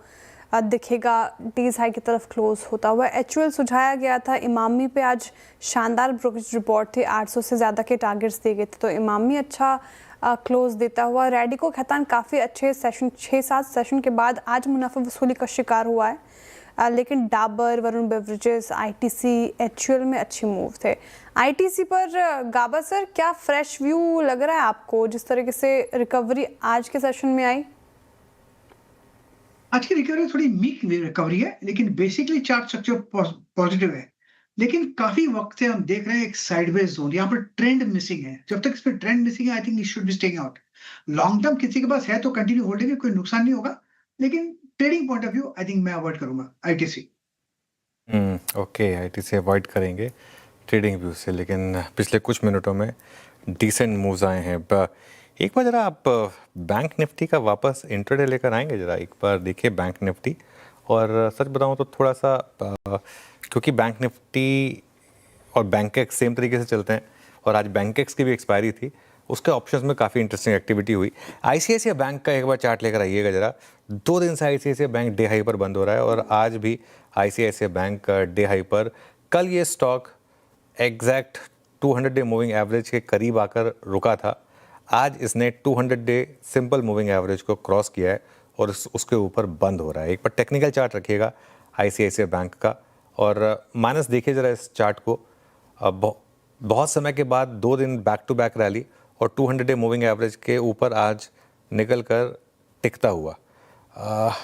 दिखेगा डेज हाई की तरफ क्लोज होता हुआ। HUL सुझाया गया था। इमामी पे आज शानदार ब्रोकरेज रिपोर्ट थी, 800 से ज़्यादा के टारगेट्स दिए गए थे, तो इमामी अच्छा क्लोज देता हुआ। रैडिको खैतान काफ़ी अच्छे सेशन, 6-7 सेशन के बाद आज मुनाफा वसूली का शिकार हुआ है, लेकिन Dabur, Varun beverages, ITC, HUL में अच्छी मूव थे। ITC पर गाबा सर क्या फ्रेश व्यू लग रहा है आपको, जिस तरीके से रिकवरी आज के सेशन में आई? आज की रिकवरी थोड़ी वीक रिकवरी है, लेकिन बेसिकली चार्ट स्ट्रक्चर पॉजिटिव है। लेकिन काफी वक्त से हम देख रहे हैं एक साइडवेज जोन, यहाँ पर ट्रेंड मिसिंग है। जब तक इस पर ट्रेंड मिसिंग है, I think it should be staying out. Long term किसी के पास है तो कंटिन्यू होल्डिंग, कोई नुकसान नहीं होगा, लेकिन trading point of view I think मैं अवॉइड करूंगा ITC। ओके, ITC अवॉइड करेंगे ट्रेडिंग व्यू से, लेकिन पिछले कुछ मिनटों में डिसेंट मूव्स आए हैं। एक बार जरा आप बैंक निफ्टी का वापस इंट्राडे लेकर आएंगे, जरा एक बार देखिए बैंक निफ्टी। और सच बताऊं तो थोड़ा सा क्योंकि बैंक निफ्टी और बैंकेक्स सेम तरीके से चलते हैं और आज बैंकेक्स की भी एक्सपायरी थी, उसके ऑप्शंस में काफ़ी इंटरेस्टिंग एक्टिविटी हुई। ICICI बैंक का एक बार चार्ट लेकर आइएगा जरा। 2 दिन से ICICI बैंक डे हाई पर बंद हो रहा है और आज भी ICICI बैंक डे हाई पर। कल ये stock exact 200 day moving average के करीब आकर रुका था, आज इसने 200 डे सिंपल मूविंग एवरेज को क्रॉस किया है और उसके ऊपर बंद हो रहा है। एक बार टेक्निकल चार्ट रखिएगा ICICI बैंक का और माइनस देखिए ज़रा इस चार्ट को। बहुत समय के बाद 2 दिन बैक टू बैक रैली और 200 डे मूविंग एवरेज के ऊपर आज निकल कर टिकता हुआ।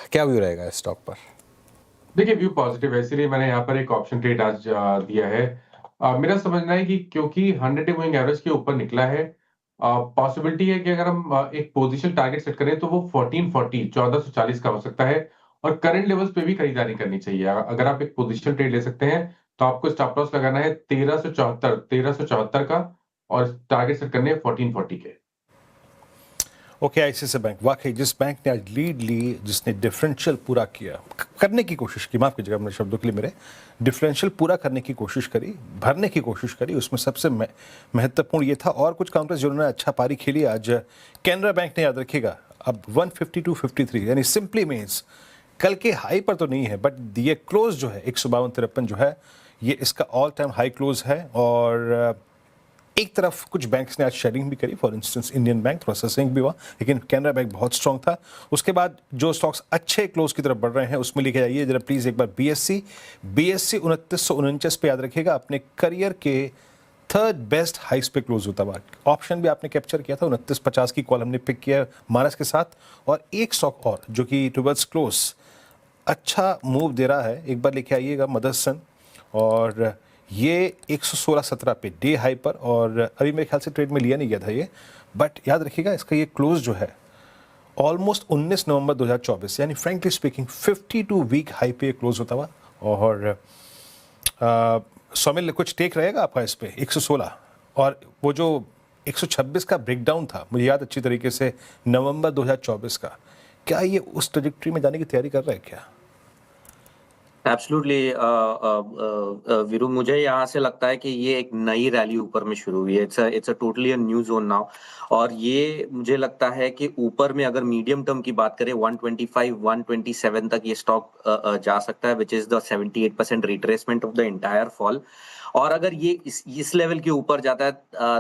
क्या व्यू रहेगा इस स्टॉक पर? देखिए व्यू पॉजिटिव है, इसीलिए मैंने यहाँ पर एक ऑप्शन ट्रेड आज दिया है। मेरा समझना है कि क्योंकि 100 डे मूविंग एवरेज के ऊपर निकला है, पॉसिबिलिटी है कि अगर हम एक पोजीशन टारगेट सेट करें तो वो 1440 का हो सकता है और करंट लेवल्स पे भी खरीदारी करनी चाहिए। अगर आप एक पोजीशन ट्रेड ले सकते हैं तो आपको स्टॉप लॉस लगाना है 1374 का और टारगेट सेट करने हैं 1440 के। ओके, ICICI बैंक वाकई जिस बैंक ने आज लीड ली, जिसने डिफरेंशियल पूरा किया करने की कोशिश की, माफ कीजिएगा मेरे शब्दों के लिए, मेरे डिफरेंशियल पूरा करने की कोशिश करी, भरने की कोशिश करी, उसमें सबसे महत्वपूर्ण ये था। और कुछ काउंटर्स जिन्होंने अच्छा पारी खेली आज, कैनरा बैंक ने याद रखिएगा अब 152.53 यानी सिंपली मीन्स कल के हाई पर तो नहीं है बट ये क्लोज जो है 152.53 जो है ये इसका ऑल टाइम हाई क्लोज है और एक तरफ कुछ बैंक्स ने आज शेयरिंग भी करी, फॉर इंस्टेंस इंडियन बैंक थोड़ा सा सिंक भी हुआ, लेकिन कैनरा बैंक बहुत स्ट्रांग था। उसके बाद जो स्टॉक्स अच्छे क्लोज की तरफ बढ़ रहे हैं उसमें लिखे जाइए जरा प्लीज एक बार बीएससी 2949 पे याद रखिएगा, अपने करियर के थर्ड बेस्ट हाइस पे क्लोज होता हुआ। ऑप्शन भी आपने कैप्चर किया था, 2950 की कॉल हमने पिक किया माइनस के साथ, और एक स्टॉक और जो कि टुवर्ड्स क्लोज अच्छा मूव दे रहा है, एक बार लेके आइएगा मदरसन, और ये 116.17 पे डे हाई पर, और अभी मेरे ख्याल से ट्रेड में लिया नहीं गया था ये, बट याद रखिएगा इसका ये क्लोज जो है ऑलमोस्ट 19 नवंबर 2024 यानी फ्रेंकली स्पीकिंग 52 वीक हाई पे क्लोज होता हुआ। और सौमिल कुछ टेक रहेगा आपका इस पे 116, और वो जो 126 का ब्रेकडाउन था मुझे याद अच्छी तरीके से नवंबर 2024 का, क्या ये उस ट्रेजेक्टरी में जाने की तैयारी कर रहा है क्या? एब्सोल्युटली वीरू, मुझे यहाँ से लगता है कि ये एक नई रैली ऊपर में शुरू हुई है। It's a totally a new zone now, और ये मुझे लगता है कि ऊपर में अगर मीडियम टर्म की बात करें 125 127 तक ये स्टॉक जा सकता है, which is the 78% retracement of the entire fall. और अगर ये इस लेवल के ऊपर जाता है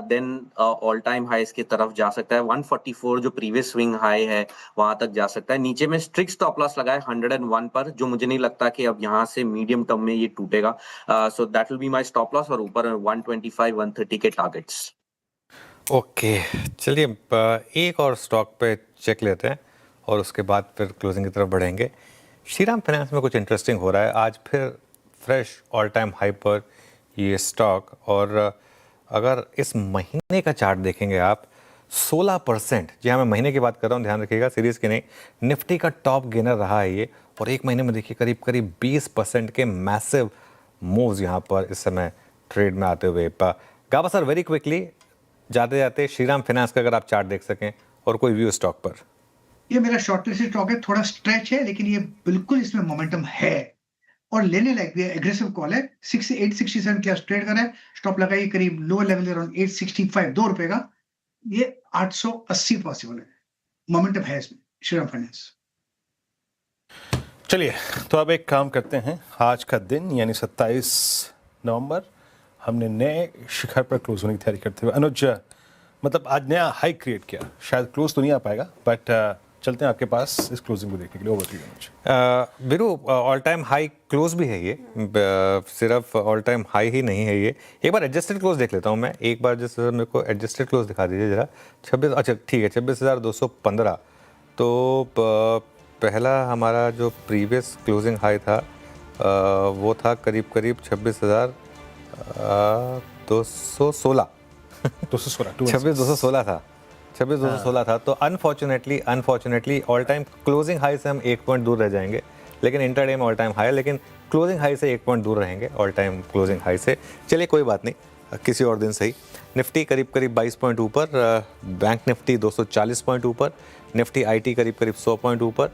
देन ऑल टाइम हाईस की तरफ जा सकता है। 144 जो प्रीवियस स्विंग हाई है वहां तक जा सकता है। नीचे में स्ट्रिक्ट स्टॉप लॉस लगा है 101 पर, जो मुझे नहीं लगता कि अब यहाँ से मीडियम टर्म में ये टूटेगा। So that will be my stop loss, और ऊपर 125 130 के टारगेट्स। ओके, चलिए एक और स्टॉक पे चेक लेते हैं और उसके बाद फिर क्लोजिंग की तरफ बढ़ेंगे। श्रीराम फाइनेंस में कुछ इंटरेस्टिंग हो रहा है, आज फिर फ्रेश ऑल टाइम हाई पर ये स्टॉक, और अगर इस महीने का चार्ट देखेंगे आप 16%, जी हाँ मैं महीने की बात कर रहा हूँ, ध्यान रखिएगा सीरीज़ की नहीं, निफ्टी का टॉप गेनर रहा है ये, और एक महीने में देखिए करीब करीब 20% के मैसिव मूव्स यहाँ पर इस समय ट्रेड में आते हुए। गाबा सर वेरी क्विकली जाते जाते श्रीराम फाइनेंस का अगर आप चार्ट देख सकें और कोई व्यू स्टॉक पर। ये मेरा शॉर्ट लिस्ट स्टॉक है, थोड़ा स्ट्रेच है लेकिन ये बिल्कुल इसमें मोमेंटम है और लेने लायक भी है। एग्रेसिव कॉल है, 867 के ट्रेड कर रहा है, स्टॉप लगाइए करीब लोअर लेवल अराउंड 865, $2 का, ये 880 पॉसिबल है। मोमेंटम है इसमें श्रीराम फाइनेंस। चलिए तो अब एक काम करते हैं, आज का दिन यानी 27 नवंबर हमने नए शिखर पर क्लोज होने की तैयारी करते हुए, अनुज मतलब आज नया हाई क्रिएट किया, शायद क्लोज तो नहीं आ पाएगा बट चलते हैं आपके पास इस क्लोजिंग को देखने के लिए। Over to you Anuj. Viru, all time high close भी है ये, सिर्फ ऑल टाइम हाई ही नहीं है ये। एक बार एडजस्टेड क्लोज देख लेता हूँ मैं, एक बार जैसे मेरे को एडजस्टेड क्लोज दिखा दीजिए जरा। 26, अच्छा ठीक है, 26,215। तो पहला हमारा जो प्रीवियस क्लोजिंग हाई था वो था करीब करीब 26,216 26,216 था, 26,216 था। तो unfortunately all time closing high से हम 1 पॉइंट दूर रह जाएंगे, लेकिन इंटरडे में ऑल टाइम हाई, लेकिन क्लोजिंग हाई से 1 पॉइंट दूर रहेंगे ऑल टाइम क्लोजिंग हाई से। चलिए कोई बात नहीं, किसी और दिन सही। निफ्टी करीब करीब 22 पॉइंट ऊपर, बैंक निफ्टी 240 पॉइंट ऊपर, निफ्टी आईटी करीब करीब 100 पॉइंट ऊपर।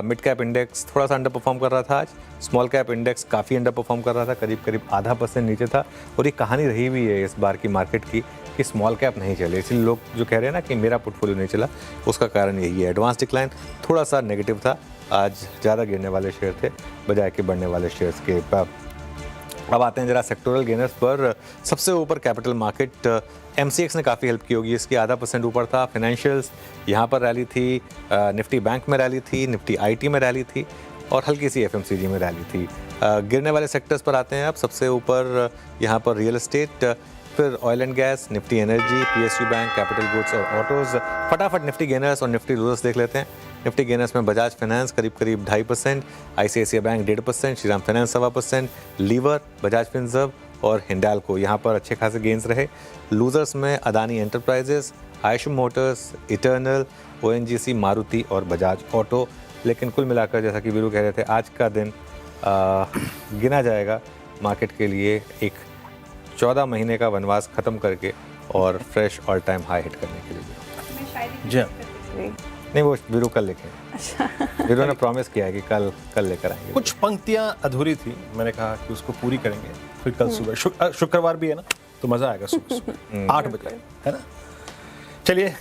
मिड कैप इंडेक्स थोड़ा सा अंडर परफॉर्म कर रहा था आज, स्मॉल कैप इंडेक्स काफ़ी अंडर परफॉर्म कर रहा था, करीब करीब 0.5% नीचे था। और ये कहानी रही हुई है इस बार की मार्केट की कि स्मॉल कैप नहीं चले, इसलिए लोग जो कह रहे हैं ना कि मेरा पोर्टफोलियो नहीं चला, उसका कारण यही है। एडवांस डिक्लाइन थोड़ा सा नेगेटिव था, आज ज़्यादा गिरने वाले शेयर थे बजाय के बढ़ने वाले शेयर्स के। अब आते हैं जरा सेक्टोरल गेनर्स पर। सबसे ऊपर कैपिटल मार्केट, एमसीएक्स ने काफ़ी हेल्प की होगी, इसकी 0.5% ऊपर था। फाइनेंशियल्स यहाँ पर रैली थी, निफ्टी बैंक में रैली थी, निफ्टी आईटी में रैली थी, और हल्की सी एफएमसीजी में रैली थी। गिरने वाले सेक्टर्स पर आते हैं अब। सबसे ऊपर यहाँ पर रियल एस्टेट, फिर oil and gas, Nifty energy, PSU bank, capital goods और ऑटोज़। फटाफट निफ्टी गेनर्स और निफ्टी लूजर्स देख लेते हैं। निफ्टी गेनर्स में बजाज फाइनेंस करीब करीब 2.5%, ICICI Bank 1.5%, Shriram Finance 1.25%, Lever, Bajaj Finserv और हिंडाल्को यहाँ पर अच्छे खासे गेंस रहे। लूजर्स में Adani enterprises, Ayushman Motors, eternal, ONGC, Maruti और बजाज ऑटो। लेकिन कुल मिलाकर जैसा कि वीरू कह रहे थे, आज का दिन गिना जाएगा मार्केट के लिए एक 14 महीने का वनवास खत्म करके और fresh all time high hit करने के लिए। जी नहीं, वो वीरू कल लिखे, वीरू ने प्रॉमिस किया है कि कल लेकर आएंगे। कुछ पंक्तियां अधूरी थी, मैंने कहा कि उसको पूरी करेंगे, फिर कल सुबह शुक्रवार भी है ना, तो मज़ा आएगा सुबह 8 बजे, है ना। चलिए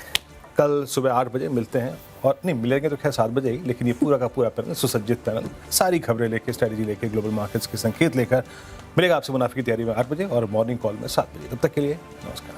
कल सुबह 8 बजे मिलते हैं, और नहीं मिलेंगे तो खैर 7 बजे ही, लेकिन ये पूरा का पूरा पैनल, सुसज्जित पैनल, सारी खबरें लेके, स्ट्रैटेजी लेके, ग्लोबल मार्केट्स के संकेत लेकर मिलेगा आपसे मुनाफे की तैयारी में 8 बजे और मॉर्निंग कॉल में 7 बजे। तब तक के लिए नमस्कार।